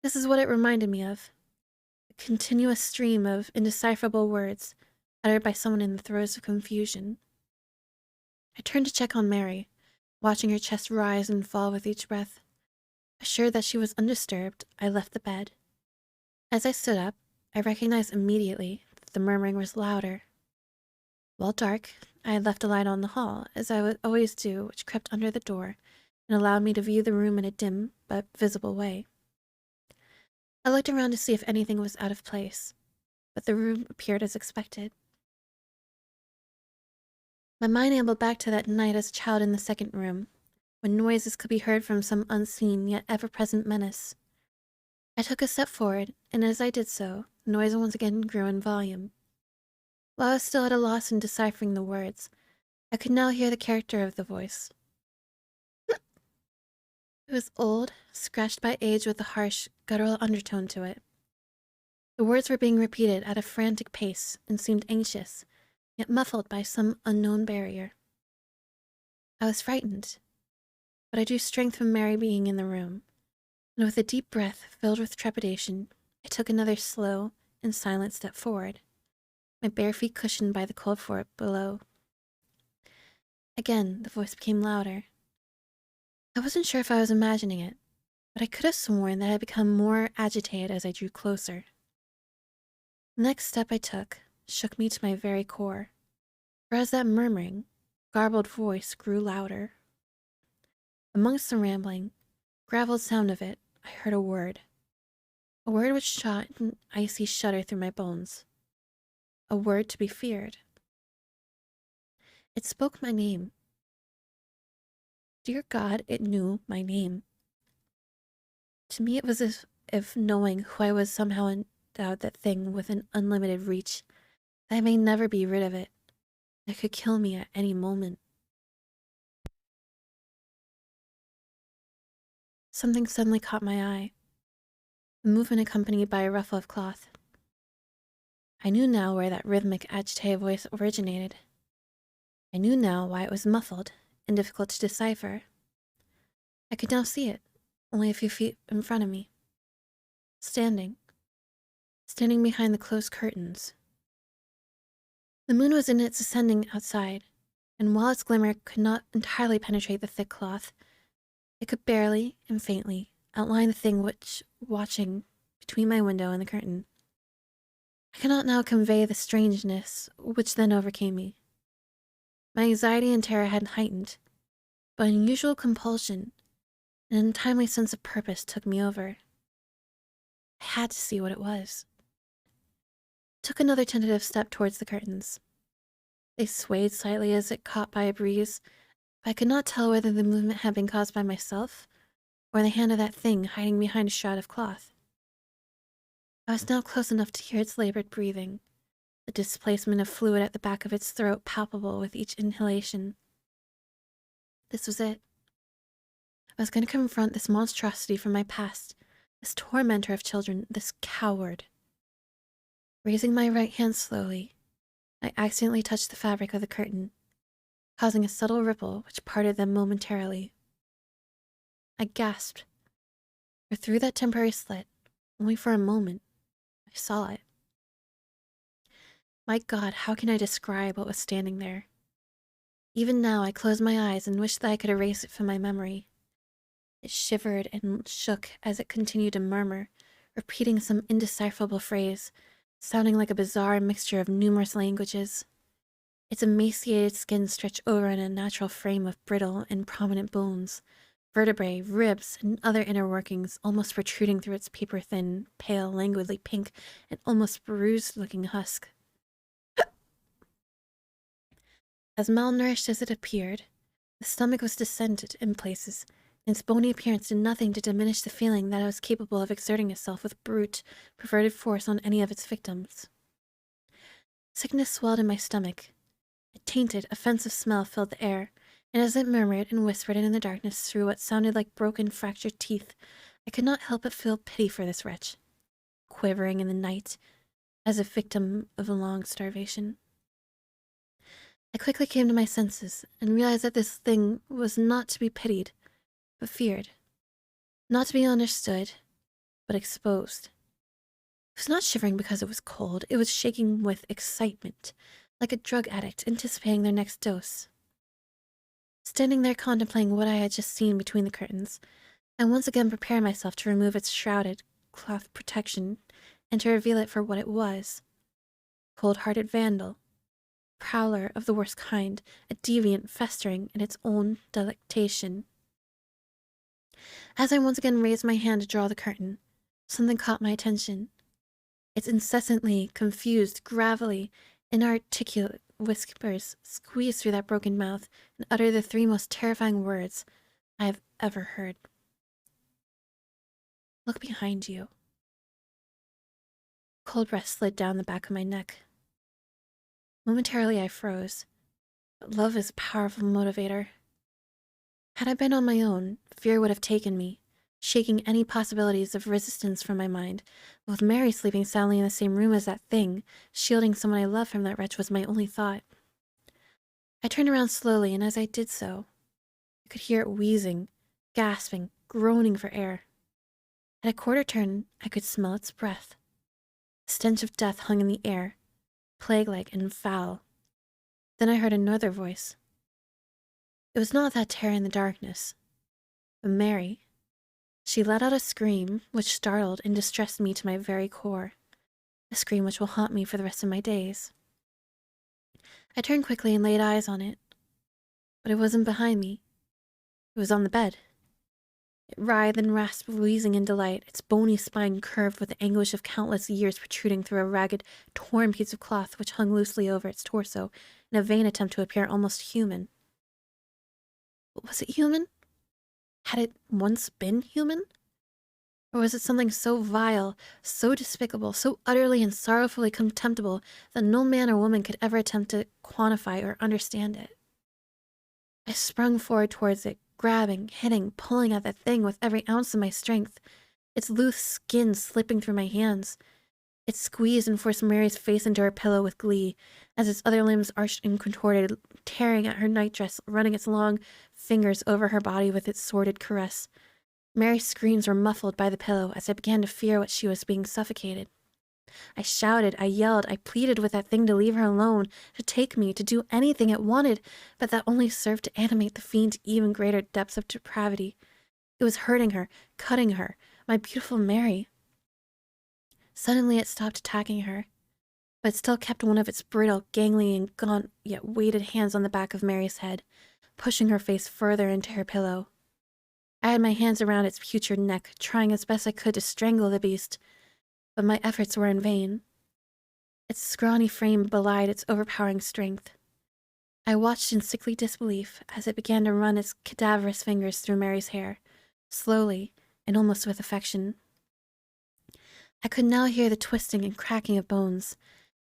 This is what it reminded me of, a continuous stream of indecipherable words uttered by someone in the throes of confusion. I turned to check on Mary, watching her chest rise and fall with each breath. Assured that she was undisturbed, I left the bed. As I stood up, I recognized immediately that the murmuring was louder. While dark, I had left a light on the hall, as I would always do, which crept under the door and allowed me to view the room in a dim but visible way. I looked around to see if anything was out of place, but the room appeared as expected. My mind ambled back to that night as a child in the second room, when noises could be heard from some unseen yet ever-present menace. I took a step forward, and as I did so, the noise once again grew in volume. While I was still at a loss in deciphering the words, I could now hear the character of the voice. It was old, scratched by age with a harsh, guttural undertone to it. The words were being repeated at a frantic pace and seemed anxious, yet muffled by some unknown barrier. I was frightened, but I drew strength from Mary being in the room, and with a deep breath filled with trepidation, I took another slow and silent step forward, my bare feet cushioned by the cold floor below. Again, the voice became louder. I wasn't sure if I was imagining it, but I could have sworn that I had become more agitated as I drew closer. The next step I took shook me to my very core, for as that murmuring, garbled voice grew louder. Amongst the rambling, gravelled sound of it, I heard a word which shot an icy shudder through my bones, a word to be feared. It spoke my name. Dear God, it knew my name. To me it was as if knowing who I was somehow endowed that thing with an unlimited reach, that I may never be rid of it. It could kill me at any moment. Something suddenly caught my eye, a movement accompanied by a ruffle of cloth. I knew now where that rhythmic, agitated voice originated. I knew now why it was muffled and difficult to decipher. I could now see it, only a few feet in front of me. Standing, standing behind the closed curtains. The moon was in its ascending outside, and while its glimmer could not entirely penetrate the thick cloth, it could barely and faintly outline the thing which watching between my window and the curtain. I cannot now convey the strangeness which then overcame me. My anxiety and terror had heightened, but an unusual compulsion, an untimely sense of purpose took me over. I had to see what it was. Took another tentative step towards the curtains. They swayed slightly as if caught by a breeze, but I could not tell whether the movement had been caused by myself or the hand of that thing hiding behind a shroud of cloth. I was now close enough to hear its labored breathing, the displacement of fluid at the back of its throat palpable with each inhalation. This was it. I was going to confront this monstrosity from my past, this tormentor of children, this coward. Raising my right hand slowly, I accidentally touched the fabric of the curtain, causing a subtle ripple which parted them momentarily. I gasped, for through that temporary slit, only for a moment, I saw it. My God, how can I describe what was standing there? Even now I close my eyes and wish that I could erase it from my memory. It shivered and shook as it continued to murmur, repeating some indecipherable phrase, sounding like a bizarre mixture of numerous languages. Its emaciated skin stretched over an unnatural frame of brittle and prominent bones, vertebrae, ribs, and other inner workings almost protruding through its paper-thin, pale, languidly pink, and almost bruised-looking husk. As malnourished as it appeared, the stomach was distended in places, and its bony appearance did nothing to diminish the feeling that it was capable of exerting itself with brute, perverted force on any of its victims. Sickness swelled in my stomach. A tainted, offensive smell filled the air, and as it murmured and whispered in the darkness through what sounded like broken, fractured teeth, I could not help but feel pity for this wretch, quivering in the night as a victim of a long starvation. I quickly came to my senses and realized that this thing was not to be pitied, but feared. Not to be understood, but exposed. It was not shivering because it was cold, it was shaking with excitement, like a drug addict anticipating their next dose. Standing there contemplating what I had just seen between the curtains, I once again prepared myself to remove its shrouded cloth protection and to reveal it for what it was. Cold-hearted vandal. Prowler of the worst kind, a deviant festering in its own delectation. As I once again raised my hand to draw the curtain, something caught my attention. Its incessantly confused, gravelly, inarticulate whispers squeezed through that broken mouth and uttered the three most terrifying words I have ever heard. Look behind you. Cold breath slid down the back of my neck. Momentarily I froze, but love is a powerful motivator. Had I been on my own, fear would have taken me, shaking any possibilities of resistance from my mind. But with Mary sleeping soundly in the same room as that thing, shielding someone I loved from that wretch was my only thought. I turned around slowly, and as I did so, I could hear it wheezing, gasping, groaning for air. At a quarter turn, I could smell its breath. The stench of death hung in the air, plague-like and foul. Then I heard another voice. It was not that terror in the darkness, but Mary. She let out a scream which startled and distressed me to my very core, a scream which will haunt me for the rest of my days. I turned quickly and laid eyes on it, but it wasn't behind me. It was on the bed. It writhed and rasped, wheezing in delight, its bony spine curved with the anguish of countless years protruding through a ragged, torn piece of cloth which hung loosely over its torso in a vain attempt to appear almost human. But was it human? Had it once been human? Or was it something so vile, so despicable, so utterly and sorrowfully contemptible that no man or woman could ever attempt to quantify or understand it? I sprung forward towards it, grabbing, hitting, pulling at that thing with every ounce of my strength, its loose skin slipping through my hands. It squeezed and forced Mary's face into her pillow with glee, as its other limbs arched and contorted, tearing at her nightdress, running its long fingers over her body with its sordid caress. Mary's screams were muffled by the pillow as I began to fear what she was being suffocated. I shouted, I yelled, I pleaded with that thing to leave her alone, to take me, to do anything it wanted, but that only served to animate the fiend to even greater depths of depravity. It was hurting her, cutting her, my beautiful Mary. Suddenly it stopped attacking her, but it still kept one of its brittle, gangly, and gaunt, yet weighted hands on the back of Mary's head, pushing her face further into her pillow. I had my hands around its putrid neck, trying as best I could to strangle the beast, but my efforts were in vain. Its scrawny frame belied its overpowering strength. I watched in sickly disbelief as it began to run its cadaverous fingers through Mary's hair, slowly and almost with affection. I could now hear the twisting and cracking of bones,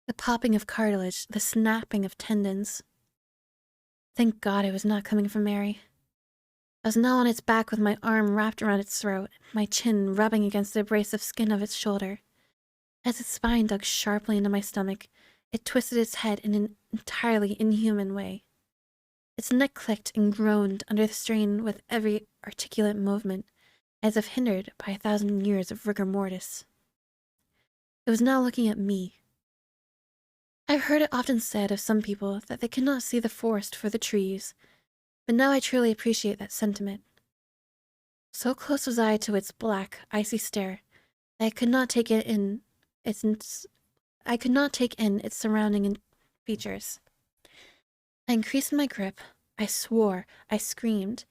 the popping of cartilage, the snapping of tendons. Thank God it was not coming from Mary. I was now on its back with my arm wrapped around its throat, my chin rubbing against the abrasive skin of its shoulder. As its spine dug sharply into my stomach, it twisted its head in an entirely inhuman way. Its neck clicked and groaned under the strain with every articulate movement, as if hindered by 1,000 years of rigor mortis. It was now looking at me. I've heard it often said of some people that they cannot see the forest for the trees, but now I truly appreciate that sentiment. So close was I to its black, icy stare that I could not take it in its surrounding features. I increased my grip. I swore. I screamed.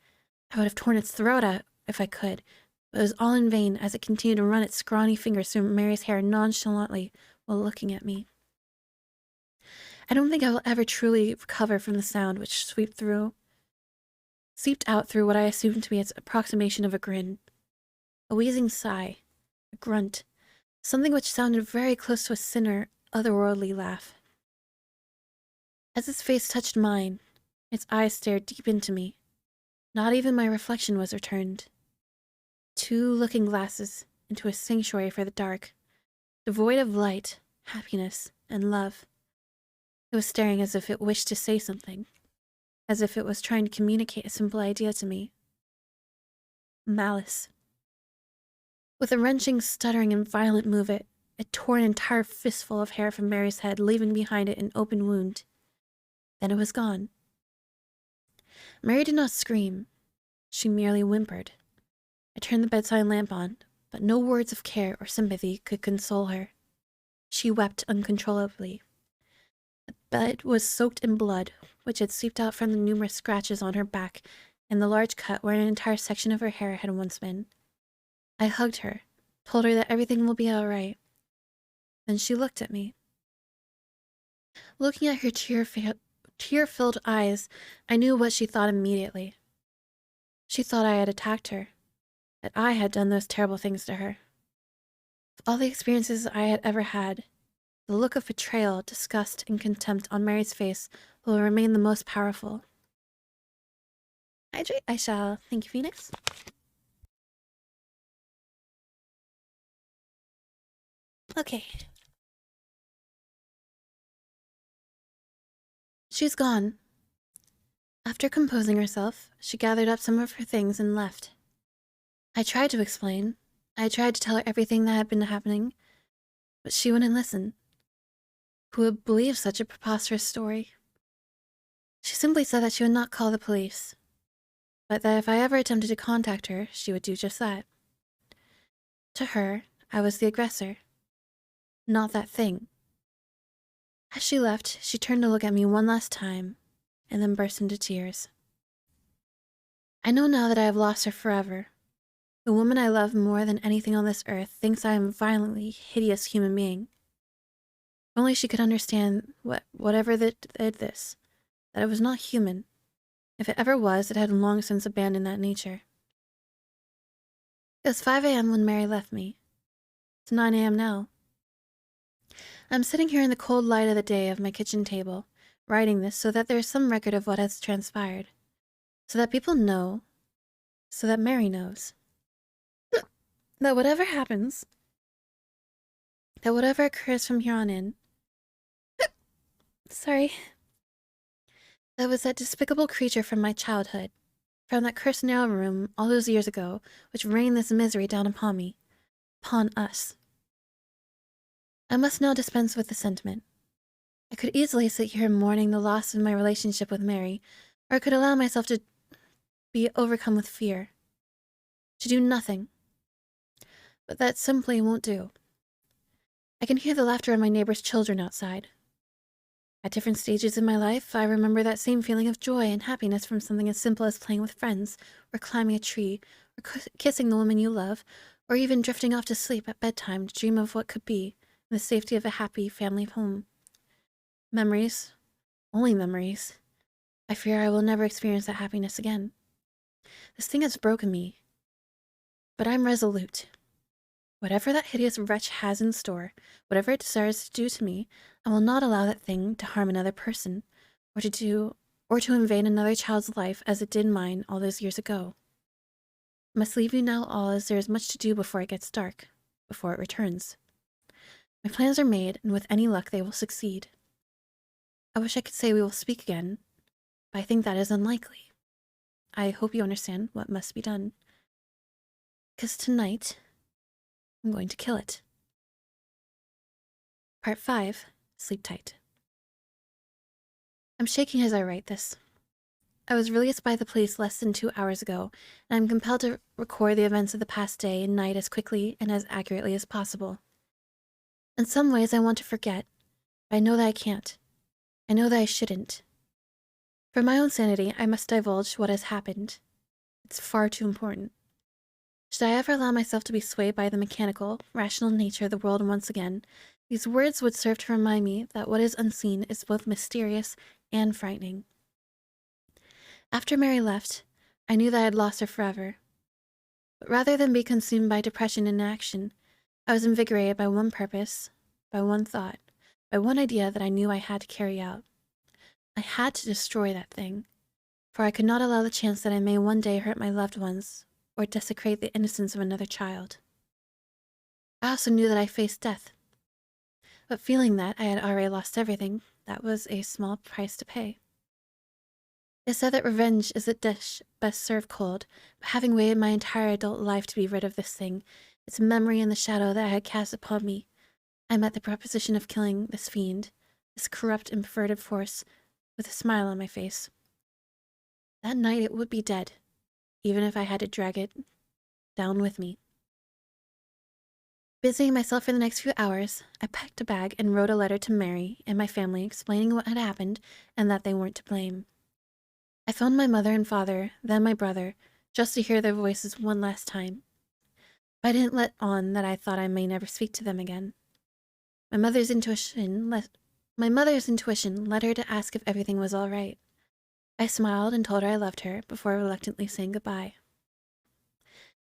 I would have torn its throat out if I could, but it was all in vain as it continued to run its scrawny fingers through Mary's hair nonchalantly while looking at me. I don't think I will ever truly recover from the sound which seeped out through what I assumed to be its approximation of a grin. A wheezing sigh, a grunt, something which sounded very close to a sinner, otherworldly laugh. As its face touched mine, its eyes stared deep into me. Not even my reflection was returned. 2 looking glasses into a sanctuary for the dark, devoid of light, happiness, and love. It was staring as if it wished to say something, as if it was trying to communicate a simple idea to me. Malice. With a wrenching, stuttering, and violent move, it tore an entire fistful of hair from Mary's head, leaving behind it an open wound. Then it was gone. Mary did not scream. She merely whimpered. I turned the bedside lamp on, but no words of care or sympathy could console her. She wept uncontrollably. The bed was soaked in blood, which had seeped out from the numerous scratches on her back and the large cut where an entire section of her hair had once been. I hugged her, told her that everything will be all right. Then she looked at me. Looking at her tear-filled eyes, I knew what she thought immediately. She thought I had attacked her, that I had done those terrible things to her. Of all the experiences I had ever had, the look of betrayal, disgust, and contempt on Mary's face will remain the most powerful. Hydrate, I shall. Thank you, Phoenix. Okay. She's gone. After composing herself, she gathered up some of her things and left. I tried to explain. I tried to tell her everything that had been happening, but she wouldn't listen. Who would believe such a preposterous story? She simply said that she would not call the police, but that if I ever attempted to contact her, she would do just that. To her, I was the aggressor, not that thing. As she left, she turned to look at me one last time, and then burst into tears. I know now that I have lost her forever. The woman I love more than anything on this earth thinks I am a violently hideous human being. If only she could understand whatever that did this, that it was not human. If it ever was, it had long since abandoned that nature. It was 5 a.m. when Mary left me. It's 9 a.m. now. I'm sitting here in the cold light of the day of my kitchen table, writing this so that there is some record of what has transpired. So that people know, so that Mary knows. That whatever happens, that whatever occurs from here on in, that was that despicable creature from my childhood, from that cursed narrow room all those years ago, which rained this misery down upon me, upon us. I must now dispense with the sentiment. I could easily sit here mourning the loss of my relationship with Mary, or I could allow myself to be overcome with fear. To do nothing. But that simply won't do. I can hear the laughter of my neighbor's children outside. At different stages in my life, I remember that same feeling of joy and happiness from something as simple as playing with friends, or climbing a tree, or kissing the woman you love, or even drifting off to sleep at bedtime to dream of what could be in the safety of a happy family home. Memories. Only memories. I fear I will never experience that happiness again. This thing has broken me. But I'm resolute. Whatever that hideous wretch has in store, whatever it desires to do to me, I will not allow that thing to harm another person, or to invade another child's life as it did mine all those years ago. I must leave you now all, as there is much to do before it gets dark, before it returns. My plans are made, and with any luck they will succeed. I wish I could say we will speak again, but I think that is unlikely. I hope you understand what must be done. Because tonight, I'm going to kill it. Part 5. Sleep tight. I'm shaking as I write this. I was released by the police less than 2 hours ago, and I'm compelled to record the events of the past day and night as quickly and as accurately as possible. In some ways I want to forget, but I know that I can't. I know that I shouldn't. For my own sanity, I must divulge what has happened. It's far too important. Should I ever allow myself to be swayed by the mechanical, rational nature of the world once again, these words would serve to remind me that what is unseen is both mysterious and frightening. After Mary left, I knew that I had lost her forever. But rather than be consumed by depression and inaction, I was invigorated by one purpose, by one thought, by one idea that I knew I had to carry out. I had to destroy that thing, for I could not allow the chance that I may one day hurt my loved ones or desecrate the innocence of another child. I also knew that I faced death. But feeling that I had already lost everything, that was a small price to pay. It said that revenge is a dish best served cold, but having waited my entire adult life to be rid of this thing, its memory and the shadow that I had cast upon me, I met the proposition of killing this fiend, this corrupt and perverted force, with a smile on my face. That night it would be dead, even if I had to drag it down with me. Busying myself for the next few hours, I packed a bag and wrote a letter to Mary and my family explaining what had happened and that they weren't to blame. I phoned my mother and father, then my brother, just to hear their voices one last time. But I didn't let on that I thought I may never speak to them again. My mother's intuition led her to ask if everything was all right. I smiled and told her I loved her before reluctantly saying goodbye.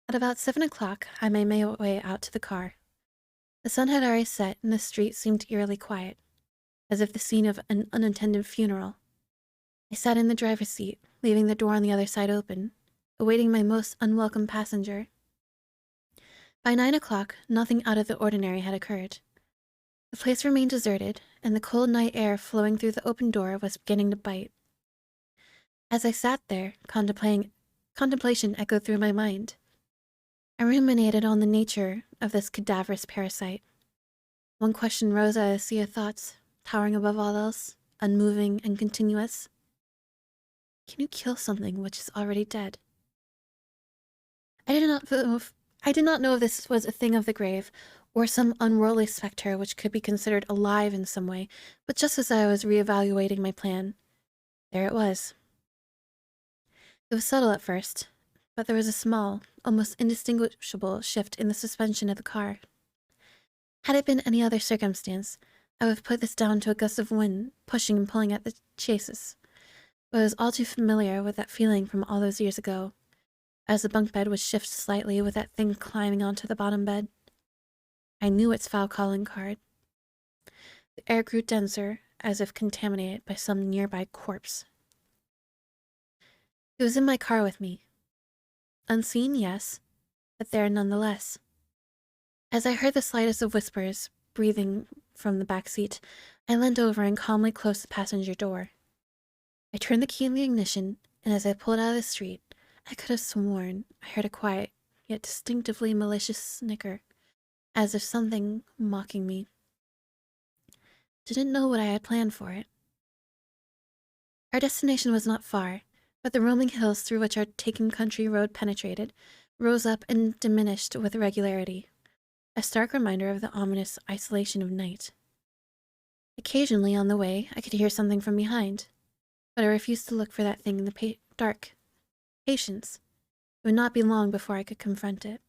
At about 7 o'clock, I made my way out to the car. The sun had already set and the street seemed eerily quiet, as if the scene of an unattended funeral. I sat in the driver's seat, leaving the door on the other side open, awaiting my most unwelcome passenger. By 9 o'clock, nothing out of the ordinary had occurred. The place remained deserted, and the cold night air flowing through the open door was beginning to bite. As I sat there, contemplation echoed through my mind. I ruminated on the nature of this cadaverous parasite. One question rose out of a sea of thoughts, towering above all else, unmoving and continuous. Can you kill something which is already dead? I did not know if this was a thing of the grave, or some unworldly spectre which could be considered alive in some way, but just as I was reevaluating my plan, there it was. It was subtle at first, but there was a small, almost indistinguishable shift in the suspension of the car. Had it been any other circumstance, I would have put this down to a gust of wind pushing and pulling at the chassis, but I was all too familiar with that feeling from all those years ago, as the bunk bed would shift slightly with that thing climbing onto the bottom bed. I knew its foul calling card. The air grew denser, as if contaminated by some nearby corpse. It was in my car with me. Unseen, yes, but there nonetheless. As I heard the slightest of whispers breathing from the back seat, I leaned over and calmly closed the passenger door. I turned the key in the ignition, and as I pulled out of the street, I could have sworn I heard a quiet, yet distinctively malicious snicker, as if something mocking me. didn't know what I had planned for it. Our destination was not far, but the rolling hills through which our taken country road penetrated rose up and diminished with regularity, a stark reminder of the ominous isolation of night. Occasionally on the way, I could hear something from behind, but I refused to look for that thing in the dark. Patience. It would not be long before I could confront it.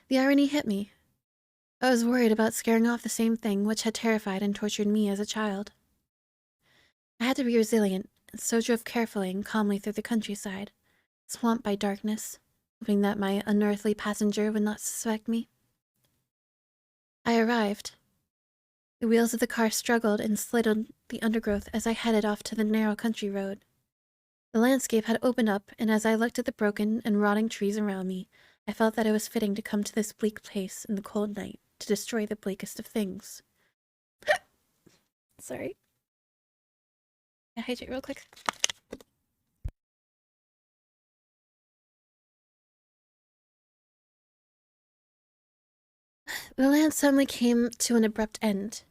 The irony hit me. I was worried about scaring off the same thing which had terrified and tortured me as a child. I had to be resilient, and so drove carefully and calmly through the countryside, swamped by darkness, hoping that my unearthly passenger would not suspect me. I arrived. The wheels of the car struggled and slid on the undergrowth as I headed off to the narrow country road. The landscape had opened up, and as I looked at the broken and rotting trees around me, I felt that it was fitting to come to this bleak place in the cold night to destroy the bleakest of things. Sorry. I hydrate real quick. The land suddenly came to an abrupt end.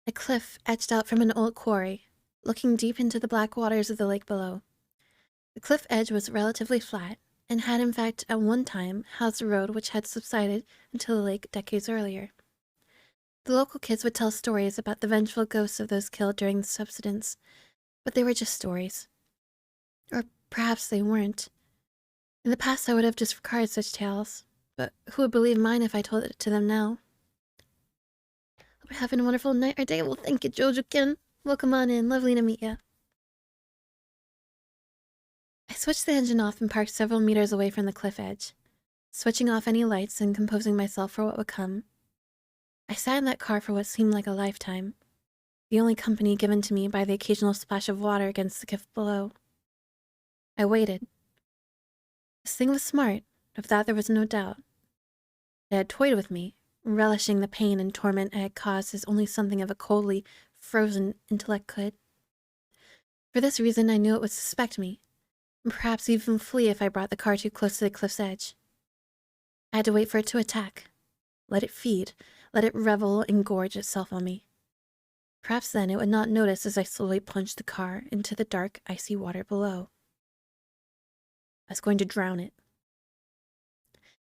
A cliff etched out from an old quarry, looking deep into the black waters of the lake below. The cliff edge was relatively flat, and had in fact at one time housed a road which had subsided into the lake decades earlier. The local kids would tell stories about the vengeful ghosts of those killed during the subsidence, but they were just stories. Or perhaps they weren't. In the past I would have disregarded such tales, but who would believe mine if I told it to them now? Hope you're having a wonderful night or day. Well, thank you, Jojo-kin. Welcome on in. Lovely to meet you. I switched the engine off and parked several meters away from the cliff edge, switching off any lights and composing myself for what would come. I sat in that car for what seemed like a lifetime, the only company given to me by the occasional splash of water against the cliff below. I waited. This thing was smart, of that there was no doubt. It had toyed with me, relishing the pain and torment I had caused as only something of a coldly frozen intellect could. For this reason I knew it would suspect me, and perhaps even flee if I brought the car too close to the cliff's edge. I had to wait for it to attack. Let it feed, let it revel and gorge itself on me. Perhaps then it would not notice as I slowly plunged the car into the dark, icy water below. I was going to drown it.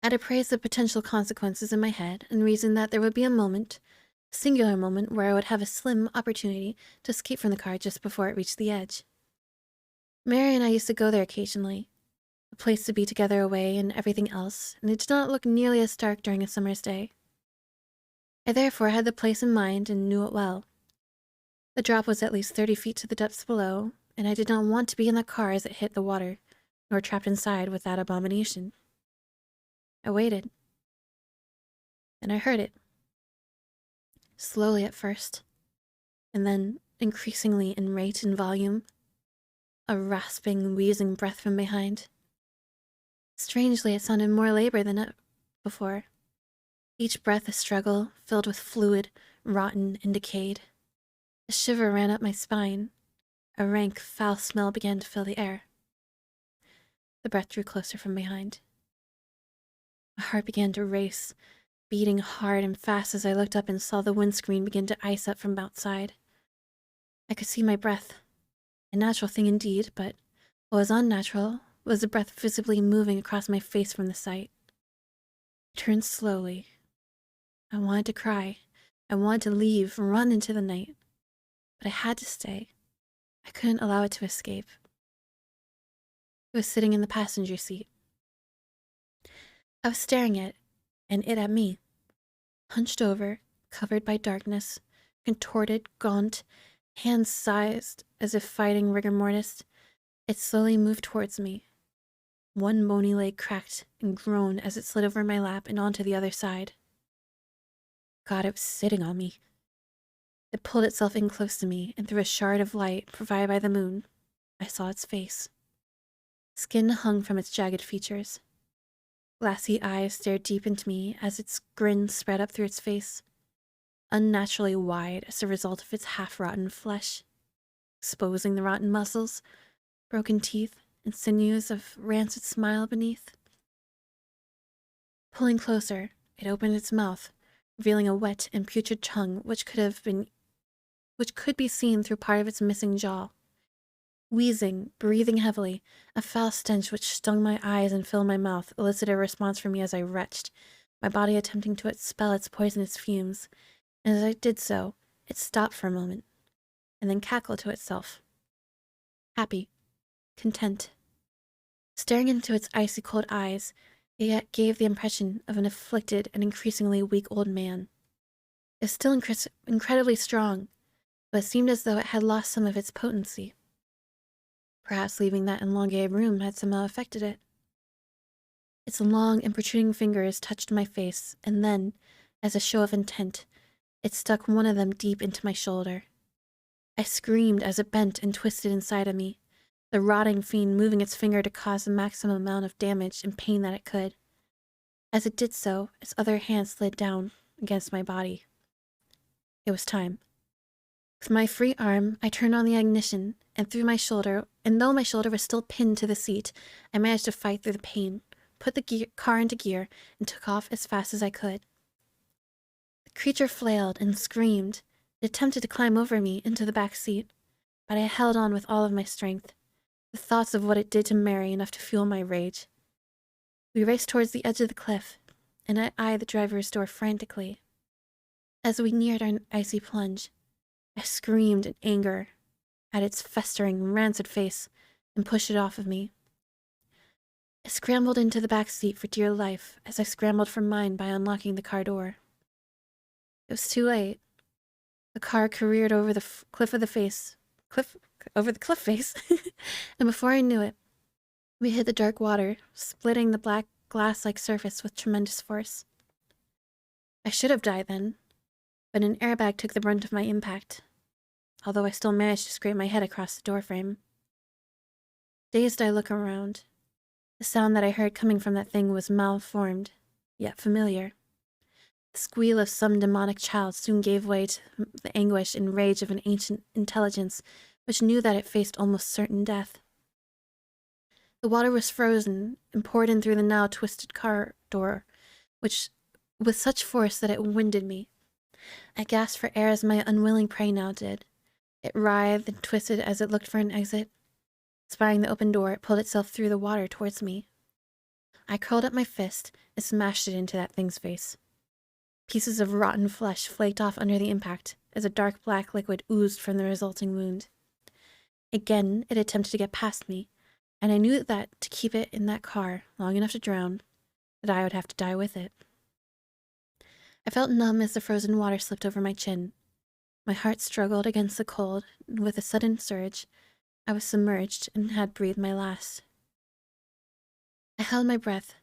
I'd appraised the potential consequences in my head and reasoned that there would be a moment, a singular moment, where I would have a slim opportunity to escape from the car just before it reached the edge. Mary and I used to go there occasionally, a place to be together away and everything else, and it did not look nearly as dark during a summer's day. I therefore had the place in mind and knew it well. The drop was at least 30 feet to the depths below, and I did not want to be in the car as it hit the water, nor trapped inside with that abomination. I waited. And I heard it. Slowly at first, and then increasingly in rate and volume. A rasping, wheezing breath from behind. Strangely, it sounded more labor than before. Each breath a struggle, filled with fluid, rotten and decayed. A shiver ran up my spine. A rank, foul smell began to fill the air. The breath drew closer from behind. My heart began to race, beating hard and fast as I looked up and saw the windscreen begin to ice up from outside. I could see my breath. A natural thing indeed, but what was unnatural was the breath visibly moving across my face from the sight. I turned slowly. I wanted to cry. I wanted to leave, run into the night. But I had to stay. I couldn't allow it to escape. It was sitting in the passenger seat. I was staring at it, and it at me. Hunched over, covered by darkness, contorted, gaunt, hands sized as if fighting rigor mortis, it slowly moved towards me. One bony leg cracked and groaned as it slid over my lap and onto the other side. God, it was sitting on me. It pulled itself in close to me, and through a shard of light provided by the moon, I saw its face. Skin hung from its jagged features. Glassy eyes stared deep into me as its grin spread up through its face, unnaturally wide as a result of its half-rotten flesh, exposing the rotten muscles, broken teeth, and sinews of rancid smile beneath. Pulling closer, it opened its mouth, revealing a wet and putrid tongue which could have been which could be seen through part of its missing jaw. Wheezing, breathing heavily, a foul stench which stung my eyes and filled my mouth elicited a response from me as I retched, my body attempting to expel its poisonous fumes, and as I did so, it stopped for a moment, and then cackled to itself. Happy, content. Staring into its icy cold eyes, it yet gave the impression of an afflicted and increasingly weak old man. It was still incredibly strong, but it seemed as though it had lost some of its potency. Perhaps leaving that elongated room had somehow affected it. Its long and protruding fingers touched my face, and then, as a show of intent, it stuck one of them deep into my shoulder. I screamed as it bent and twisted inside of me, the rotting fiend moving its finger to cause the maximum amount of damage and pain that it could. As it did so, its other hand slid down against my body. It was time. With my free arm, I turned on the ignition, and though my shoulder was still pinned to the seat, I managed to fight through the pain, put the car into gear, and took off as fast as I could. The creature flailed and screamed. It attempted to climb over me into the back seat, but I held on with all of my strength, the thoughts of what it did to Mary enough to fuel my rage. We raced towards the edge of the cliff, and I eyed the driver's door frantically. As we neared our icy plunge, I screamed in anger at its festering, rancid face and pushed it off of me. I scrambled into the back seat for dear life as I scrambled for mine by unlocking the car door. It was too late. The car careered over the cliff face, and before I knew it, we hit the dark water, splitting the black glass-like surface with tremendous force. I should have died then, but an airbag took the brunt of my impact, although I still managed to scrape my head across the doorframe. Dazed, I look around. The sound that I heard coming from that thing was malformed, yet familiar. The squeal of some demonic child soon gave way to the anguish and rage of an ancient intelligence which knew that it faced almost certain death. The water was frozen and poured in through the now twisted car door, which with such force that it winded me. I gasped for air as my unwilling prey now did. It writhed and twisted as it looked for an exit. Spying the open door, it pulled itself through the water towards me. I curled up my fist and smashed it into that thing's face. Pieces of rotten flesh flaked off under the impact as a dark black liquid oozed from the resulting wound. Again, it attempted to get past me, and I knew that to keep it in that car long enough to drown, that I would have to die with it. I felt numb as the frozen water slipped over my chin. My heart struggled against the cold, and with a sudden surge, I was submerged and had breathed my last. I held my breath,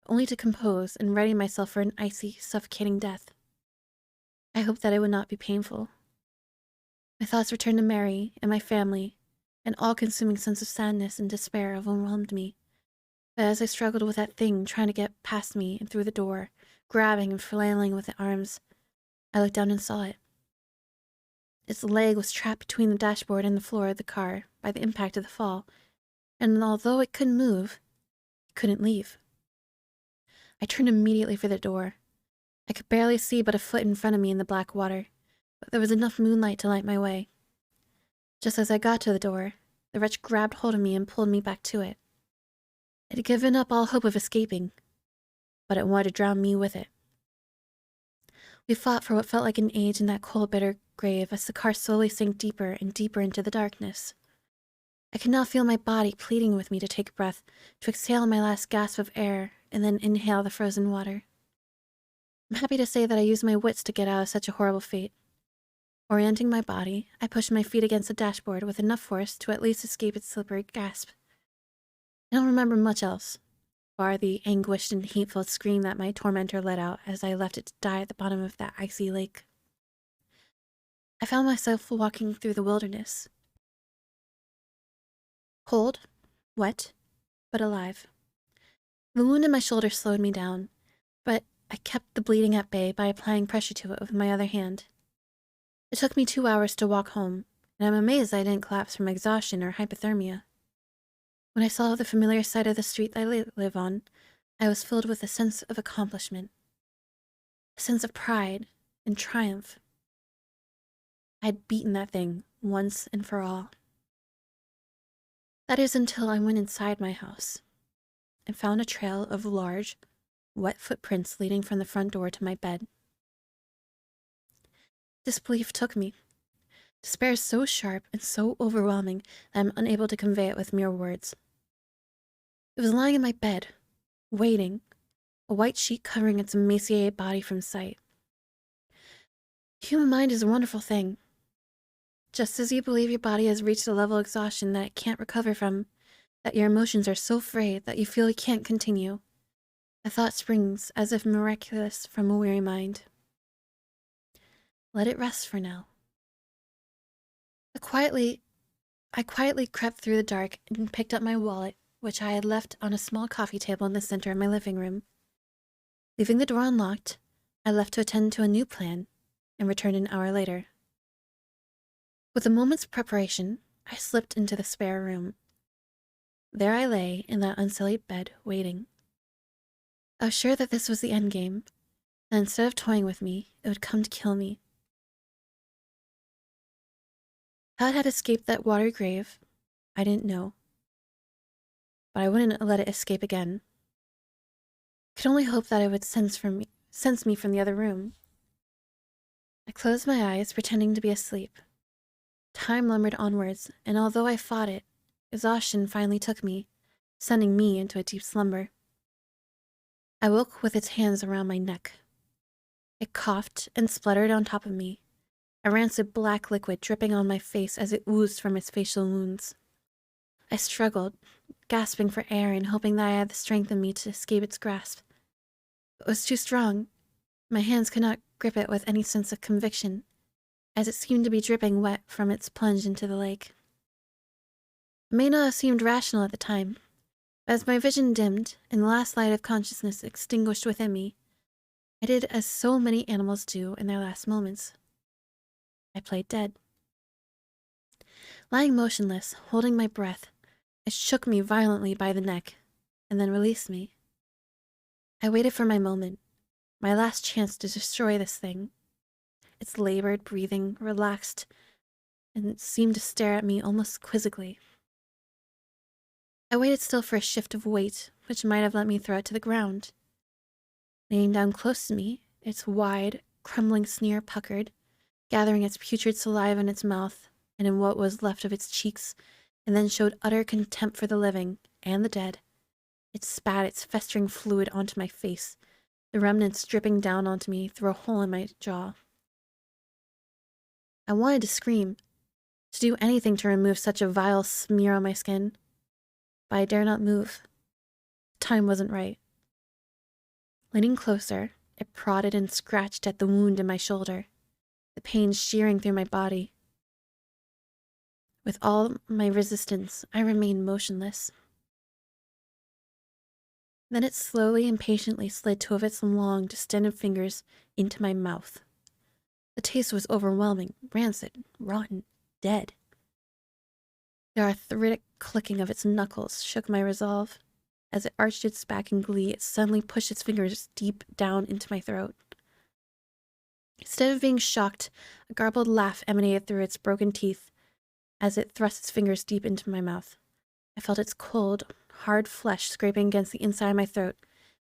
only to compose and ready myself for an icy, suffocating death. I hoped that it would not be painful. My thoughts returned to Mary and my family. An all-consuming sense of sadness and despair overwhelmed me. But as I struggled with that thing trying to get past me and through the door, grabbing and flailing with the arms, I looked down and saw it. Its leg was trapped between the dashboard and the floor of the car by the impact of the fall, and although it couldn't move, it couldn't leave. I turned immediately for the door. I could barely see but a foot in front of me in the black water, but there was enough moonlight to light my way. Just as I got to the door, the wretch grabbed hold of me and pulled me back to it. It had given up all hope of escaping, but it wanted to drown me with it. We fought for what felt like an age in that cold, bitter grave as the car slowly sank deeper and deeper into the darkness. I could now feel my body pleading with me to take a breath, to exhale my last gasp of air, and then inhale the frozen water. I'm happy to say that I used my wits to get out of such a horrible fate. Orienting my body, I pushed my feet against the dashboard with enough force to at least escape its slippery grasp. I don't remember much else, bar the anguished and hateful scream that my tormentor let out as I left it to die at the bottom of that icy lake. I found myself walking through the wilderness. Cold, wet, but alive. The wound in my shoulder slowed me down, but I kept the bleeding at bay by applying pressure to it with my other hand. It took me 2 hours to walk home, and I'm amazed I didn't collapse from exhaustion or hypothermia. When I saw the familiar side of the street I live on, I was filled with a sense of accomplishment, a sense of pride and triumph. I'd beaten that thing once and for all. That is until I went inside my house and found a trail of large, wet footprints leading from the front door to my bed. Disbelief took me. Despair is so sharp and so overwhelming that I'm unable to convey it with mere words. It was lying in my bed, waiting, a white sheet covering its emaciated body from sight. The human mind is a wonderful thing. Just as you believe your body has reached a level of exhaustion that it can't recover from, that your emotions are so frayed that you feel you can't continue, a thought springs as if miraculous from a weary mind. Let it rest for now. I quietly crept through the dark and picked up my wallet, which I had left on a small coffee table in the center of my living room. Leaving the door unlocked, I left to attend to a new plan and returned an hour later. With a moment's preparation, I slipped into the spare room. There I lay in that unsullied bed, waiting. I was sure that this was the endgame, that instead of toying with me, it would come to kill me. How it had escaped that water grave, I didn't know. But I wouldn't let it escape again. I could only hope that it would sense me from the other room. I closed my eyes, pretending to be asleep. Time lumbered onwards, and although I fought it, exhaustion finally took me, sending me into a deep slumber. I woke with its hands around my neck. It coughed and spluttered on top of me, a rancid black liquid dripping on my face as it oozed from its facial wounds. I struggled, gasping for air and hoping that I had the strength in me to escape its grasp. It was too strong. My hands could not grip it with any sense of conviction, as it seemed to be dripping wet from its plunge into the lake. It may not have seemed rational at the time, but as my vision dimmed and the last light of consciousness extinguished within me, I did as so many animals do in their last moments. I played dead. Lying motionless, holding my breath, it shook me violently by the neck, and then released me. I waited for my moment, my last chance to destroy this thing. Its labored breathing relaxed, and it seemed to stare at me almost quizzically. I waited still for a shift of weight, which might have let me throw it to the ground. Leaning down close to me, its wide, crumbling sneer puckered, gathering its putrid saliva in its mouth and in what was left of its cheeks, and then showed utter contempt for the living and the dead. It spat its festering fluid onto my face, the remnants dripping down onto me through a hole in my jaw. I wanted to scream, to do anything to remove such a vile smear on my skin, but I dare not move. The time wasn't right. Leaning closer, it prodded and scratched at the wound in my shoulder, the pain shearing through my body. With all my resistance, I remained motionless. Then it slowly and patiently slid two of its long, distended fingers into my mouth. The taste was overwhelming, rancid, rotten, dead. The arthritic clicking of its knuckles shook my resolve. As it arched its back in glee, it suddenly pushed its fingers deep down into my throat. Instead of being shocked, a garbled laugh emanated through its broken teeth as it thrust its fingers deep into my mouth. I felt its cold, hard flesh scraping against the inside of my throat,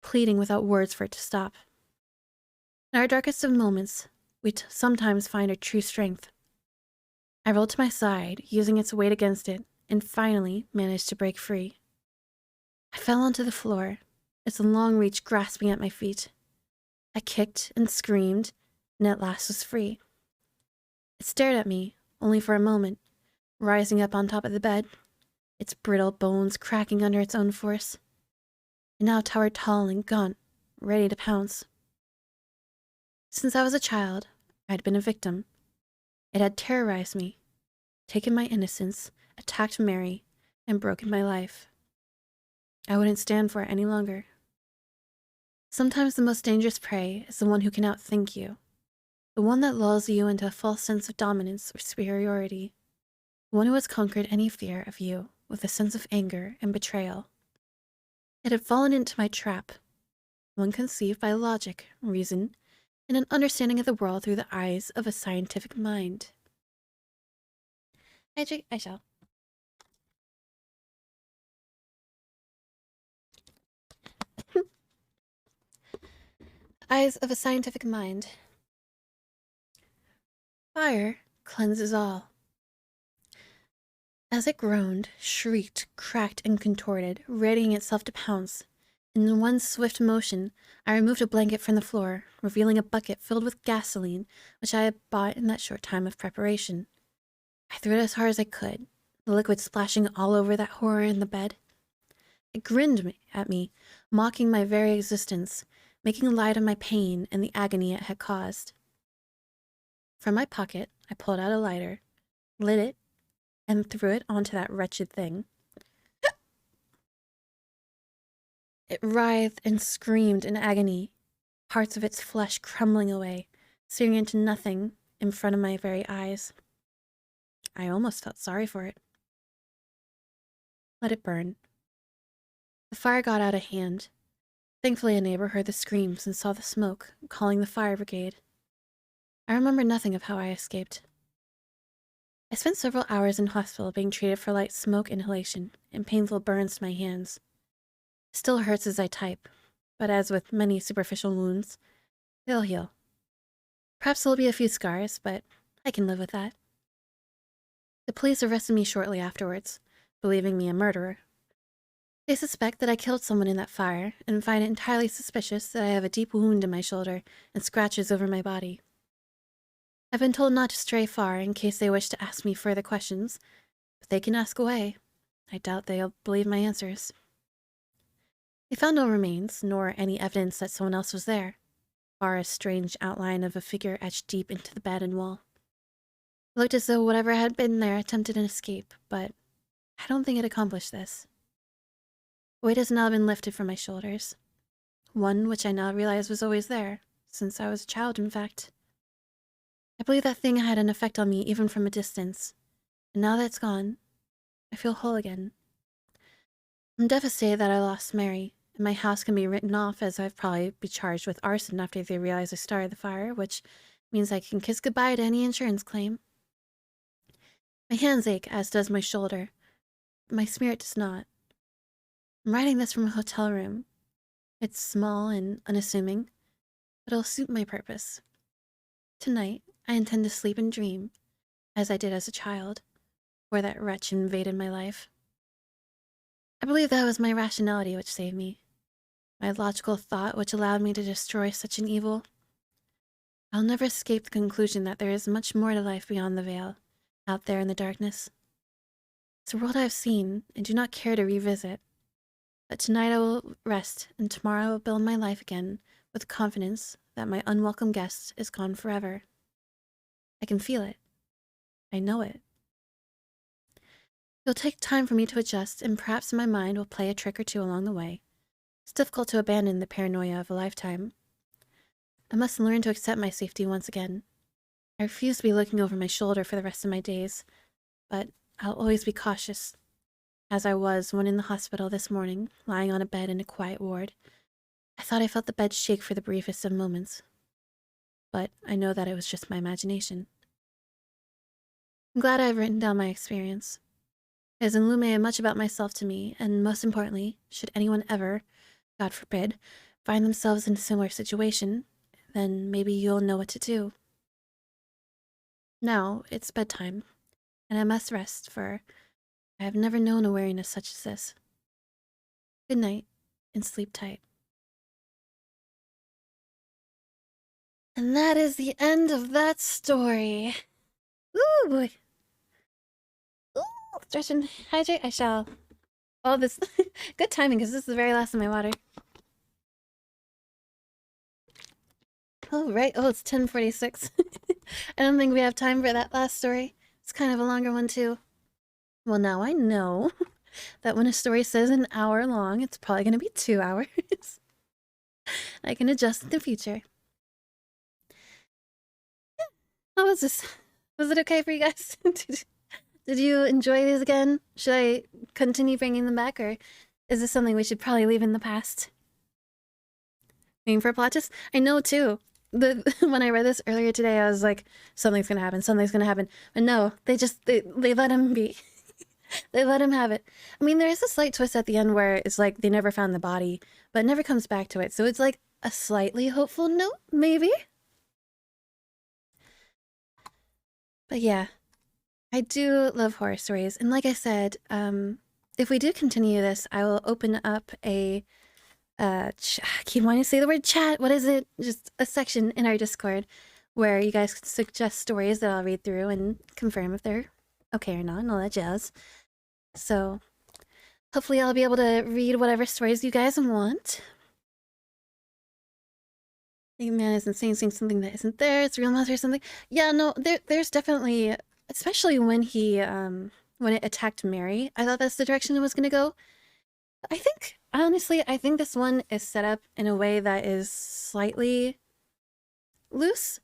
pleading without words for it to stop. In our darkest of moments, we sometimes find our true strength. I rolled to my side, using its weight against it, and finally managed to break free. I fell onto the floor, its long reach grasping at my feet. I kicked and screamed, and at last was free. It stared at me, only for a moment, rising up on top of the bed, its brittle bones cracking under its own force. It now towered tall and gaunt, ready to pounce. Since I was a child, I had been a victim. It had terrorized me, taken my innocence, attacked Mary, and broken my life. I wouldn't stand for it any longer. Sometimes the most dangerous prey is the one who can outthink you, the one that lulls you into a false sense of dominance or superiority, the one who has conquered any fear of you with a sense of anger and betrayal. It had fallen into my trap, one conceived by logic, reason, and an understanding of the world through the eyes of a scientific mind. Hydrate, I shall. Eyes of a scientific mind. Fire cleanses all. As it groaned, shrieked, cracked, and contorted, readying itself to pounce, in one swift motion, I removed a blanket from the floor, revealing a bucket filled with gasoline, which I had bought in that short time of preparation. I threw it as hard as I could, the liquid splashing all over that horror in the bed. It grinned at me, mocking my very existence, making light of my pain and the agony it had caused. From my pocket, I pulled out a lighter, lit it, and threw it onto that wretched thing. It writhed and screamed in agony, parts of its flesh crumbling away, searing into nothing in front of my very eyes. I almost felt sorry for it. Let it burn. The fire got out of hand. Thankfully, a neighbor heard the screams and saw the smoke, calling the fire brigade. I remember nothing of how I escaped. I spent several hours in hospital being treated for light smoke inhalation and painful burns to my hands. It still hurts as I type, but as with many superficial wounds, they'll heal. Perhaps there'll be a few scars, but I can live with that. The police arrested me shortly afterwards, believing me a murderer. They suspect that I killed someone in that fire and find it entirely suspicious that I have a deep wound in my shoulder and scratches over my body. I've been told not to stray far in case they wish to ask me further questions, but they can ask away. I doubt they'll believe my answers. They found no remains, nor any evidence that someone else was there, bar a strange outline of a figure etched deep into the bed and wall. It looked as though whatever had been there attempted an escape, but I don't think it accomplished this. A weight has now been lifted from my shoulders, one which I now realize was always there, since I was a child, in fact. I believe that thing had an effect on me even from a distance, and now that it's gone, I feel whole again. I'm devastated that I lost Mary, and my house can be written off as I've probably be charged with arson after they realize I started the fire, which means I can kiss goodbye to any insurance claim. My hands ache, as does my shoulder, but my spirit does not. I'm writing this from a hotel room. It's small and unassuming, but it'll suit my purpose. Tonight, I intend to sleep and dream, as I did as a child, before that wretch invaded my life. I believe that was my rationality which saved me, my logical thought which allowed me to destroy such an evil. I'll never escape the conclusion that there is much more to life beyond the veil, out there in the darkness. It's a world I have seen and do not care to revisit. But tonight I will rest, and tomorrow I will build my life again with confidence that my unwelcome guest is gone forever. I can feel it. I know it. It'll take time for me to adjust, and perhaps my mind will play a trick or two along the way. It's difficult to abandon the paranoia of a lifetime. I must learn to accept my safety once again. I refuse to be looking over my shoulder for the rest of my days, but I'll always be cautious, as I was when in the hospital this morning, lying on a bed in a quiet ward. I thought I felt the bed shake for the briefest of moments, but I know that it was just my imagination. I'm glad I've written down my experience. It has illuminated much about myself to me, and most importantly, should anyone ever, God forbid, find themselves in a similar situation, then maybe you'll know what to do. Now, it's bedtime, and I must rest, for I have never known a weariness such as this. Good night, and sleep tight. And that is the end of that story. Ooh, boy. Ooh, stretch and hydrate, I shall. All this, good timing, because this is the very last of my water. Oh, right. Oh, it's 10:46. I don't think we have time for that last story. It's kind of a longer one, too. Well, now I know that when a story says an hour long, it's probably going to be 2 hours. I can adjust in the future. How was this? Was it okay for you guys? Did you enjoy these again? Should I continue bringing them back, or is this something we should probably leave in the past? Waiting for a plot twist? I know, too. when I read this earlier today, I was like, something's gonna happen, something's gonna happen. But no, they let him be. They let him have it. I mean, there is a slight twist at the end where it's like they never found the body, but it never comes back to it. So it's like a slightly hopeful note, maybe. But yeah, I do love horror stories. And like I said, if we do continue this, I will open up a I keep wanting to say the word chat. What is it? Just a section in our Discord where you guys can suggest stories that I'll read through and confirm if they're okay or not and all that jazz. So hopefully I'll be able to read whatever stories you guys want. The man isn't saying something that isn't there. It's a real monster or something. Yeah, no, there's definitely, especially when when it attacked Mary, I thought that's the direction it was gonna go. I think, honestly, I think this one is set up in a way that is slightly loose.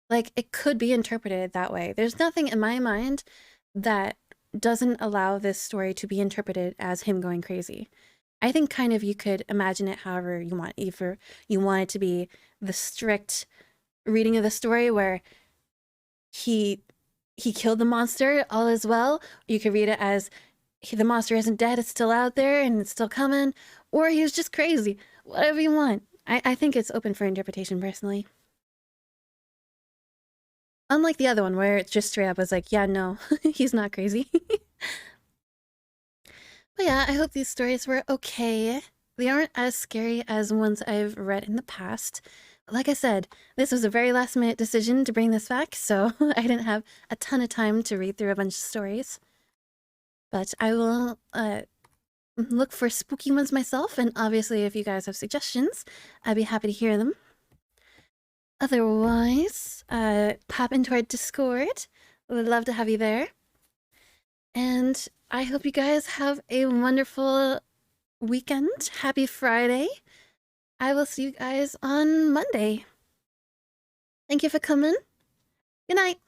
Like, it could be interpreted that way. There's nothing in my mind that doesn't allow this story to be interpreted as him going crazy. I think kind of you could imagine it however you want. Either you want it to be the strict reading of the story where he killed the monster, all is well. You could read it as the monster isn't dead, it's still out there and it's still coming, or he was just crazy. Whatever you want. I think it's open for interpretation personally. Unlike the other one where it just straight up was like, yeah, no, he's not crazy. But yeah, I hope these stories were okay. They aren't as scary as ones I've read in the past. Like I said, this was a very last minute decision to bring this back, so I didn't have a ton of time to read through a bunch of stories. But I will look for spooky ones myself, and obviously if you guys have suggestions, I'd be happy to hear them. Otherwise, pop into our Discord. Would love to have you there. And I hope you guys have a wonderful weekend. Happy Friday. I will see you guys on Monday. Thank you for coming. Good night.